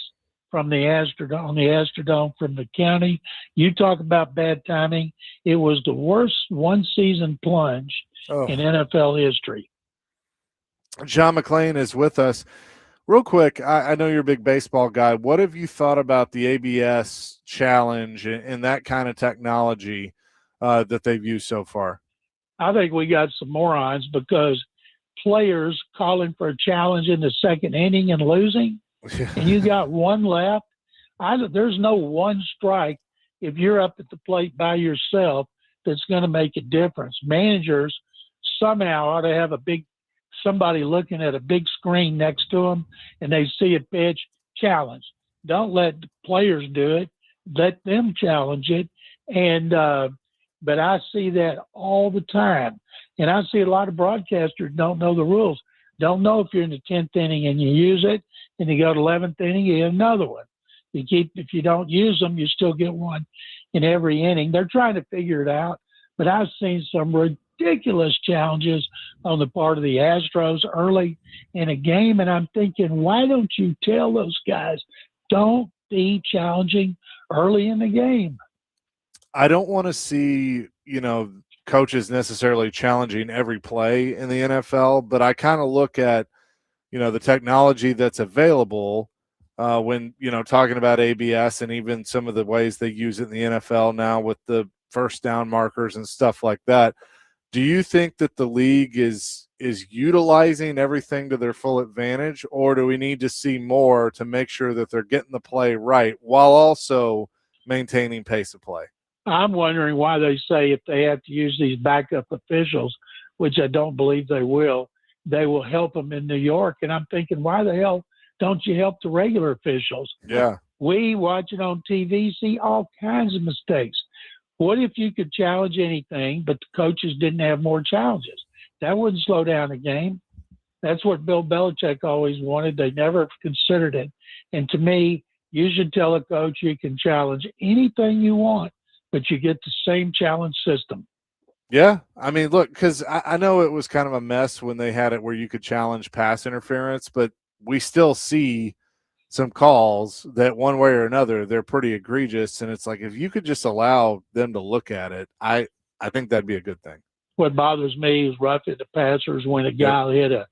from the Astrodome from the county. You talk about bad timing. It was the worst one-season plunge in NFL history. John McClain is with us. Real quick, I know you're a big baseball guy. What have you thought about the ABS challenge and that kind of technology that they've used so far? I think we got some morons because players calling for a challenge in the second inning and losing, and you got one left. There's no one strike if you're up at the plate by yourself that's going to make a difference. Managers somehow ought to have somebody looking at a big screen next to them, and they see a pitch, challenge. Don't let the players do it. Let them challenge it. But I see that all the time. And I see a lot of broadcasters don't know the rules. Don't know if you're in the 10th inning and you use it, and you go to 11th inning, you have another one. If you don't use them, you still get one in every inning. They're trying to figure it out. But I've seen some ridiculous challenges on the part of the Astros early in a game, and I'm thinking, why don't you tell those guys, don't be challenging early in the game? I don't want to see, coaches necessarily challenging every play in the NFL, but I kind of look at, the technology that's available when, talking about ABS and even some of the ways they use it in the NFL now with the first down markers and stuff like that. Do you think that the league is utilizing everything to their full advantage, or do we need to see more to make sure that they're getting the play right while also maintaining pace of play? I'm wondering why they say if they have to use these backup officials, which I don't believe they will help them in New York. And I'm thinking, why the hell don't you help the regular officials? Yeah. We watch it on TV, see all kinds of mistakes. What if you could challenge anything, but the coaches didn't have more challenges? That wouldn't slow down the game. That's what Bill Belichick always wanted. They never considered it. And to me, you should tell a coach you can challenge anything you want, but you get the same challenge system. Yeah. I mean, look, because I know it was kind of a mess when they had it where you could challenge pass interference, but we still see some calls that one way or another, they're pretty egregious. And it's like, if you could just allow them to look at it, I think that'd be a good thing. What bothers me is roughing the passers when a guy hit a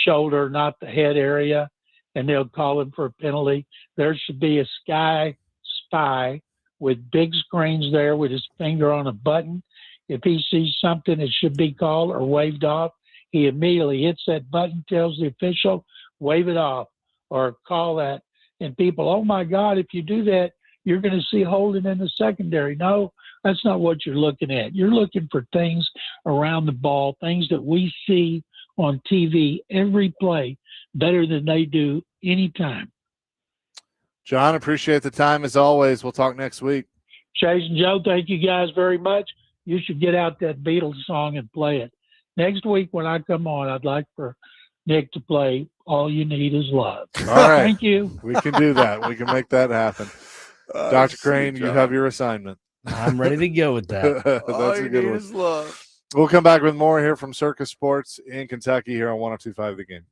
shoulder, not the head area, and they'll call him for a penalty. There should be a sky spy with big screens there with his finger on a button. If he sees something that should be called or waved off, he immediately hits that button, tells the official, wave it off or call that. And people, oh my God, if you do that, you're going to see holding in the secondary. No, that's not what you're looking at. You're looking for things around the ball, things that we see on TV every play better than they do anytime. John, appreciate the time as always. We'll talk next week. Chase and Joe, thank you guys very much. You should get out that Beatles song and play it. Next week when I come on, I'd like for Nick to play All You Need Is Love. All right. Thank you. We can do that. We can make that happen. Dr. Crane, you have your assignment. I'm ready to go with that. That's a good one. Love. We'll come back with more here from Circus Sports in Kentucky here on 102.5 The Game.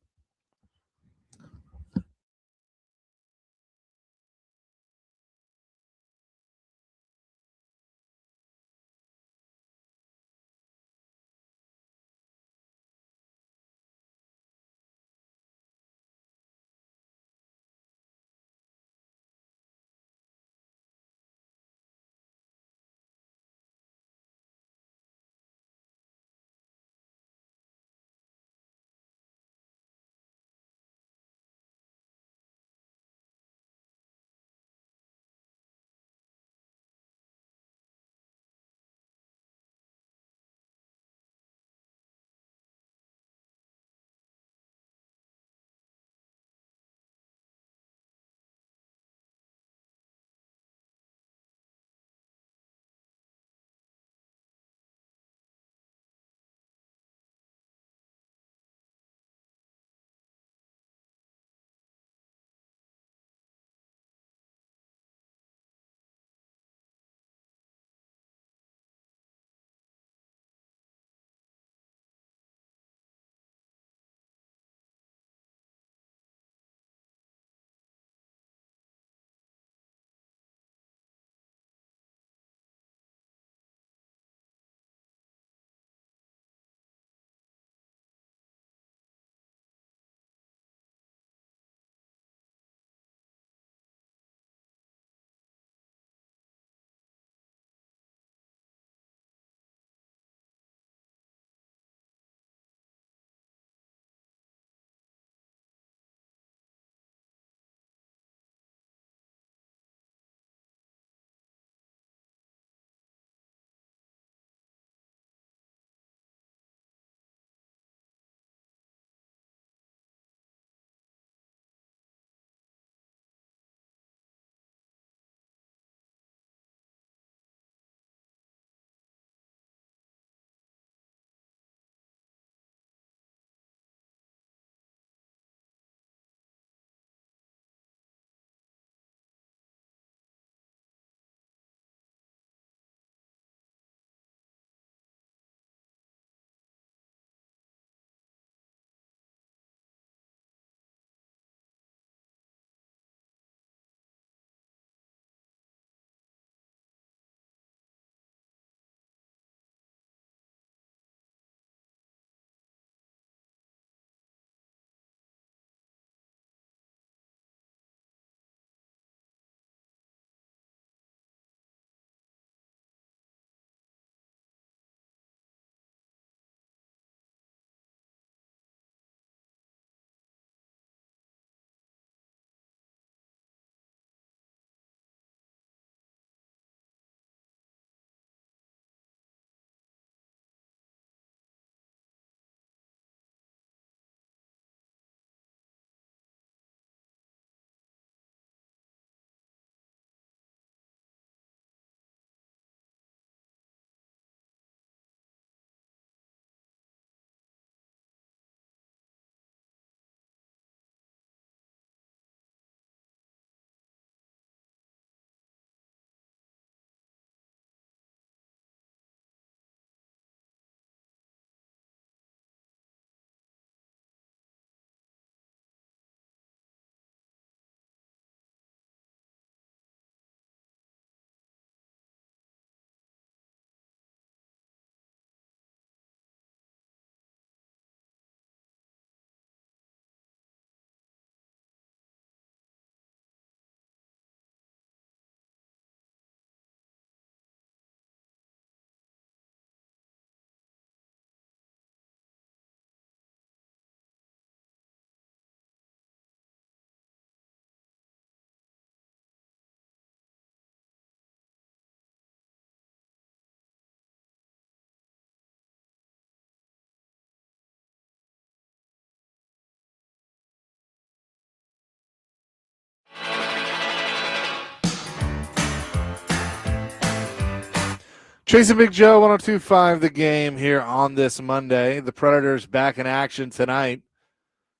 Chasing Big Joe, 102.5 The Game here on this Monday. The Predators back in action tonight,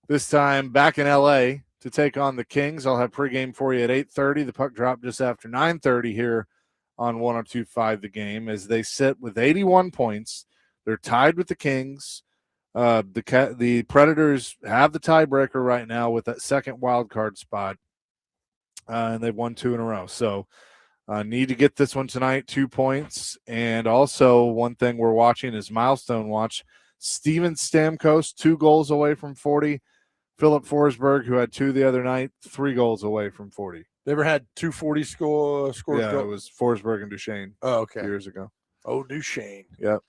this time back in L.A. to take on the Kings. I'll have pregame for you at 8:30. The puck drop just after 9:30 here on 102.5 The Game as they sit with 81 points. They're tied with the Kings. The Predators have the tiebreaker right now with that second wild card spot, and they've won 2 in a row. So need to get this one tonight, 2 points. And also one thing we're watching is milestone watch. Steven Stamkos, 2 goals away from 40. Philip Forsberg, who had 2 the other night, 3 goals away from 40. Never had 240 scored. Yeah, it was Forsberg and Duchesne. Oh, okay. Years ago. Oh, Duchesne. Yep.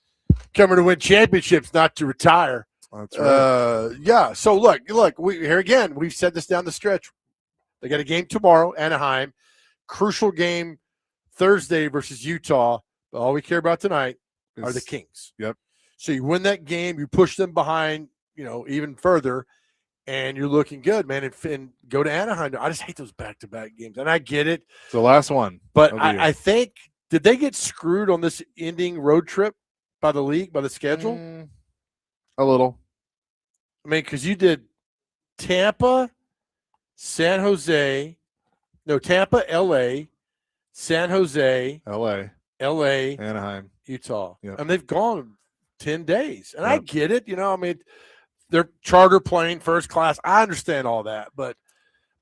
Coming to win championships, not to retire. That's right. Yeah. So look. Here again, we've said this down the stretch. They got a game tomorrow, Anaheim. Crucial game Thursday versus Utah. But all we care about tonight are the Kings. Yep. So you win that game, you push them behind, even further, and you're looking good, man. And go to Anaheim. I just hate those back-to-back games, and I get it. It's the last one. But I think, did they get screwed on this ending road trip by the league, by the schedule? A little. I mean, because you did Tampa, Tampa, L.A., San Jose, L.A., Anaheim, Utah. Yep. And they've gone 10 days. And I get it. They're charter plane, first class. I understand all that. But,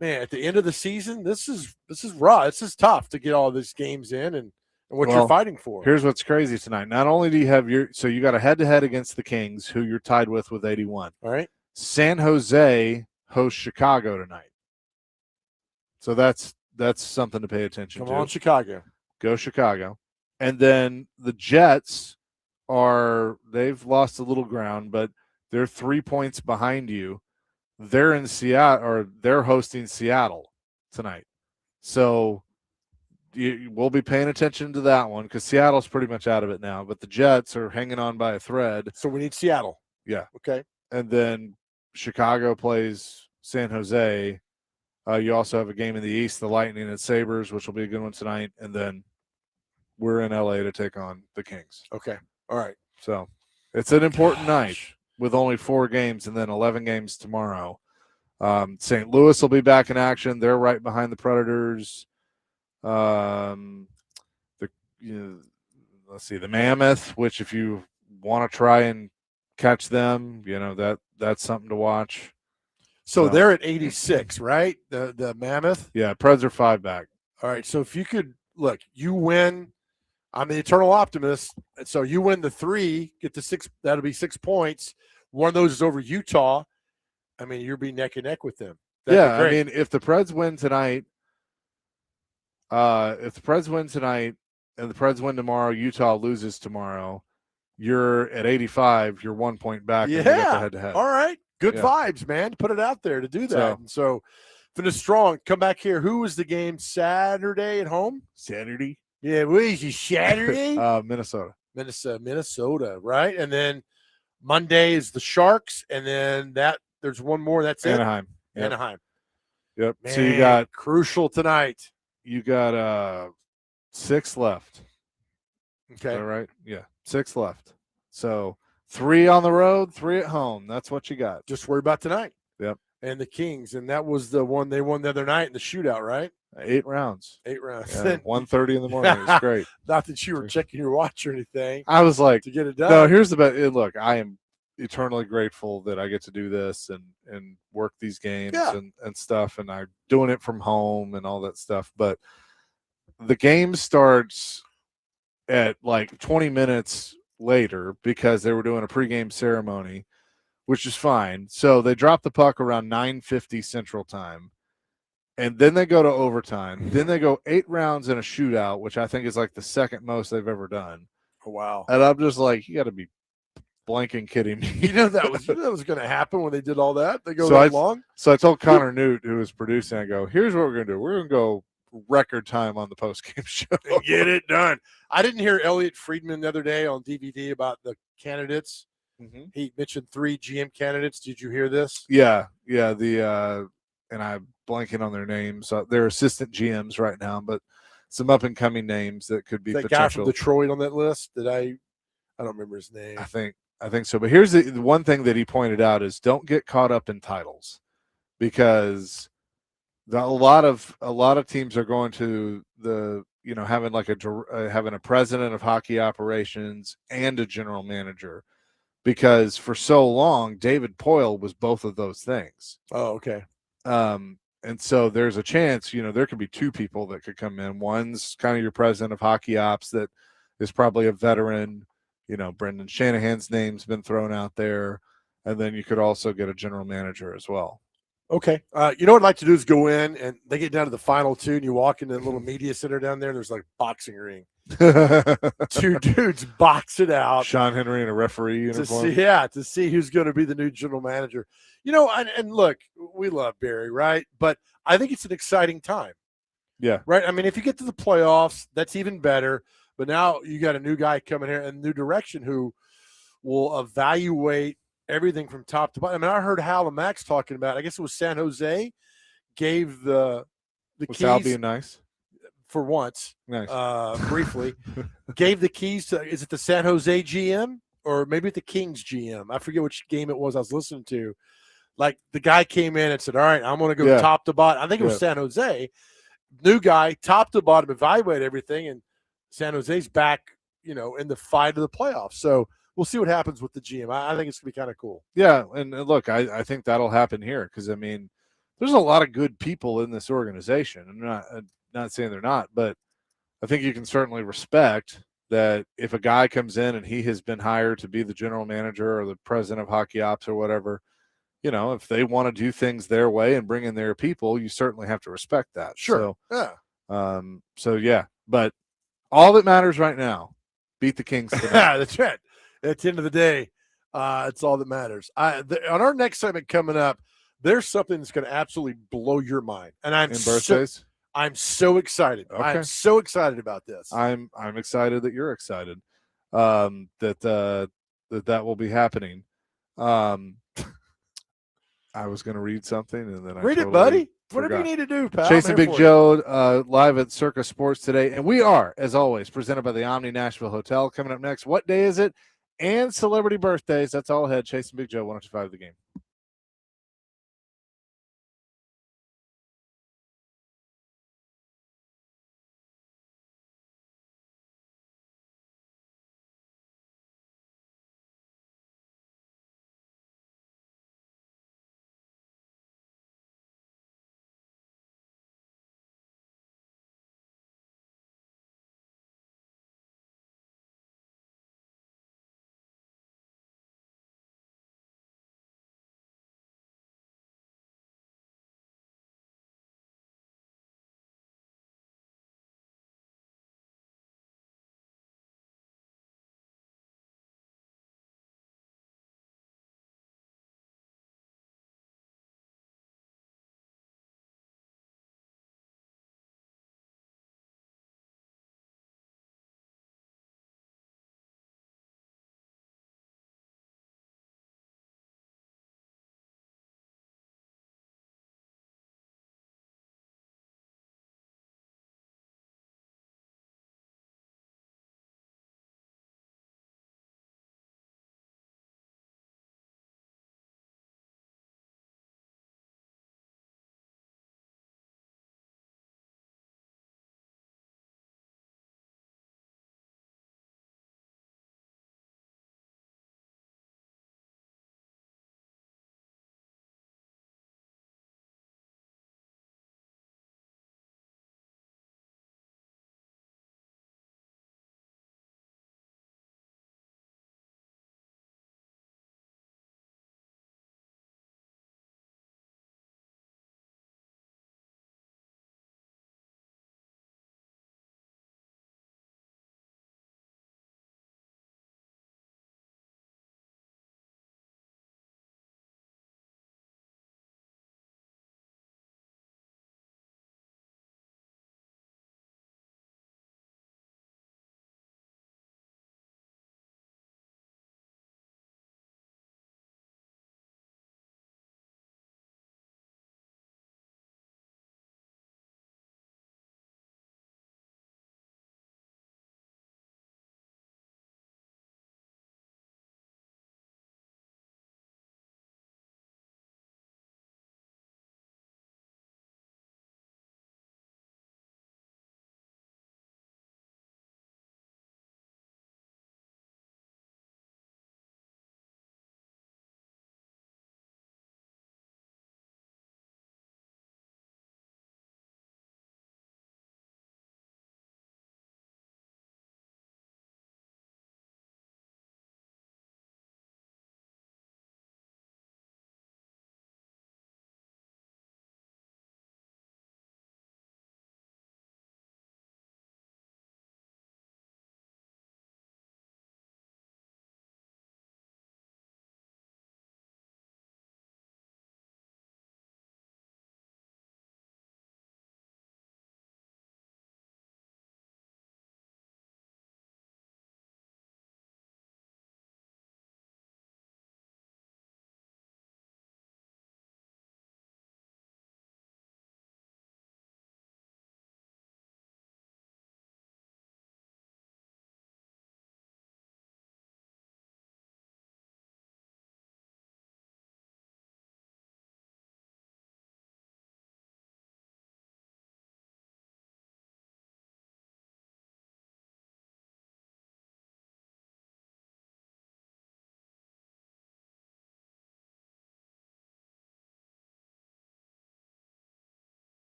man, at the end of the season, this is raw. This is tough to get all these games in and what you're fighting for. Here's what's crazy tonight. Not only do you have you got a head-to-head against the Kings, who you're tied with 81. All right. San Jose hosts Chicago tonight. So that's something to pay attention to. Come on, Chicago. Go Chicago. And then the Jets they've lost a little ground, but they're 3 points behind you. They're in Seattle, or they're hosting Seattle tonight. So we'll be paying attention to that one because Seattle's pretty much out of it now, but the Jets are hanging on by a thread. So we need Seattle. Yeah. Okay. And then Chicago plays San Jose. You also have a game in the East, the Lightning and Sabres, which will be a good one tonight. And then we're in L.A. to take on the Kings. Okay. All right. So it's an important night with only 4 games and then 11 games tomorrow. St. Louis will be back in action. They're right behind the Predators. Let's see, the Mammoth, which if you want to try and catch them, that's something to watch. So they're at 86, right? The Mammoth? Yeah, Preds are 5 back. All right. So if you could, look, you win. I'm the eternal optimist. So you win the 3, get the 6. That'll be 6 points. One of those is over Utah. I mean, you'll be neck and neck with them. I mean, if the Preds win tonight, and the Preds win tomorrow, Utah loses tomorrow, you're at 85. You're 1 point back. Yeah. And you got the head-to-head. All right. Good vibes, man. Put it out there to do that. So finish strong. Come back here. Who was the game Saturday at home? Saturday. Yeah, what is it, Saturday? Minnesota. Minnesota, right? And then Monday is the Sharks, and then there's one more. That's Anaheim. It. Anaheim. Yep. Man, so you got crucial tonight. You got 6 left. Okay. All right. Yeah, 6 left. So 3 on the road, 3 at home. That's what you got. Just worry about tonight. Yep. And the Kings, and that was the one they won the other night in the shootout, right? 8 rounds. 8 rounds. Yeah, 1:30 in the morning. It was great. Not that you were checking your watch or anything. I was like, to get it done. No, here's the best. Look, I am eternally grateful that I get to do this and work these games and stuff, and I'm doing it from home and all that stuff. But the game starts at like 20 minutes later because they were doing a pregame ceremony, which is fine. So they drop the puck around 9:50 Central Time, and then they go to overtime. Then they go 8 rounds in a shootout, which I think is like the second most they've ever done. Oh, wow. And I'm just like, you got to be blanking kidding me. that was going to happen when they did all that. They go that long. So I told Connor Newt, who was producing, I go, here's what we're going to do. We're going to go record time on the post-game show. And get it done. I didn't hear Elliot Friedman the other day on DVD about the candidates. Mm-hmm. He mentioned 3 GM candidates. Did you hear this? Yeah. And I'm blanking on their names. They're assistant GMs right now, but some up and coming names that could be That potential. guy from Detroit on that list that I don't remember his name. I think so. But here's the one thing that he pointed out is don't get caught up in titles, because a lot of teams are going to the having like having a president of hockey operations and a general manager, because for so long David Poyle was both of those things. Oh, okay. And so there's a chance, there could be two people that could come in. One's kind of your president of hockey ops that is probably a veteran. Brendan Shanahan's name's been thrown out there. And then you could also get a general manager as well. Okay. You know what I'd like to do is go in, and they get down to the final two, and you walk into the little media center down there, and there's like a boxing ring. Two dudes box it out. Sean Henry in a referee uniform. To see who's going to be the new general manager. And look, we love Barry, right? But I think it's an exciting time. Yeah. Right? I mean, if you get to the playoffs, that's even better. But now you got a new guy coming here and new direction who will evaluate everything from top to bottom. I mean, I heard Hal and Max talking about, I guess it was San Jose, gave the keys. Hal being nice? For once, nice. Briefly, gave the keys to, is it the San Jose GM or maybe the Kings GM? I forget which game it was I was listening to. Like, the guy came in and said, all right, I'm going to go top to bottom. I think it was San Jose. New guy, top to bottom, evaluate everything, and San Jose's back, in the fight of the playoffs. So we'll see what happens with the GM. I think it's going to be kind of cool. Yeah, and look, I think that'll happen here because, I mean, there's a lot of good people in this organization. I'm not saying they're not, but I think you can certainly respect that if a guy comes in and he has been hired to be the general manager or the president of hockey ops or whatever, if they want to do things their way and bring in their people, you certainly have to respect that. Sure. So yeah, but all that matters right now, beat the Kings tonight. Yeah, that's right. At the end of the day, it's all that matters. On our next segment coming up, there's something that's going to absolutely blow your mind, and I'm so excited. Okay. I'm so excited about this. I'm excited that you're excited that will be happening. I was going to read something and then read I it, buddy. Forgot. Whatever you need to do, pal. Chasing Big Joe live at Circa Sports today, and we are, as always, presented by the Omni Nashville Hotel. Coming up next, what day is it? And celebrity birthdays. That's all ahead. Chasing Big Joe, 105 The Game.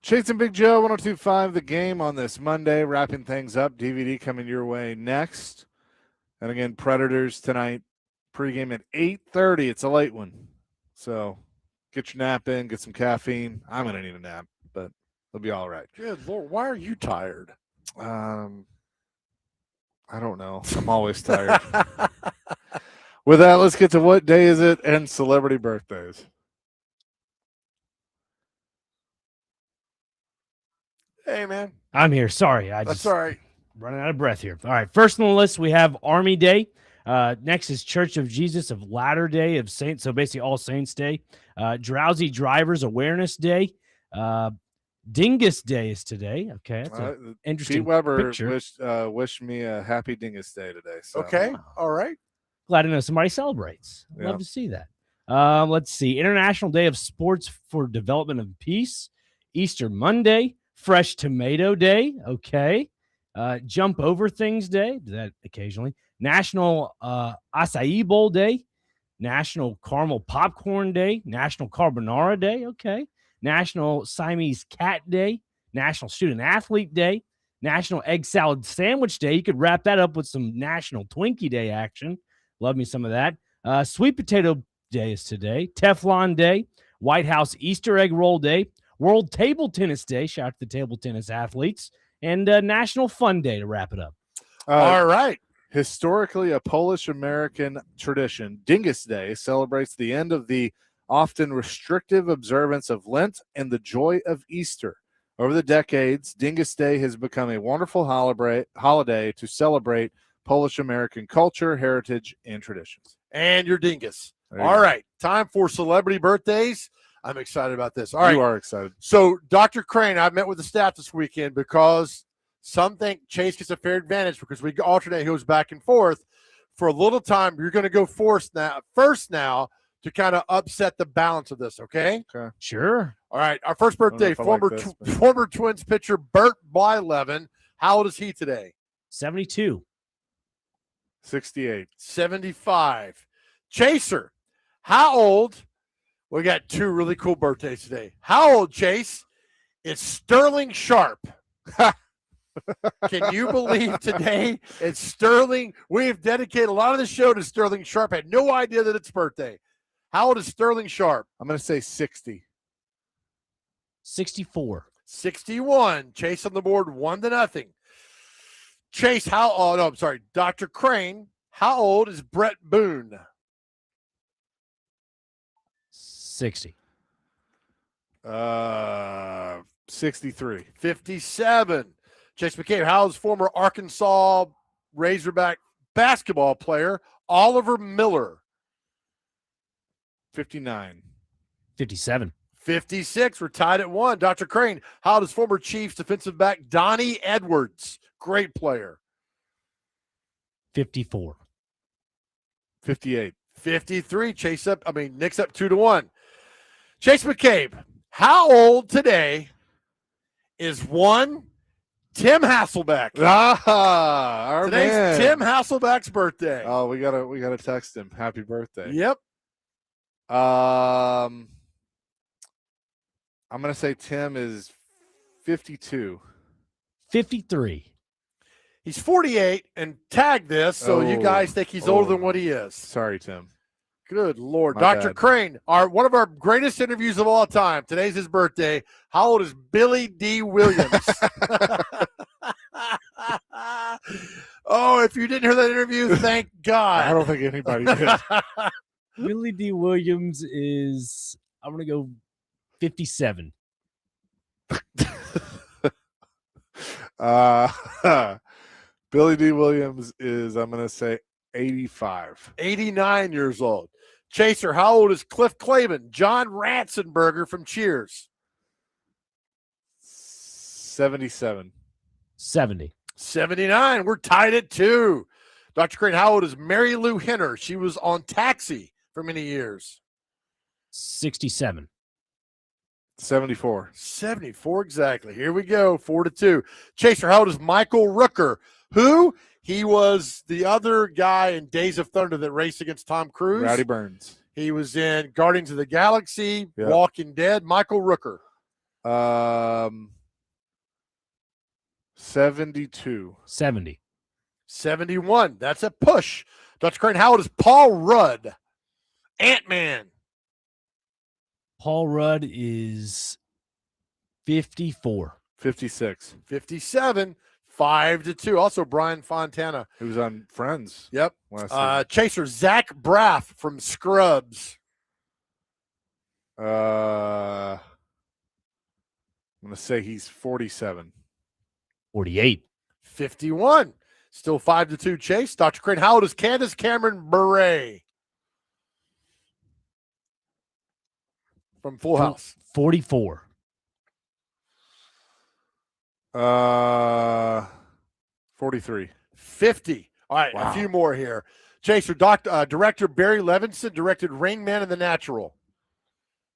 Chase and Big Joe, 102.5 The Game on this Monday, wrapping things up. DVD coming your way next. And again, Predators tonight, pregame at 8:30. It's a late one. So get your nap in, get some caffeine. I'm going to need a nap, but it'll be all right. Good Lord, why are you tired? I don't know. I'm always tired. With that, let's get to what day is it and celebrity birthdays. Hey, man. I'm here. Sorry. That's all right. Running out of breath here. All right. First on the list, we have Army Day. Next is Church of Jesus of Latter-day of Saints. So basically All Saints Day. Drowsy Drivers Awareness Day. Dingus Day is today. Okay. That's an interesting Pete Weber picture. wished me a happy Dingus Day today. So. Okay. All right. Glad to know somebody celebrates. Yeah. Love to see that. Let's see. International Day of Sports for Development of Peace. Easter Monday. Fresh Tomato Day. Okay. Jump Over Things Day. Do that occasionally. National Acai Bowl Day. National Caramel Popcorn Day. National Carbonara Day. Okay. National Siamese Cat Day. National Student Athlete Day. National Egg Salad Sandwich Day. You could wrap that up with some National Twinkie Day action. Love me some of that. Sweet Potato Day is today. Teflon Day. White House Easter Egg Roll Day. World Table Tennis Day. Shout out to the table tennis athletes. And National Fun Day to wrap it up. All right. Historically, a Polish-American tradition, Dingus Day celebrates the end of the often restrictive observance of Lent and the joy of Easter. Over the decades, Dingus Day has become a wonderful holiday to celebrate Polish-American culture, heritage, and traditions. And your dingus. There you All go. right. Time for celebrity birthdays. I'm excited about this. All right. You are excited. So, Dr. Crane, I met with the staff this weekend because some think Chase gets a fair advantage because we alternate, goes back and forth. For a little time, you're going to go first now to kind of upset the balance of this, okay? Okay. Sure. All right. Our first birthday, if I like this, but- former Twins pitcher Bert Blyleven. How old is he today? 72. 68. 75. Chaser, how old? We got two really cool birthdays today. How old, Chase? It's Sterling Sharp. Can you believe today it's Sterling? We have dedicated a lot of the show to Sterling Sharp. I had no idea that it's birthday. How old is Sterling Sharp? I'm going to say 60. 64. 61. Chase on the board, 1-0. Chase, Dr. Crane, how old is Brett Boone? 60. 63. 57. Chase McCabe, how old is former Arkansas Razorback basketball player Oliver Miller? 59. 57. 56. We're tied at 1. Dr. Crane, how old is former Chiefs defensive back Donnie Edwards? Great player. 54. 58. 53. Nick's up 2-1. Chase McCabe, how old today is one Tim Hasselbeck? Our Today's man. Tim Hasselbeck's birthday. Oh, we gotta text him. Happy birthday. Yep. I'm gonna say Tim is 52. 53. He's 48 and tag this, so you guys think he's older than what he is. Sorry, Tim. Good Lord. My Dr. bad. Crane, one of our greatest interviews of all time. Today's his birthday. How old is Billy D. Williams? Oh, if you didn't hear that interview, thank God. I don't think anybody did. Willie D. Williams is, I'm going to go 57. Billy D. Williams is, I'm going to say 85. 89 years old. Chaser, how old is Cliff Clavin? John Ratzenberger from Cheers. 77. 70. 79. We're tied at 2. Dr. Crane, how old is Mary Lou Henner? She was on Taxi for many years. 67. 74. 74 exactly. Here we go. 4-2. Chaser, how old is Michael Rooker? Who? He was the other guy in Days of Thunder that raced against Tom Cruise. Rowdy Burns. He was in Guardians of the Galaxy, Yep. Walking Dead. Michael Rooker. 72. 70. 71. That's a push. Dr. Crane, how old is Paul Rudd? Ant-Man. Paul Rudd is 54. 56. 57. 5-2. Also, Brian Fontana. He was on Friends. Yep. Last season. Chaser, Zach Braff from Scrubs. I'm going to say he's 47. 48. 51. Still 5-2 Chase. Dr. Crane, how old is Candace Cameron Bure? From Full House. 44. 43. 50. All right, Wow. a few more here. Chaser, director Barry Levinson directed Rain Man and the Natural.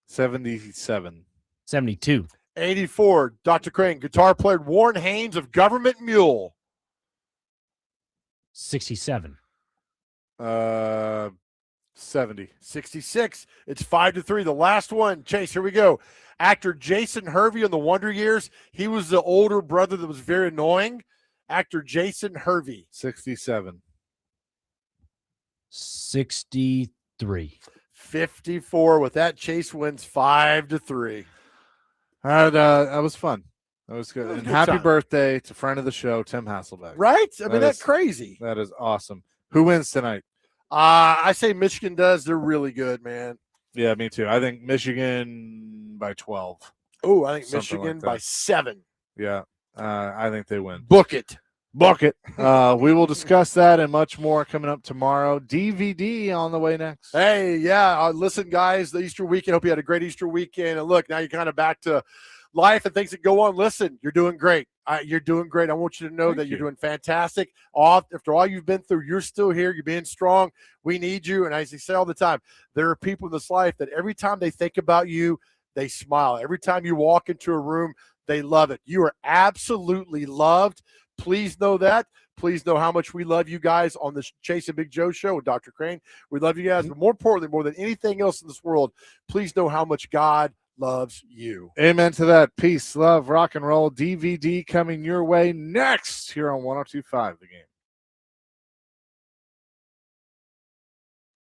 77. 72. 84. Dr. Crane, guitar player Warren Haynes of Government Mule. 67. 70. 66. It's 5-3. The last one. Chase, here we go. Actor Jason Hervey in The Wonder Years. He was the older brother that was very annoying. Actor Jason Hervey. 67. 63. 54. With that, Chase wins 5-3. All right, that was fun. That was good. That was And a good happy time. birthday to friend of the show, Tim Hasselbeck. Right? I mean, that's is- crazy. That is awesome. Who wins tonight? I say Michigan does. They're really good, man. Yeah, me too. I think Michigan by 12. Oh, I think Something like Michigan that. by 7. Yeah, I think they win. Book it. Book it. We will discuss that and much more coming up tomorrow. DVD on the way next. Hey, yeah. Listen, guys, the Easter weekend. Hope you had a great Easter weekend. And look, now you're kind of back to life and things that go on. Listen, you're doing great. You're doing great. I want you to know Thank that you're you. doing fantastic. After all you've been through, you're still here. You're being strong. We need you. And as I say all the time, there are people in this life that every time they think about you, they smile. Every time you walk into a room, they love it. You are absolutely loved. Please know that. Please know how much we love you guys on the Chase and Big Joe show with Dr. Crane. We love you guys. But more importantly, more than anything else in this world, please know how much God loves you. Amen to that. Peace, love, rock and roll. DVD coming your way next here on 102.5 The Game.